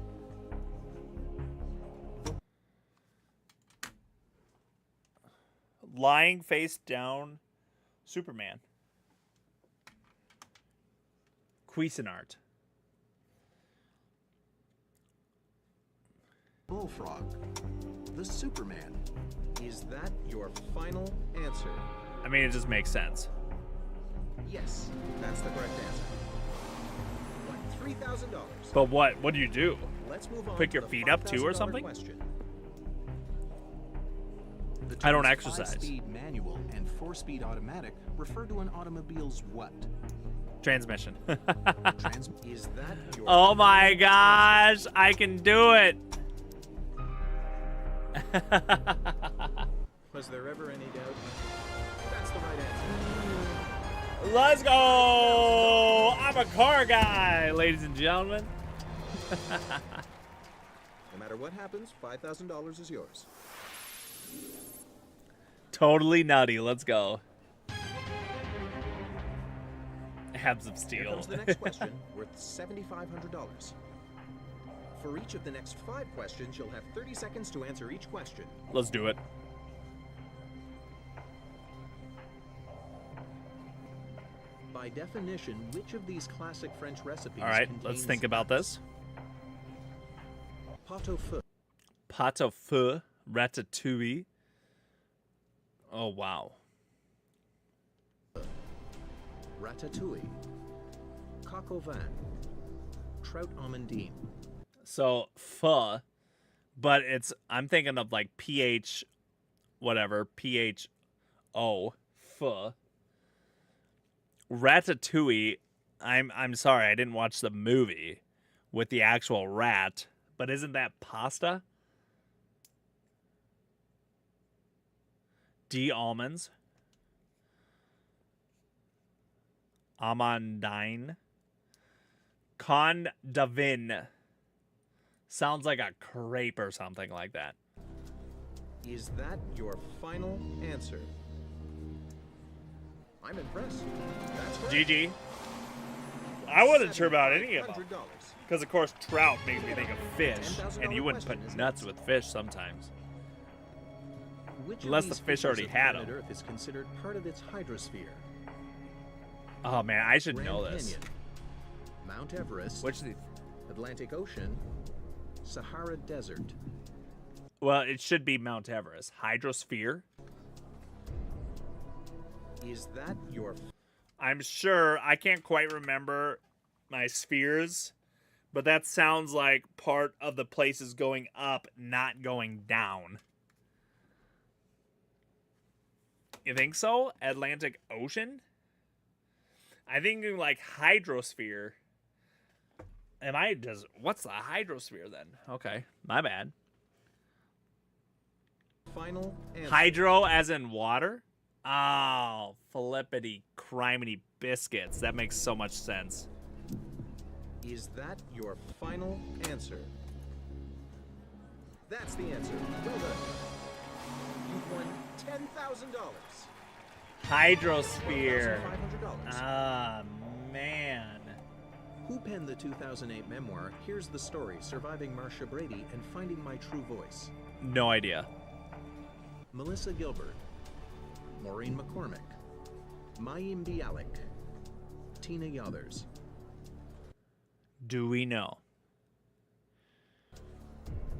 Lying face down Superman. Cuisinart. Bullfrog. The Superman. Is that your final answer? I mean, it just makes sense. Yes, that's the correct answer. Won $3,000. But what do you do? Let's move on. Pick to your the feet up too or $5,000 something? Question. The I don't terms exercise. 5-speed manual and 4-speed automatic refer to an automobile's what? Transmission. Is that your Oh my final answer? gosh, I can do it. Was there ever any doubt? That's the right answer. Let's go! I'm a car guy, ladies and gentlemen. No matter what happens, $5,000 is yours. Totally nutty. Let's go. Habs of Here steel. comes the next question, worth $7,500. For each of the next 5 questions, you'll have 30 seconds to answer each question. Let's do it. By definition, which of these classic French recipes All right, contains let's think about this. pot au feu, Pot au feu, ratatouille. Oh, wow. ratatouille, coq au vin, trout amandine, So, pho, but I'm thinking of like PH, whatever, PHO, pho. Ratatouille, I'm sorry, I didn't watch the movie with the actual rat, but isn't that pasta? D almonds. Amandine. Con d'Avin. Sounds like a crepe or something like that. Is that your final answer? I'm impressed. That's correct. GG. I wasn't sure about any of them. $7,500. Because, of course, trout makes me think of fish. And you $10,000 wouldn't put question is nuts next. with fish sometimes. Which of Unless these the fish features already of had planet 'em. Earth is considered part of its hydrosphere? Oh, man, I should Grand know this. Canyon, Mount Everest, Which the... Atlantic Ocean, Sahara Desert. Well, it should be Mount Everest. Hydrosphere. Is that your I'm sure. I can't quite remember my spheres. But that sounds like part of the places going up, not going down. You think so? Atlantic Ocean? I think like hydrosphere. Am I just... What's the hydrosphere then? Okay, my bad. final answer? Hydro as in water? Oh, flippity criminy biscuits. That makes so much sense. Is that your final answer? That's the answer. Well done. You've won $10,000. Hydrosphere. $1,500. Ah, man. Who penned the 2008 memoir, Here's the Story, Surviving Marcia Brady and Finding My True Voice? No idea. Melissa Gilbert, Maureen McCormick, Mayim Bialik, Tina Yothers. Do we know?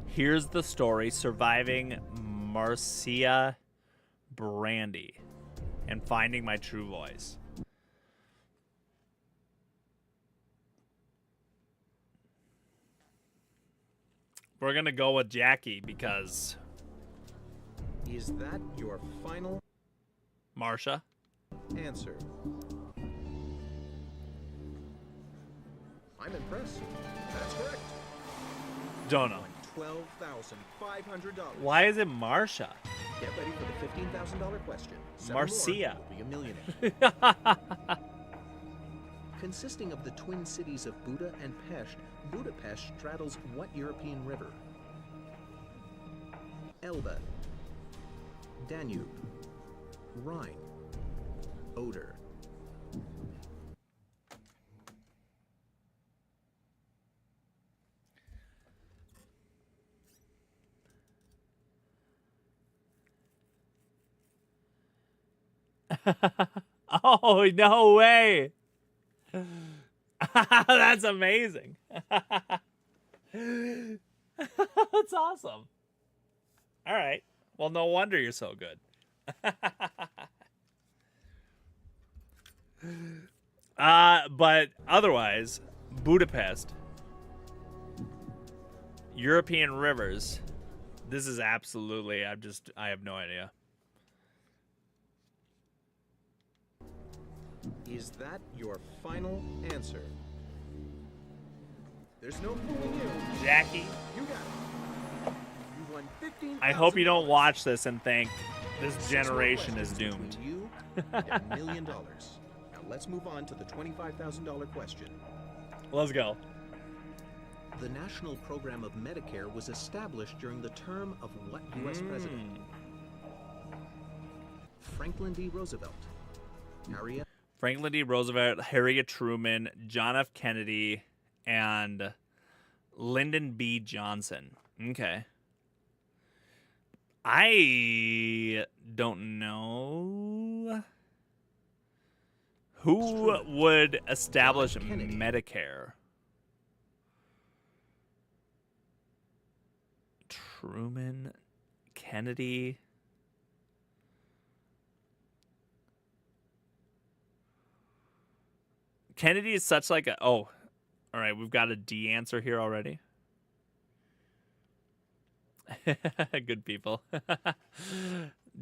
Here's the story, surviving Marcia Brandy and finding my true voice. We're going to go with Jackie because Is that your final Marcia. answer? I'm impressed. That's correct. Don't know. $12,500. Why is it Marcia? Get ready for the $15,000 question. 7 Marcia. more, you'll be a millionaire. Consisting of the twin cities of Buda and Pest, Budapest straddles what European river? Elbe, Danube, Rhine, Oder. Oh, no way. That's amazing. That's awesome. All right. Well, no wonder you're so good. But otherwise, Budapest, European rivers. This is absolutely, I have no idea. Is that your final answer? There's no fooling you. Jackie. You got it. You won 15,000. I hope you don't watch this and think this 6 more generation is questions doomed. between you and $1 million. Now let's move on to the $25,000 question. Let's go. The national program of Medicare was established during the term of what U.S. president? Franklin D. Roosevelt, Harriet Franklin D. Roosevelt, Harriet Truman, John F. Kennedy, and Lyndon B. Johnson. Okay. I don't know who Truman. would establish John F. Kennedy. Medicare. Truman, Kennedy. Kennedy is such like a all right, we've got a D answer here already. Good people.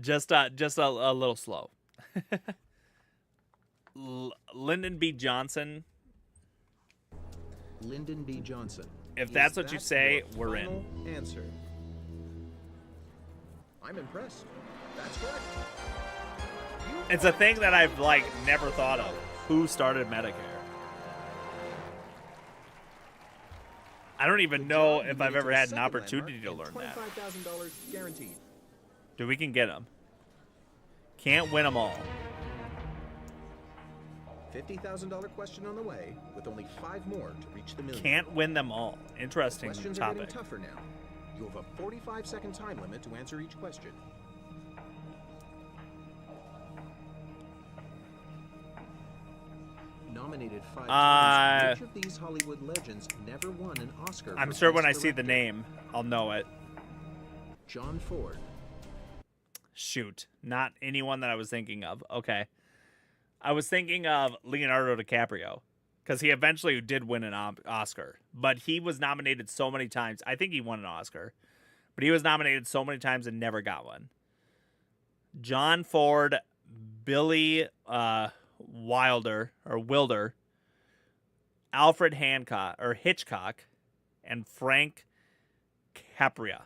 just a little slow. Lyndon B. Johnson. Lyndon B. Johnson. If Is that's what you that say, your we're in. final answer. I'm impressed. That's correct. It's a thing that I've like never thought of. Who started Medicare? I don't even know if I've ever had an opportunity to learn that. $25,000 guaranteed. Dude, we can get them. Can't win them all. $50,000 question on the way, with only 5 more to reach the million. Can't win them all. Interesting Questions are topic. getting tougher now. You have a 45-second time limit to answer each question. Nominated 5 times, which of these Hollywood legends never won an Oscar? I'm for sure when Best I see the Director? name, I'll know it. John Ford, Shoot, not anyone that I was thinking of. Okay. I was thinking of Leonardo DiCaprio because he eventually did win an Oscar, but he was nominated so many times. I think he won an Oscar, but he was nominated so many times and never got one. John Ford, Billy Wilder, Alfred Hitchcock, and Frank Capra.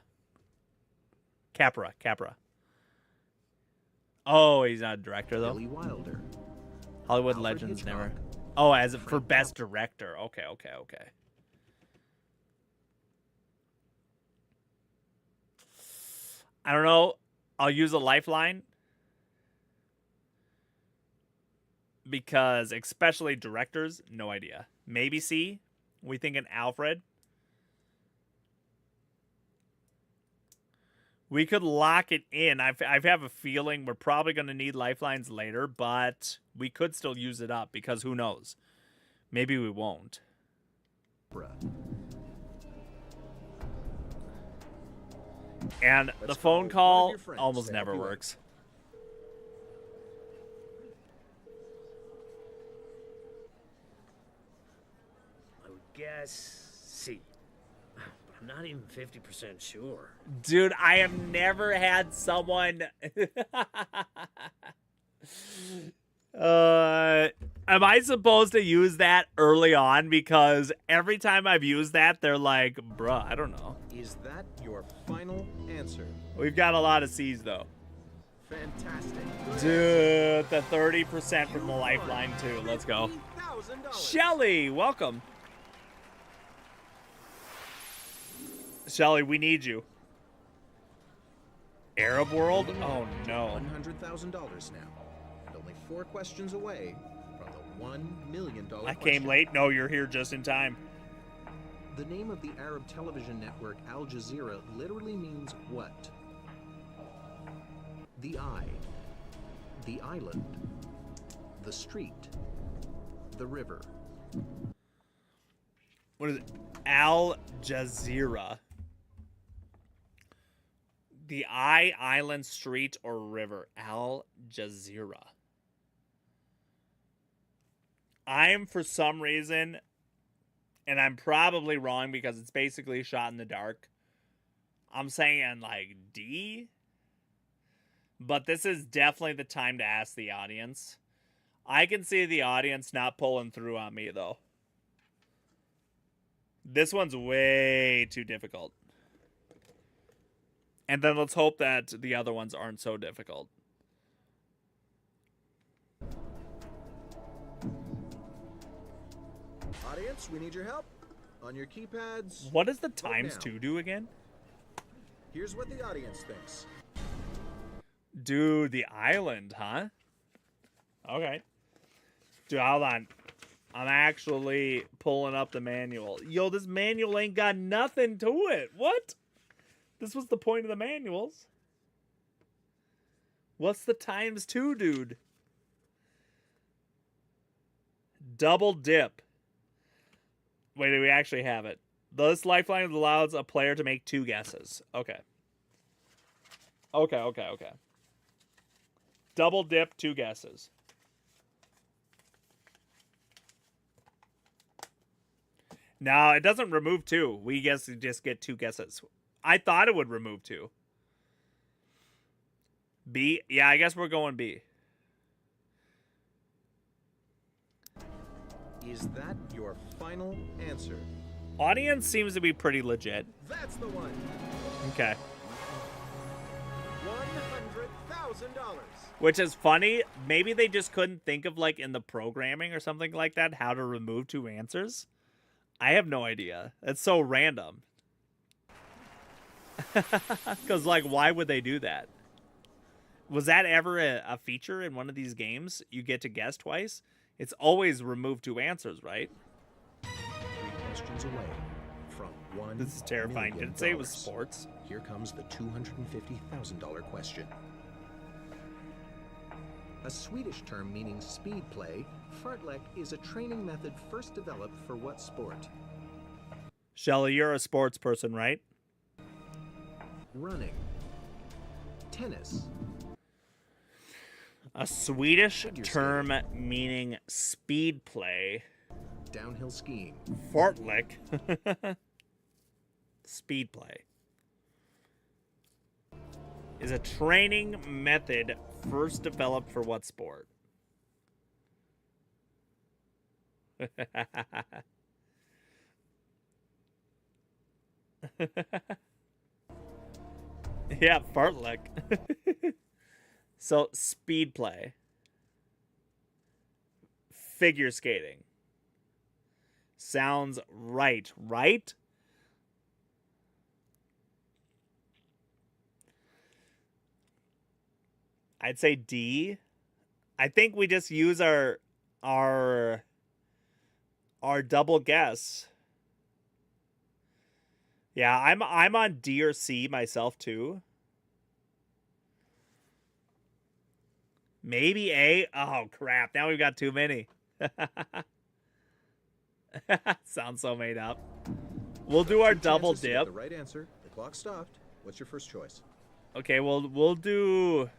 Oh, he's not a director though. Billy Wilder, Hollywood Alfred legends Hitchcock, never. Oh, as for Frank best director. Okay. I don't know. I'll use a lifeline because especially directors, no idea. Maybe C. We thinking Alfred. We could lock it in. I have a feeling we're probably going to need lifelines later, but we could still use it up because who knows? Maybe we won't. And the Let's phone call one call of your friends almost to never help you out. works. I would guess C. But I'm not even 50% sure. Dude, I have never had someone... am I supposed to use that early on? Because every time I've used that, they're like, bruh, I don't know. is that your final answer? We've got a lot of C's, though. Fantastic. Dude, the 30% from the lifeline, too. Let's go. $50,000. Shelly, welcome. Shelly, we need you. Arab world? Oh, no. $100,000 now, and only 4 questions away from the $1 million I question. came late. No, you're here just in time. The name of the Arab television network Al Jazeera literally means what? The eye, the island, the street, the river. What is it? Al Jazeera. The island, street, or river. Al Jazeera. I'm, for some reason, and I'm probably wrong because it's basically shot in the dark, I'm saying, like, D? But this is definitely the time to ask the audience. I can see the audience not pulling through on me, though. This one's way too difficult. And then let's hope that the other ones aren't so difficult. Audience, we need your help. On your keypads. What does the vote times now. 2 do again? Here's what the audience thinks. Dude, the island, huh? Okay. Dude, hold on. I'm actually pulling up the manual. Yo, this manual ain't got nothing to it. What? This was the point of the manuals. What's the times 2, dude? Double dip. Wait, do we actually have it? This lifeline allows a player to make 2 guesses. Okay. Okay. Double dip, 2 guesses. No, it doesn't remove 2. We just get 2 guesses. I thought it would remove 2. B? Yeah, I guess we're going B. Is that your final answer? Audience seems to be pretty legit. That's the one. Okay. $100,000. Which is funny. Maybe they just couldn't think of, like, in the programming or something like that, how to remove 2 answers. I have no idea. It's so random. Because, like, why would they do that? Was that ever a feature in one of these games? You get to guess twice? It's always remove 2 answers, right? 3 questions away from $1 This is terrifying. million. Did it say it was sports? Here comes the $250,000 question. A Swedish term meaning speed play, fartlek is a training method first developed for what sport? Shelly, you're a sports person, right? Running. Tennis. A Swedish Figure term meaning speed play. Downhill skiing. Fartlek. Speed play. Is a training method first developed for what sport? Yeah, fartlek. So, speed play. Figure skating. Sounds right, right? I'd say D. I think we just use our double guess. Yeah, I'm on D or C myself too. Maybe A. Oh crap! Now we've got too many. Sounds so made up. We'll do our 2 double chances to get dip. the right answer. The clock stopped. What's your first choice? Okay, we'll do.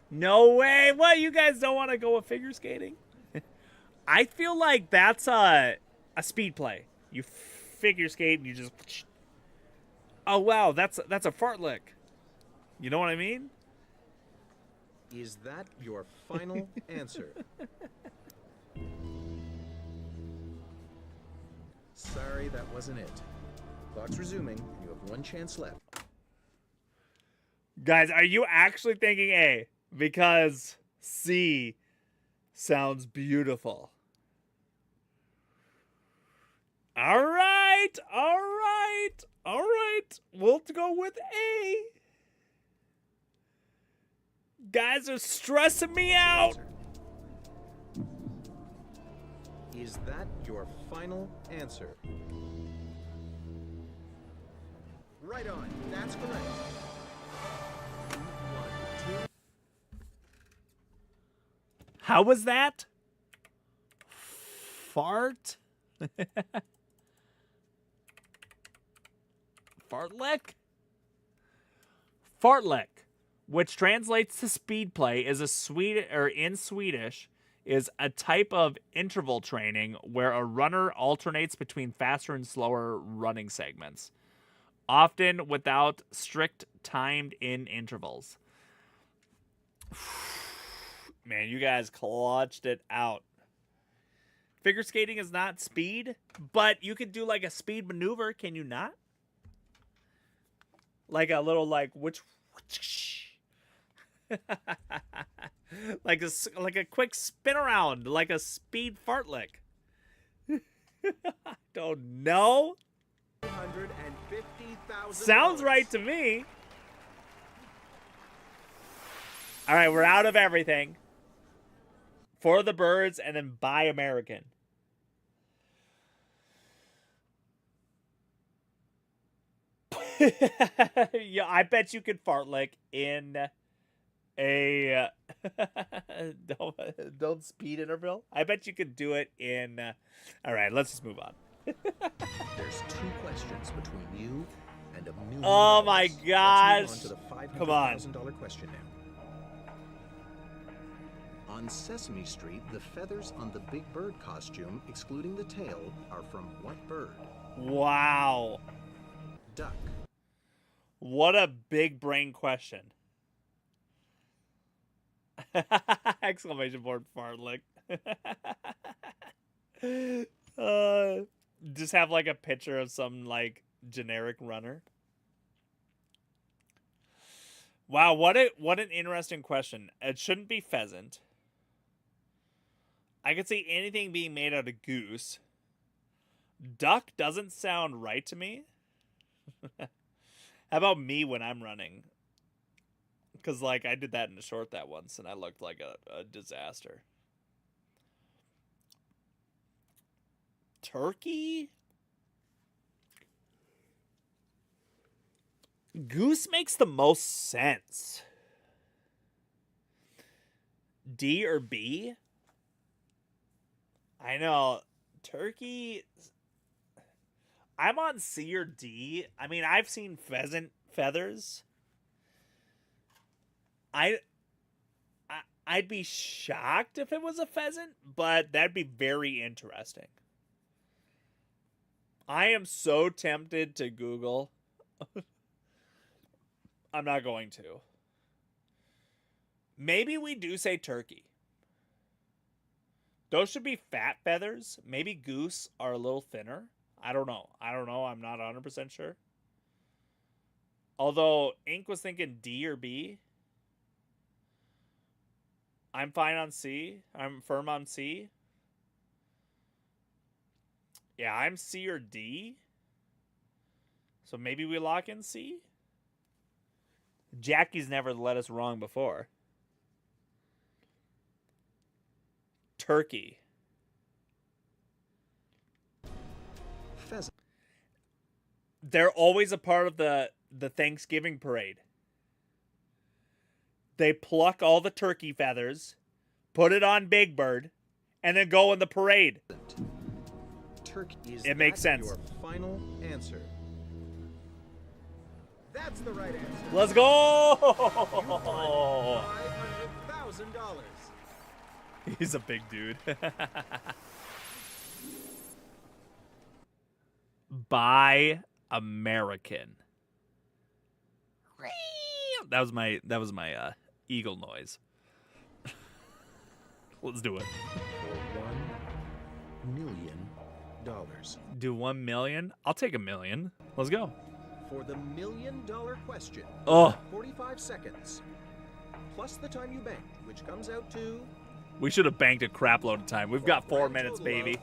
No way! What? You guys don't want to go with figure skating? I feel like that's a speed play. You figure skate and you just. Oh wow, that's a fartlek. You know what I mean? Is that your final answer? Sorry, that wasn't it. Clock's resuming, and you have 1 chance left. Guys, are you actually thinking A? Because C sounds beautiful. All right. We'll go with A. Guys are stressing me out. Is that your final answer? Right on. That's correct. 2, 1, 2. How was that? Fart? Fartlek? Fartlek, which translates to speed play, is in Swedish is a type of interval training where a runner alternates between faster and slower running segments, often without strict timed in intervals. Man, you guys clutched it out. Figure skating is not speed, but you could do like a speed maneuver, can you not? Like a little like which like a quick spin around, like a speed fartlek. I don't know. Sounds right to me. All right, we're out of everything. For the birds and then buy American. Yeah, I bet you could fartlek in a don't speed interval. I bet you could do it in all right, let's just move on. There's 2 questions between you and $1 million. Oh my gosh. Let's move on to the Come on. $500,000 question now. On Sesame Street, the feathers on the Big Bird costume, excluding the tail, are from what bird? Wow. Duck. What a big brain question. Exclamation point fartlek. Just have like a picture of some like generic runner. Wow, what an interesting question. It shouldn't be pheasant. I could see anything being made out of goose. Duck doesn't sound right to me. How about me when I'm running? Because, like, I did that in a short that once, and I looked like a disaster. Turkey? Goose makes the most sense. D or B? I know. Turkey... I'm on C or D. I mean, I've seen pheasant feathers. I'd be shocked if it was a pheasant, but that'd be very interesting. I am so tempted to Google. I'm not going to. Maybe we do say turkey. Those should be fat feathers. Maybe goose are a little thinner. I don't know. I'm not 100% sure. Although Ink was thinking D or B. I'm fine on C. I'm firm on C. Yeah, I'm C or D. So maybe we lock in C? Jackie's never let us wrong before. Turkey. Pheasant. They're always a part of the Thanksgiving parade. They pluck all the turkey feathers, put it on Big Bird, and then go in the parade. Turkey. Is It makes that sense. Your final answer. That's the right answer. Let's go! $500,000. He's a big dude. Buy American. That was my eagle noise. Let's do it. For $1 million. Do 1 million? I'll take 1 million. Let's go. For the $1 million question. Oh, 45 seconds. Plus the time you banked, which comes out to... we should have banked a crap load of time. We've got 4 minutes, baby.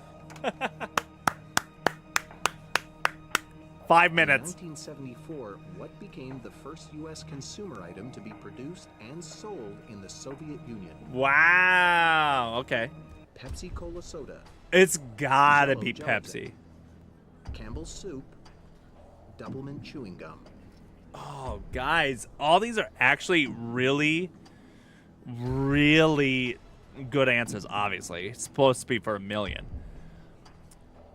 5 minutes. In 1974, what became the first U.S. consumer item to be produced and sold in the Soviet Union? Wow. Okay. Pepsi Cola soda, It's gotta be Jello Pepsi. Campbell's soup, Doublemint chewing gum. Oh, guys, all these are actually really, really good answers, obviously. It's supposed to be for 1 million.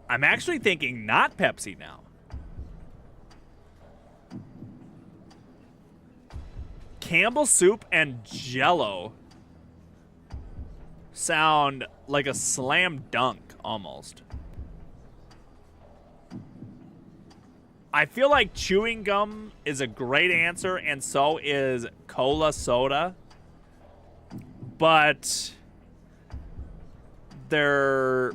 I'm actually thinking not Pepsi now. Campbell's soup and Jello sound like a slam dunk, almost. I feel like chewing gum is a great answer, and so is cola soda. But there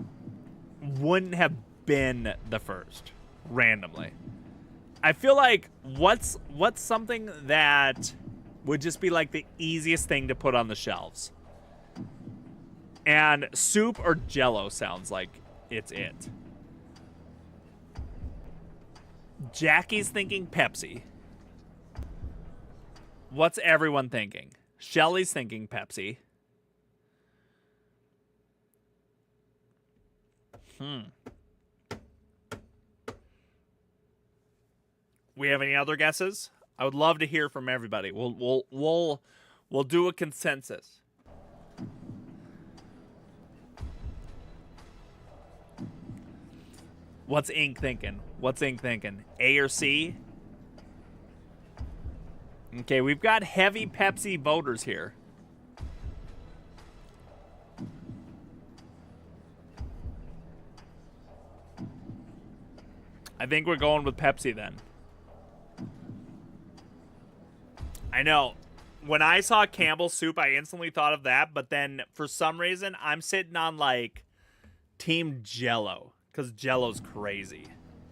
wouldn't have been the first, randomly. I feel like what's something that would just be like the easiest thing to put on the shelves? And soup or Jello sounds like it's it. Jackie's thinking Pepsi. What's everyone thinking? Shelly's thinking Pepsi. We have any other guesses? I would love to hear from everybody. We'll do a consensus. What's Ink thinking? What's Ink thinking? A or C? Okay, we've got heavy Pepsi voters here. I think we're going with Pepsi then. I know. When I saw Campbell's soup, I instantly thought of that, but then for some reason, I'm sitting on like Team Jello, because Jello's crazy.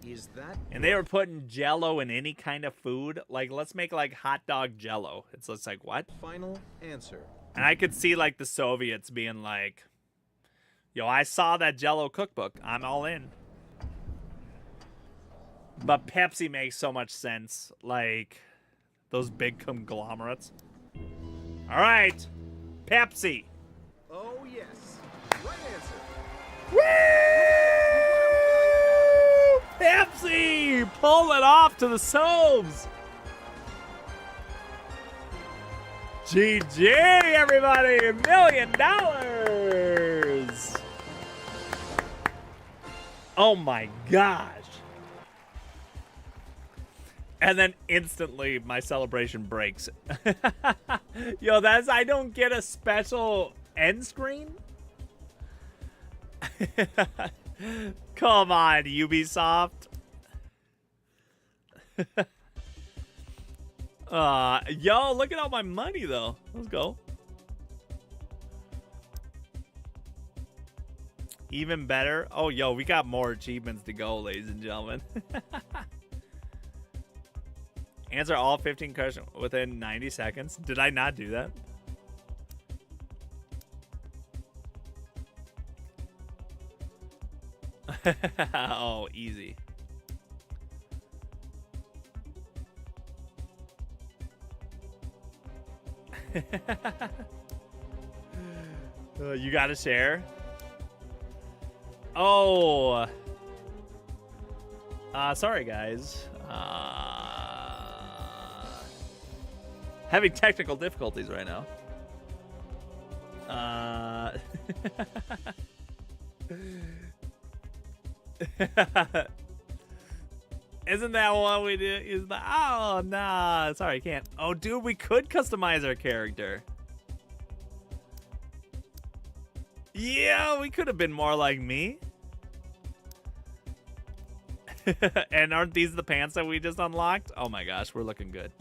Is that? And they were putting Jello in any kind of food. Like, let's make like hot dog Jello. It's just like, what? Final answer. And I could see like the Soviets being like, yo, I saw that Jello cookbook. I'm all in. But Pepsi makes so much sense. Like, those big conglomerates. All right. Pepsi. Oh, yes. Right answer. Woo! Pepsi! Pull it off to the Sobes. GG, everybody! $1 million! Oh my gosh. And then instantly my celebration breaks. Yo, I don't get a special end screen? Come on, Ubisoft. Yo, look at all my money though. Let's go. Even better. Oh, yo, we got more achievements to go, ladies and gentlemen. Answer all 15 questions within 90 seconds. Did I not do that? Oh, easy. You gotta share. Oh. Sorry, guys. Having technical difficulties right now. Isn't that what we do? Is the oh nah? Sorry, I can't. Oh, dude, we could customize our character. Yeah, we could have been more like me. And aren't these the pants that we just unlocked? Oh my gosh, we're looking good.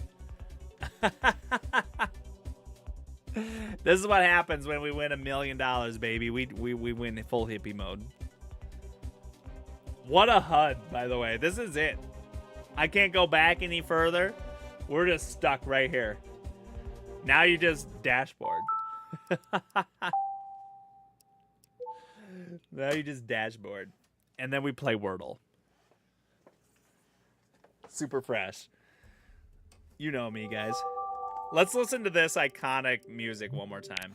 This is what happens when we win $1 million, baby. We win full hippie mode. What a HUD, by the way. This is it. I can't go back any further. We're just stuck right here. Now you just dashboard. Now you just dashboard. And then we play Wordle. Super fresh. You know me, guys. Let's listen to this iconic music one more time.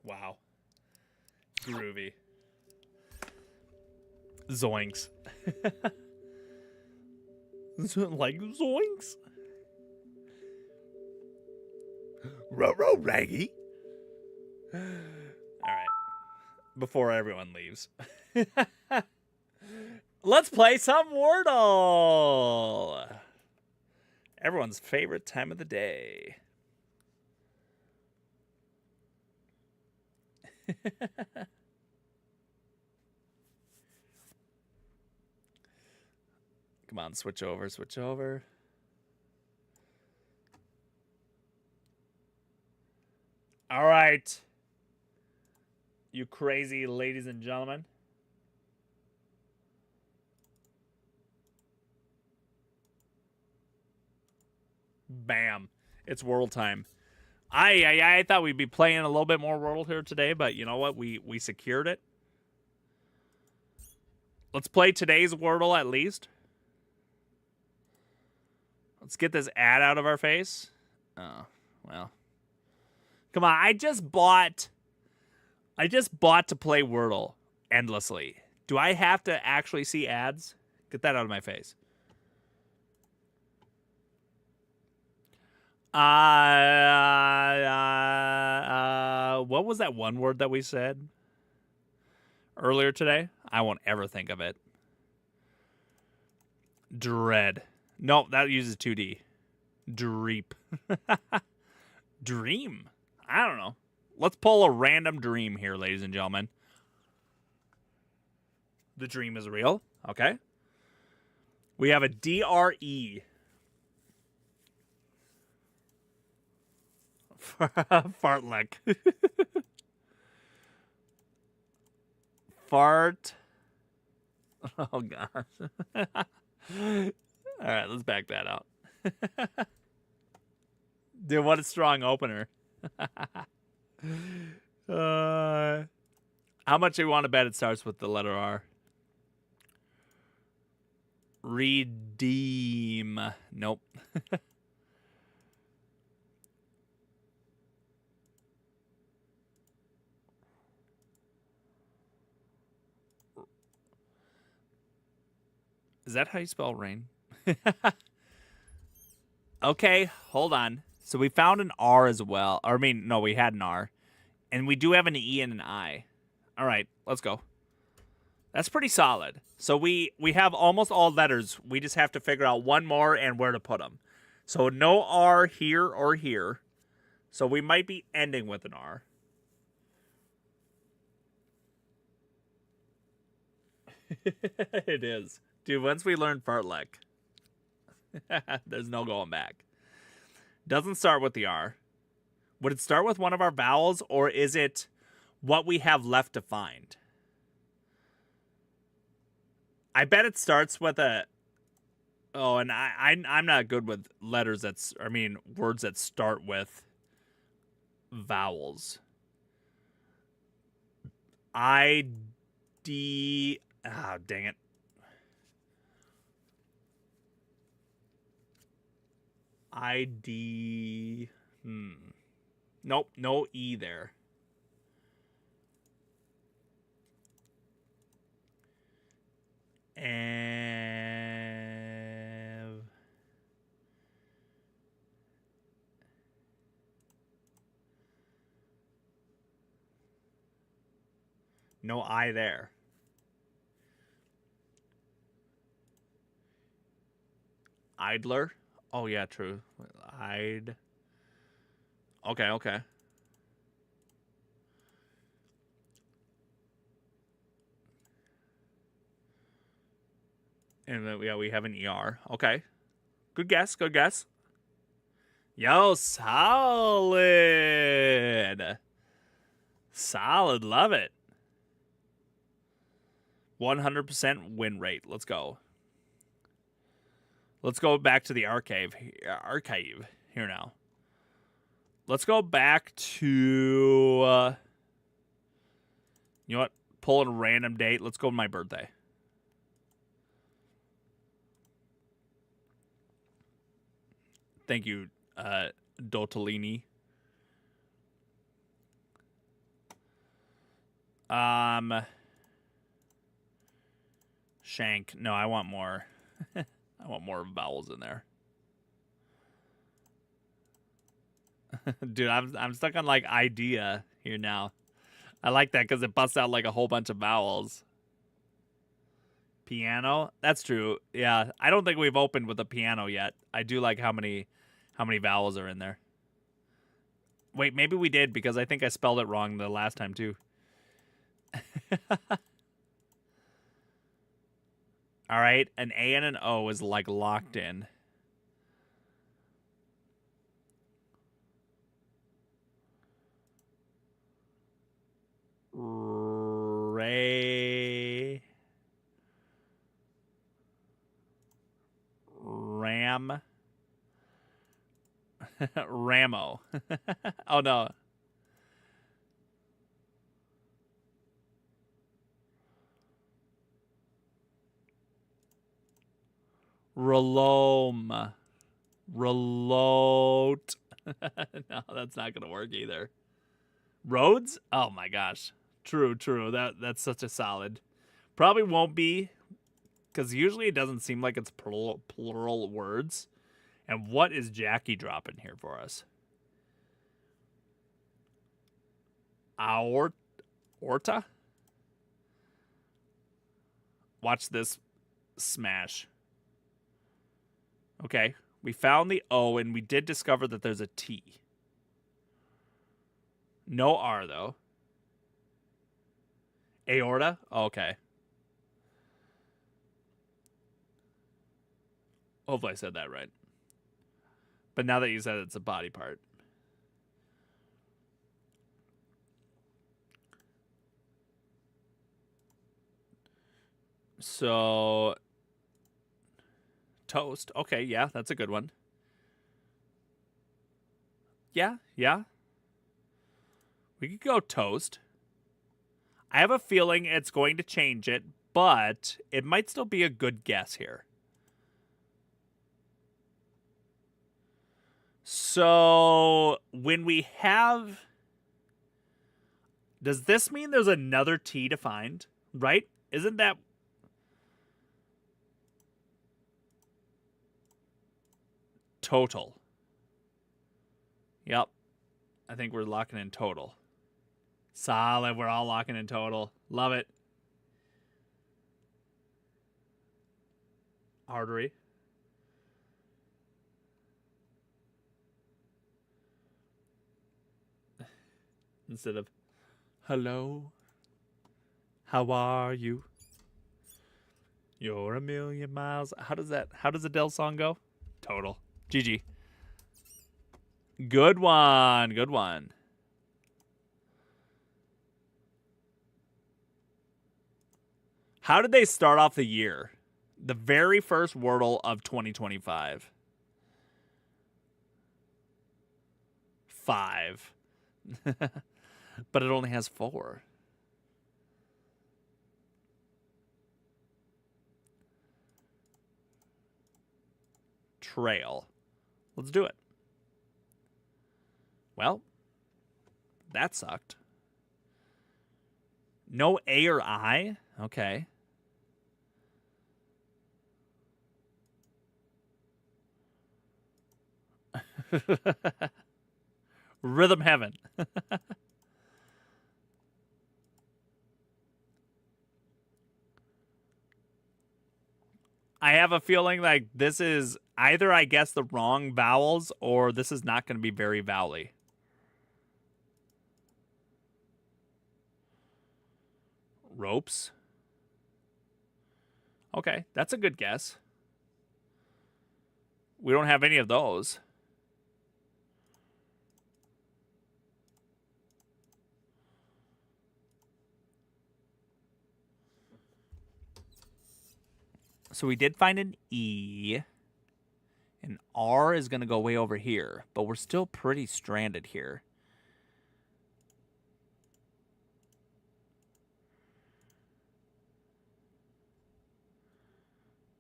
Wow. Groovy. Zoinks. Like zoinks? Ruh-roh, Raggy. All right. Before everyone leaves. Let's play some Wordle. Everyone's favorite time of the day. Come on, switch over, switch over. right. You crazy ladies and gentlemen. Bam. It's world time. I thought we'd be playing a little bit more World here today, but you know what? We secured it. Let's play today's Wordle at least. Let's get this ad out of our face. Oh, well. Come on, I just bought to play Wordle endlessly. Do I have to actually see ads? Get that out of my face. What was that one word that we said earlier today? I won't ever think of it. Dread. No, that uses 2D. Dreep. Dream. I don't know. Let's pull a random dream here, ladies and gentlemen. The dream is real. Okay. We have a DRE. Fartlek. Fart. Oh, gosh. All right, let's back that out. Dude, what a strong opener. How much do you want to bet it starts with the letter R? Redeem. Nope. Is that how you spell rain? Okay, hold on. So we found an R as well. Or, I mean, no, we had an R. And we do have an E and an I. All right, let's go. That's pretty solid. So we have almost all letters. We just have to figure out one more and where to put them. So no R here or here. So we might be ending with an R. It is. Dude, once we learn fartlek, there's no going back. Doesn't start with the R. Would it start with one of our vowels, or is it what we have left to find? I bet it starts with a... Oh, and I'm not good with letters words that start with vowels. I-D... Ah, dang it. ID. Nope, no E there. And no I there. Idler. Oh, yeah, true. Okay. And then, yeah, we have an ER. Okay. Good guess. Yo, solid. Solid. Love it. 100% win rate. Let's go. Let's go back to the archive here now. Let's go back to, you know what? Pull in a random date. Let's go with my birthday. Thank you, Dotolini. Shank. No, I want more. I want more vowels in there. Dude, I'm stuck on like idea here now. I like that because it busts out like a whole bunch of vowels. Piano? That's true. Yeah, I don't think we've opened with a piano yet. I do like how many vowels are in there. Wait, maybe we did because I think I spelled it wrong the last time too. All right, an A and an O is like locked in. Ramo. Oh, no. Relome. Relote. No, that's not going to work either. Rhodes? Oh, my gosh. True. That's such a solid. Probably won't be, because usually it doesn't seem like it's plural words. And what is Jackie dropping here for us? Orta? Watch this smash. Okay, we found the O, and we did discover that there's a T. No R, though. Aorta? Okay. Hopefully I said that right. But now that you said it's a body part. So, toast. Okay, yeah, that's a good one. Yeah. We could go toast. I have a feeling it's going to change it, but it might still be a good guess here. So, when we have... Does this mean there's another T to find? Right? Isn't that... Total. Yep. I think we're locking in total. Solid. We're all locking in total. Love it. Artery. Instead of hello, how are you? You're a million miles. How does Adele song go? Total. GG. Good one. How did they start off the year? The very first Wordle of 2025. 5. But it only has 4. Trail. Let's do it. Well, that sucked. No A or I? Okay. Rhythm Heaven. I have a feeling like this is either I guessed the wrong vowels or this is not going to be very vowely. Ropes. Okay, that's a good guess. We don't have any of those. So we did find an E. And R is going to go way over here. But we're still pretty stranded here.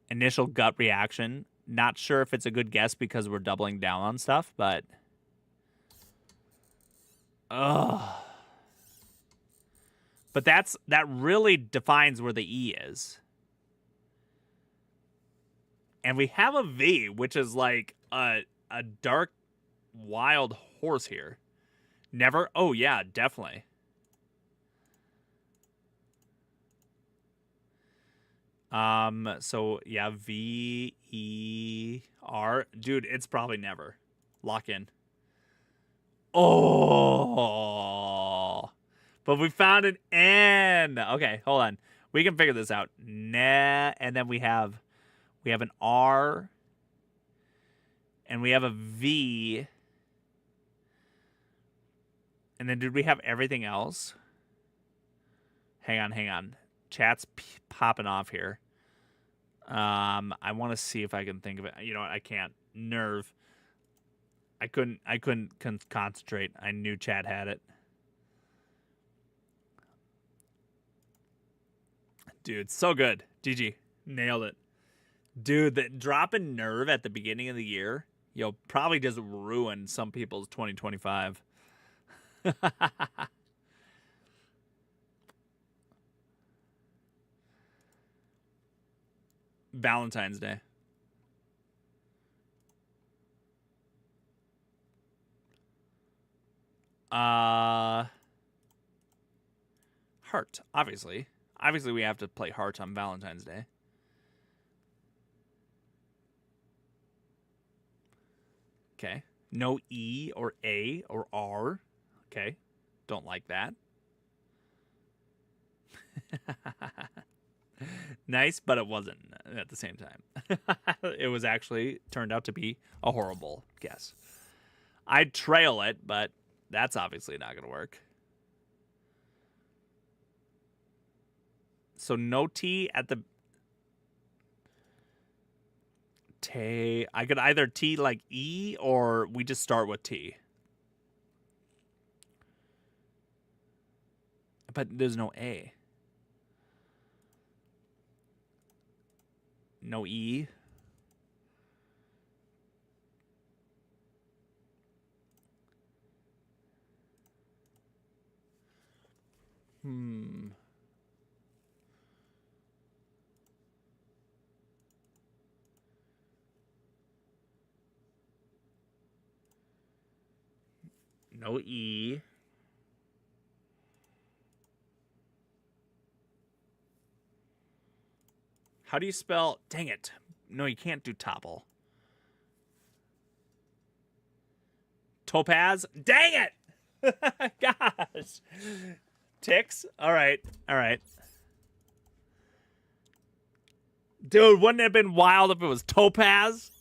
Initial gut reaction. Not sure if it's a good guess because we're doubling down on stuff, but... Ugh. But that really defines where the E is. And we have a V, which is like a dark, wild horse here. Never... Oh, yeah, definitely. So, yeah, V, E, R. Dude, it's probably never. Lock in. Oh! But we found an N. Okay, hold on. We can figure this out. Nah, and then we have an R. And we have a V. And then did we have everything else? Hang on. Chat's popping off here. I want to see if I can think of it. You know what? I can't. Nerve. I couldn't concentrate. I knew Chad had it. Dude, so good. GG. Nailed it. Dude, that drop in nerve at the beginning of the year, probably just ruined some people's 2025. Valentine's Day. Heart, obviously. Obviously, we have to play Heart on Valentine's Day. Okay. No E or A or R. Okay. Don't like that. Nice, but it wasn't at the same time. It was actually turned out to be a horrible guess. I'd trail it, but that's obviously not going to work. So no T at the... T. I could either T like E or we just start with T. But there's no A. No E. No E. How do you spell... Dang it. No, you can't do topple. Topaz? Dang it! Gosh. Ticks? All right. All right. Dude, wouldn't it have been wild if it was Topaz?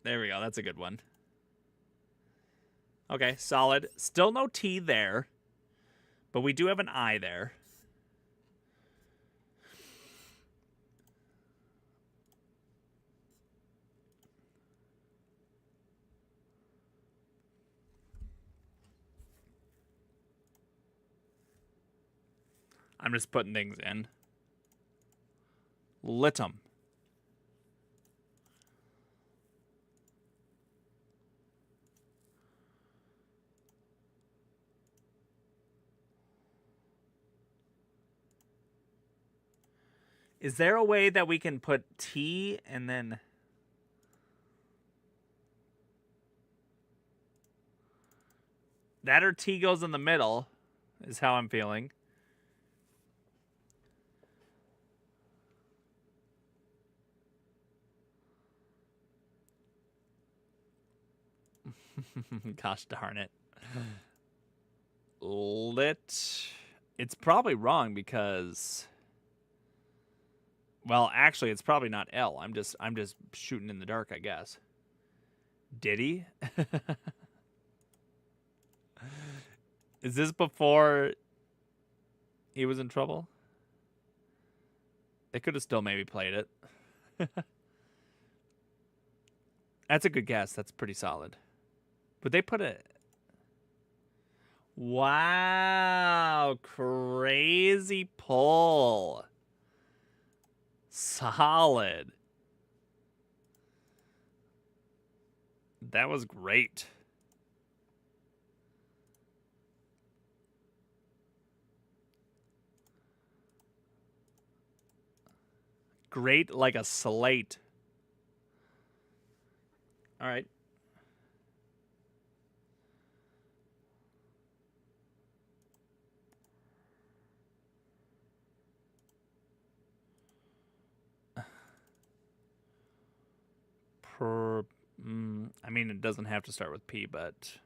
There we go. That's a good one. Okay, solid. Still no T there. But we do have an I there. I'm just putting things in. Litum. Is there a way that we can put T and then... That or T goes in the middle is how I'm feeling. Gosh darn it. Lit. It's probably wrong because... Well, actually, it's probably not L. I'm just shooting in the dark, I guess. Did he? Is this before he was in trouble? They could have still maybe played it. That's a good guess. That's pretty solid. But they put it... Wow. Crazy pull. Solid. That was great. Great like a slate. All right. I mean, it doesn't have to start with P, but...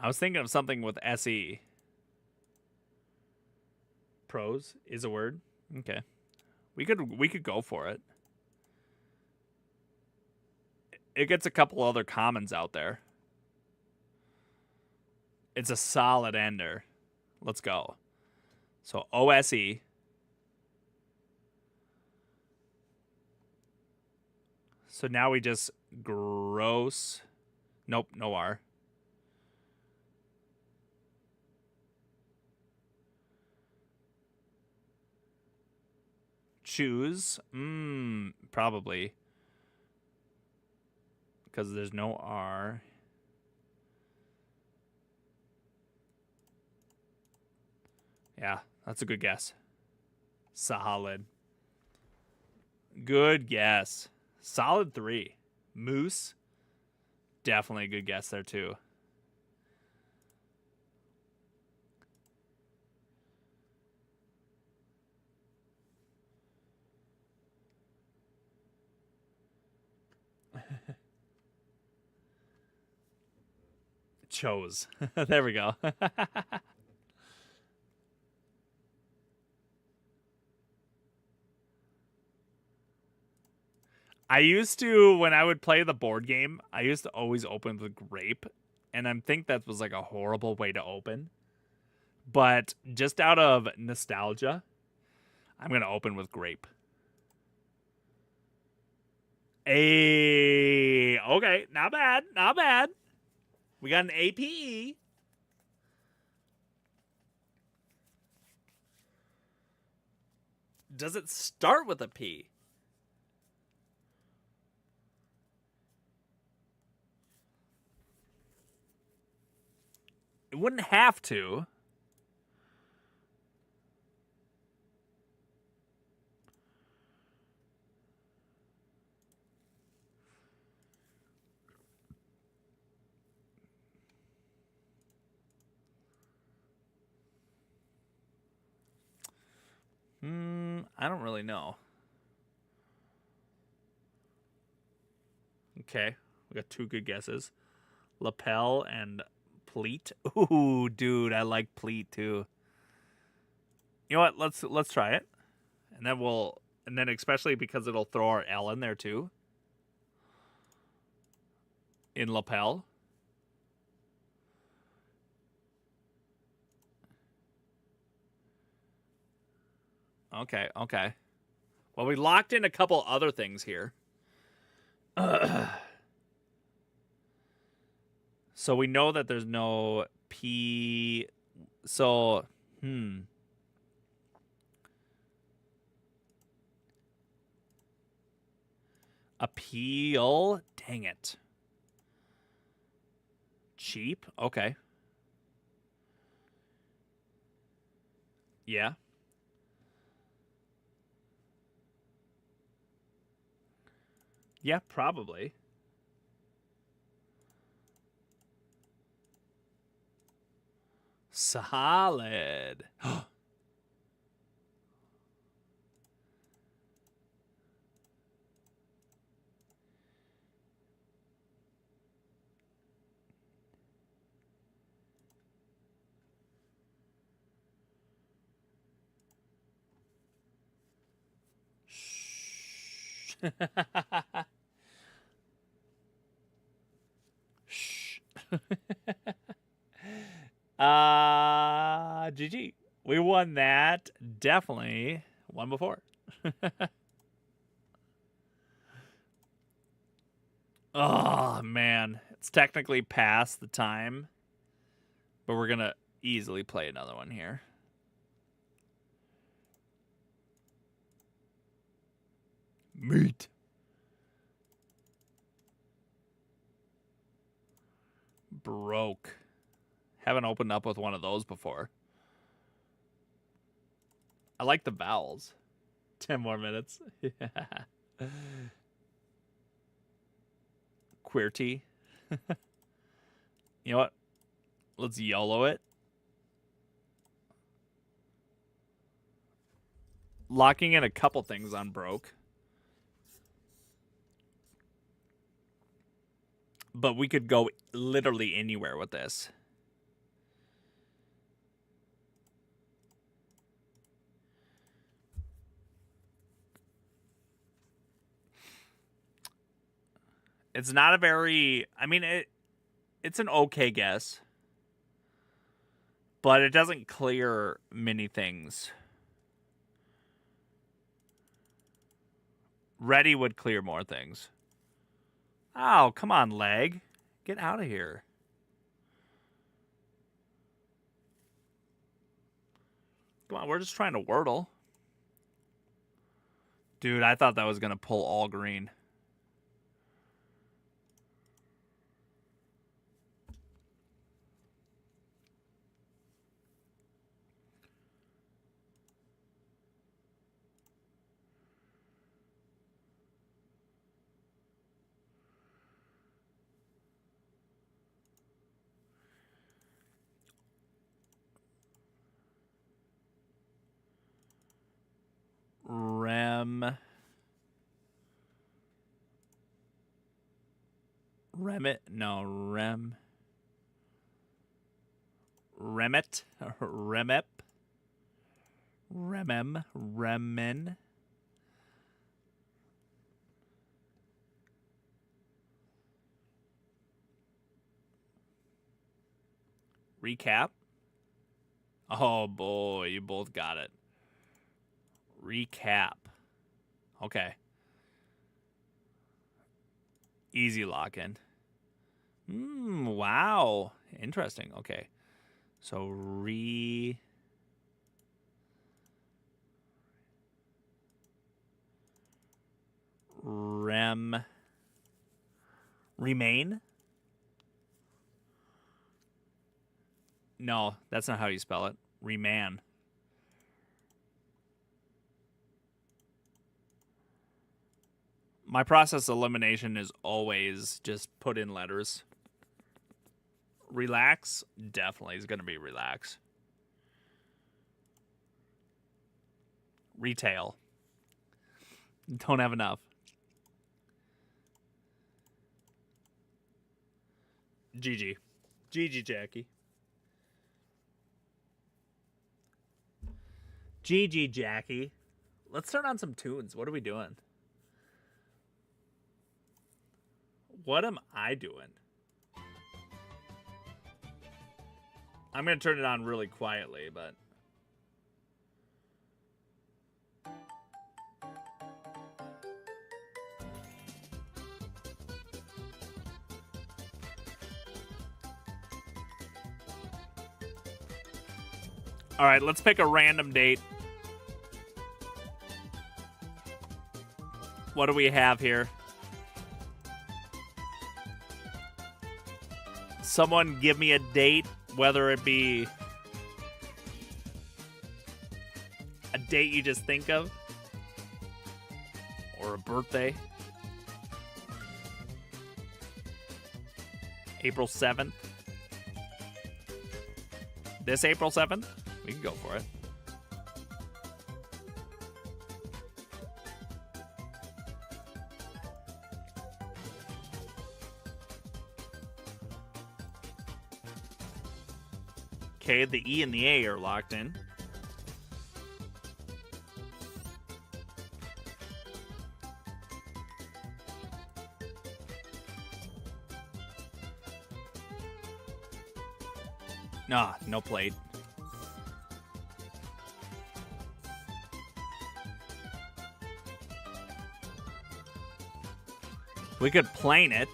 I was thinking of something with SE. Pros is a word? Okay. We could go for it. it gets a couple other commons out there. It's a solid ender. Let's go. So OSE. So now we just gross. Nope, no R. Choose. Probably. Because there's no R. Yeah, that's a good guess. Solid. Good guess. Solid 3. Moose. Definitely a good guess there, too. Chose. There we go. I used to, when I would play the board game, I used to always open with grape. And I think that was like a horrible way to open. But just out of nostalgia, I'm going to open with grape. Hey, okay, not bad, not bad. We got an APE. Does it start with a P? It wouldn't have to. I don't really know. Okay, we got 2 good guesses. Lapel and pleat. Ooh, dude, I like pleat too. You know what? Let's try it. And then especially because it'll throw our L in there too. In lapel. Okay, okay. Well, we locked in a couple other things here. So we know that there's no P. So, Appeal? Dang it. Cheap? Okay. Yeah. Yeah, probably. Solid. Shh. Shh. GG. We won that. Definitely one before. Oh, man. It's technically past the time, but we're going to easily play another one here. Meat. Broke. Haven't opened up with one of those before. I like the vowels. 10 more minutes. QWERTY. You know what? Let's YOLO it. Locking in a couple things on broke. But we could go literally anywhere with this. It's not a very... I mean, it's an okay guess. But it doesn't clear many things. Ready would clear more things. Oh, come on, leg. Get out of here. Come on, we're just trying to Wordle. Dude, I thought that was going to pull all green. Remit? No, Remit? Remep? Remen? Recap? Oh boy, you both got it. Recap. Okay. Easy lock-in. Wow. Interesting. Okay. So Remain? No, that's not how you spell it. Reman. My process elimination is always just put in letters. Relax? Definitely is going to be relax. Retail. Don't have enough. GG. GG, Jackie. GG, Jackie. Let's turn on some tunes. What are we doing? What am I doing? I'm going to turn it on really quietly, but... All right, let's pick a random date. What do we have here? Someone give me a date, whether it be a date you just think of or a birthday. April 7th. This April 7th? We can go for it. Okay, the E and the A are locked in. Nah, no plate. We could plane it.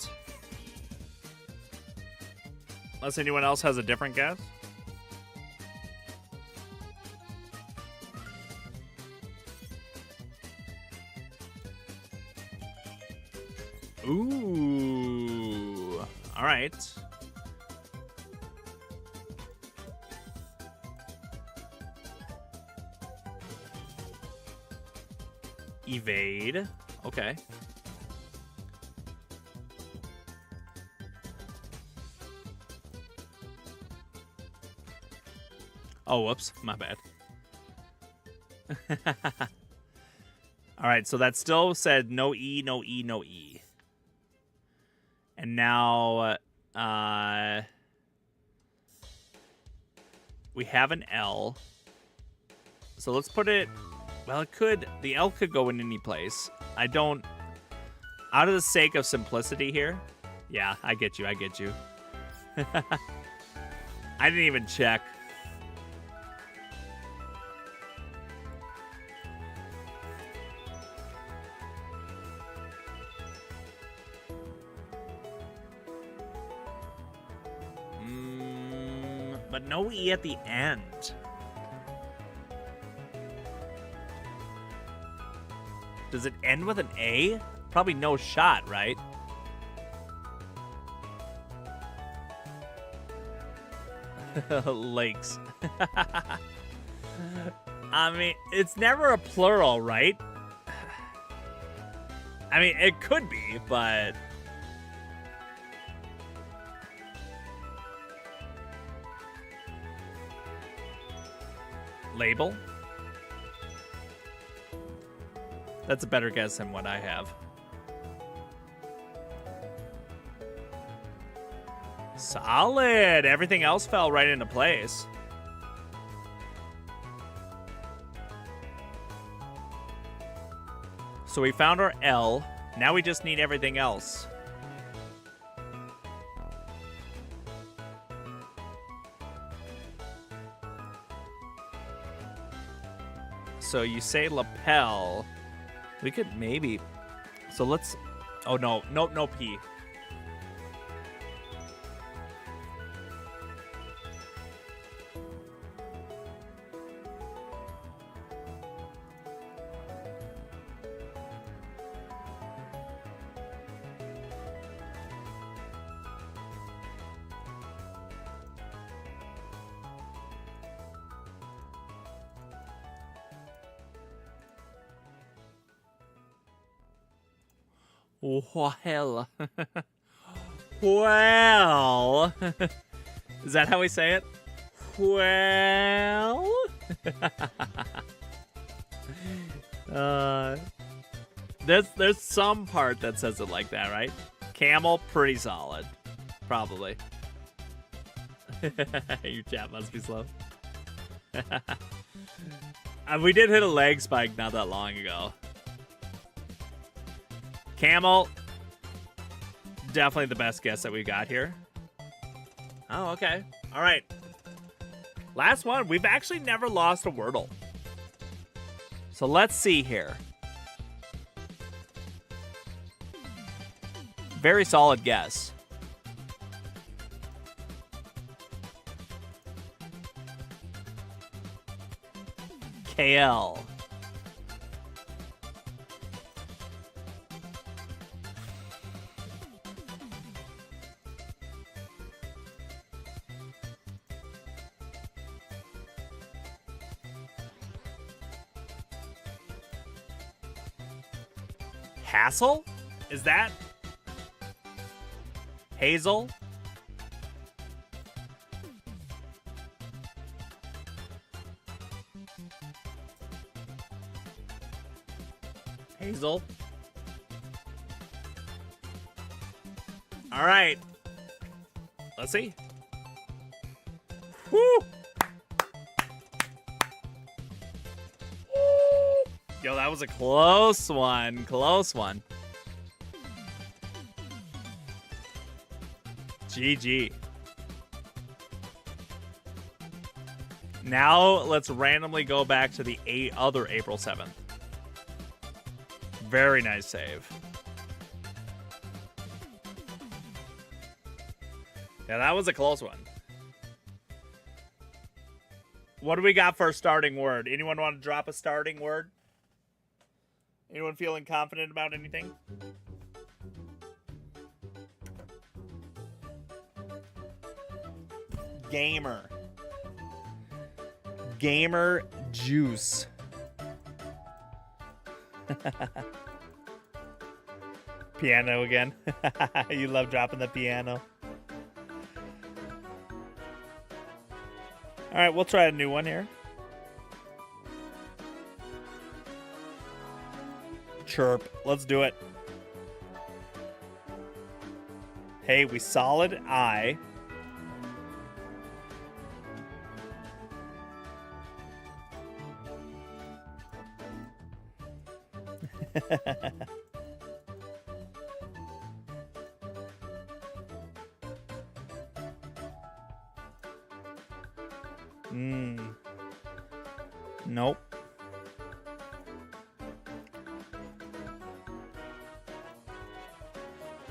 Unless anyone else has a different guess. Ooh. All right. Evade. Okay. Oh, whoops. My bad. All right, so that still said no E, no E, no E. And now we have an L. So let's put it... Well, it could... The L could go in any place. I don't Out of the sake of simplicity here. Yeah, I get you. I get you. I didn't even check. But no E at the end. Does it end with an A? Probably no shot, right? Lakes. I mean, it's never a plural, right? I mean, it could be, but... Label? That's a better guess than what I have. Solid. Everything else fell right into place. So we found our L. Now we just need everything else. So you say lapel. We could maybe. So let's. Oh no, nope, no P. Well. Well. Is that how we say it? Well. There's some part that says it like that, right? Camel, pretty solid. Probably. Your chat must be slow. We did hit a leg spike not that long ago. Camel, definitely the best guess that we got here. Oh, okay. All right. Last one. We've actually never lost a Wordle. So let's see here. Very solid guess. KL. Hassel? Is that Hazel? Hazel? All right. Let's see. Woo! Yo, that was a close one. Close one. GG. Now let's randomly go back to the other April 7th. Very nice save. Yeah, that was a close one. What do we got for a starting word? Anyone want to drop a starting word? Anyone feeling confident about anything? Gamer. Gamer juice. Piano again. You love dropping the piano. All right, we'll try a new one here. Chirp. Let's do it. Hey, we solid I. Nope.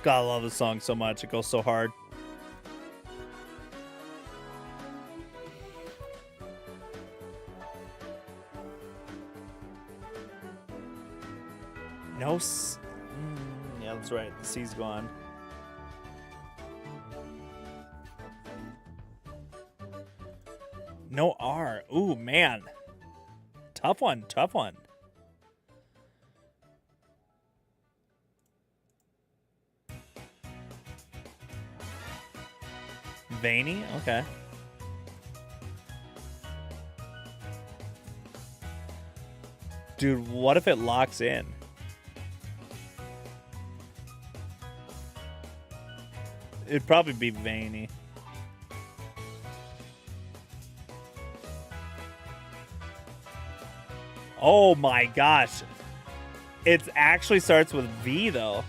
God, I love this song so much. It goes so hard. No. Yeah, that's right. The C's gone. No R. Ooh, man. Tough one. Tough one. Veiny? Okay. Dude, what if it locks in? It'd probably be veiny. Oh my gosh. It actually starts with V though.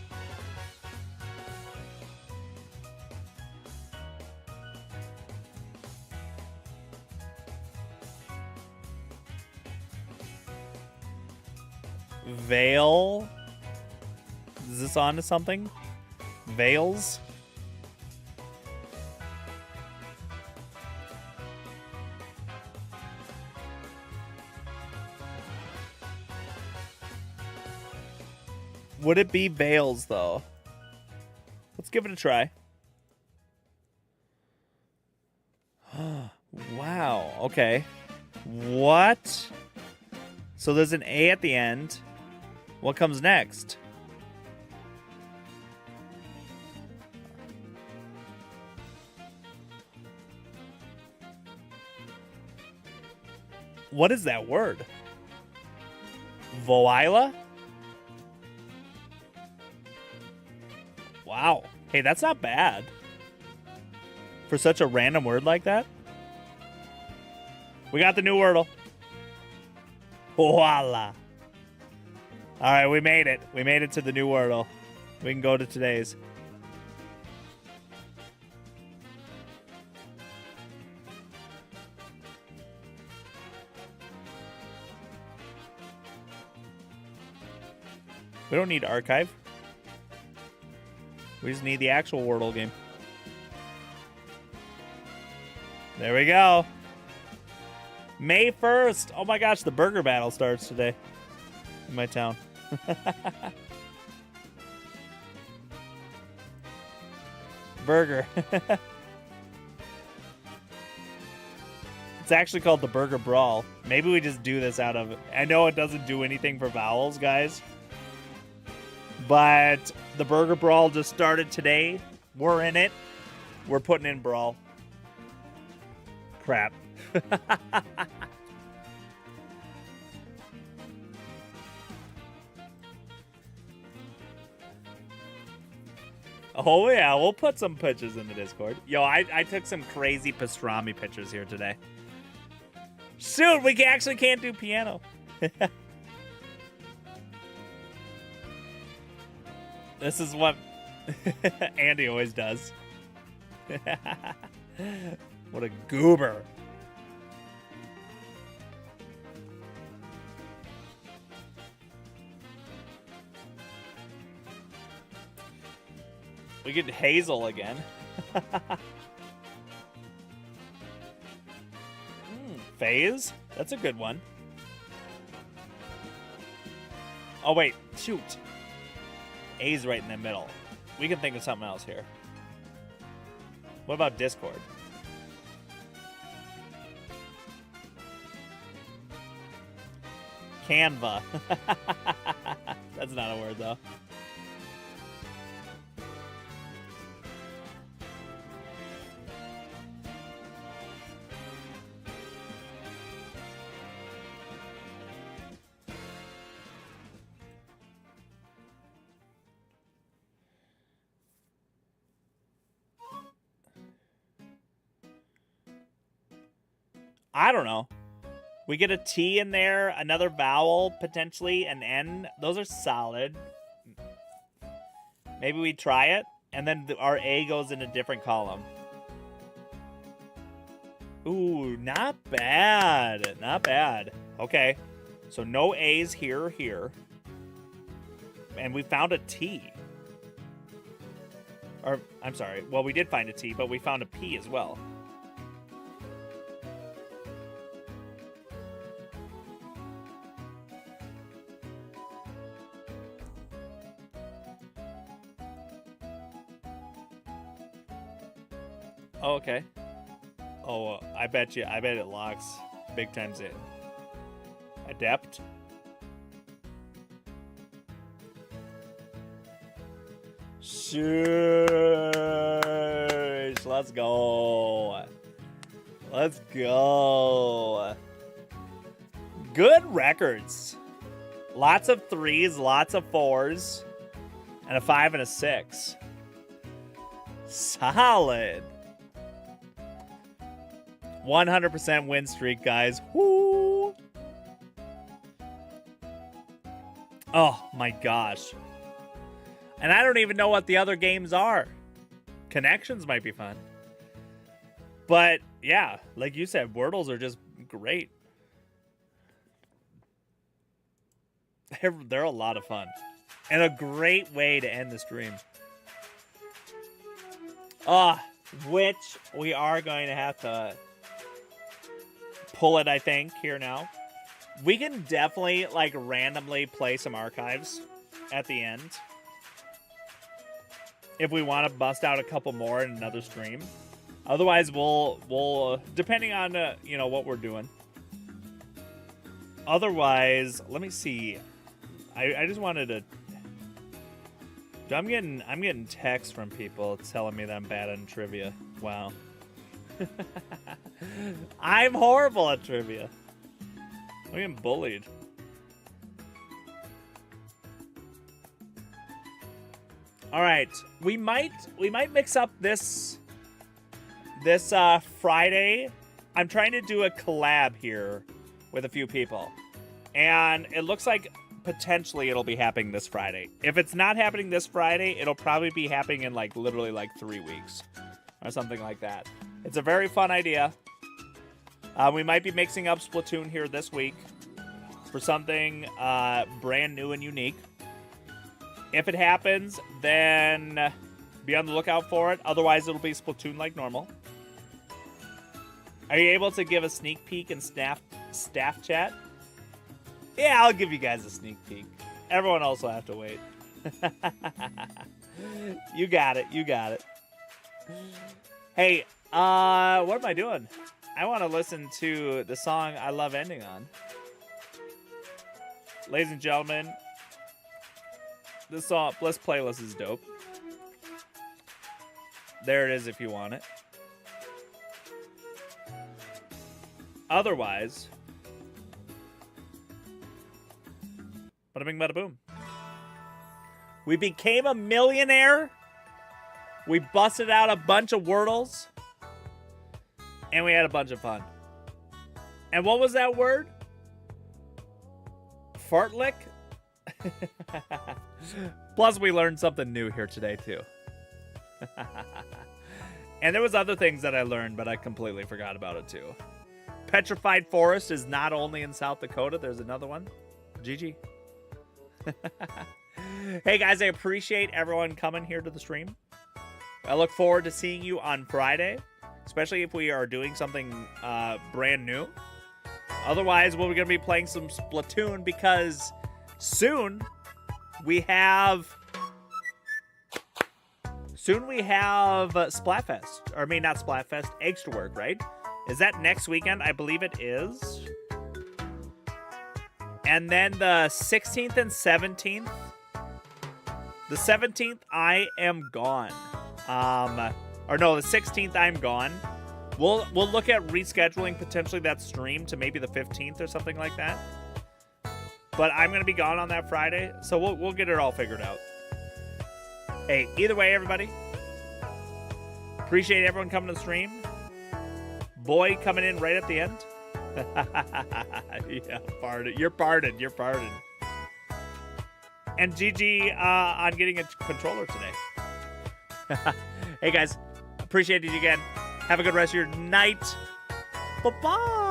Veil? Is this on to something? Veils? Would it be veils, though? Let's give it a try. Wow. Okay. What? So there's an A at the end. What comes next? What is that word? Voila? Wow. Hey, that's not bad. For such a random word like that. We got the new Wordle. Voila. All right, we made it. We made it to the new Wordle. We can go to today's. We don't need archive. We just need the actual Wordle game. There we go. May 1st. Oh my gosh, the burger battle starts today in my town. Burger. It's actually called the Burger Brawl. Maybe we just do this out of... I know it doesn't do anything for vowels, guys. But the Burger Brawl just started today. We're in it. We're putting in Brawl. Crap. Oh, yeah. We'll put some pictures in the Discord. Yo, I took some crazy pastrami pictures here today. Shoot, we actually can't do piano. This is what Andy always does. What a goober. We get Hazel again. Phase? That's a good one. Oh, wait. Shoot. A's right in the middle. We can think of something else here. What about Discord? Canva. That's not a word, though. I don't know. We get a T in there, another vowel, potentially, an N. Those are solid. Maybe we try it, and then our A goes in a different column. Ooh, not bad. Not bad. Okay. So no A's here or here. And we found a T. Or, I'm sorry. Well, we did find a T, but we found a P as well. Oh, okay. Oh, I bet it locks big times in. Adept. Shush. Let's go. Let's go. Good records. Lots of 3s, lots of 4s, and a 5 and a 6. Solid. 100% win streak, guys. Woo! Oh my gosh. And I don't even know what the other games are. Connections might be fun. But yeah, like you said, Wordles are just great. They're a lot of fun. And a great way to end the stream. Which we are going to have to pull it, I think, here now. We can definitely, like, randomly play some archives at the end. If we want to bust out a couple more in another stream. Otherwise, we'll depending on, you know, what we're doing. Otherwise, let me see. I just wanted to... I'm getting texts from people telling me that I'm bad at trivia. Wow. I'm horrible at trivia. I'm getting bullied. All right, we might mix up this Friday. I'm trying to do a collab here with a few people, and it looks like potentially it'll be happening this Friday. If it's not happening this Friday, it'll probably be happening in like literally like 3 weeks or something like that. It's a very fun idea. We might be mixing up Splatoon here this week for something brand new and unique. If it happens, then be on the lookout for it. Otherwise, it'll be Splatoon like normal. Are you able to give a sneak peek in staff chat? Yeah, I'll give you guys a sneak peek. Everyone else will have to wait. You got it. You got it. Hey, what am I doing? I want to listen to the song I love ending on. Ladies and gentlemen, this song, Bliss playlist is dope. There it is if you want it. Otherwise, bada bing, bada boom. We became a millionaire. We busted out a bunch of Wordles. And we had a bunch of fun. And what was that word? Fartlick? Plus, we learned something new here today, too. And there was other things that I learned, but I completely forgot about it, too. Petrified Forest is not only in South Dakota. There's another one. GG. Hey, guys, I appreciate everyone coming here to the stream. I look forward to seeing you on Friday, especially if we are doing something brand new. Otherwise, we're going to be playing some Splatoon because soon we have Splatfest. Or I mean, not Splatfest, Eggs to Work, right? Is that next weekend? I believe it is. And then the 16th and 17th. The 17th, I am gone. Or no, the 16th, I'm gone. We'll look at rescheduling potentially that stream to maybe the 15th or something like that. But I'm gonna be gone on that Friday, so we'll get it all figured out. Hey, either way, everybody. Appreciate everyone coming to the stream. Boy coming in right at the end. Yeah, pardon. You're pardoned. You're pardoned. And GG on getting a controller today. Hey guys, appreciate it again. Have a good rest of your night. Bye-bye.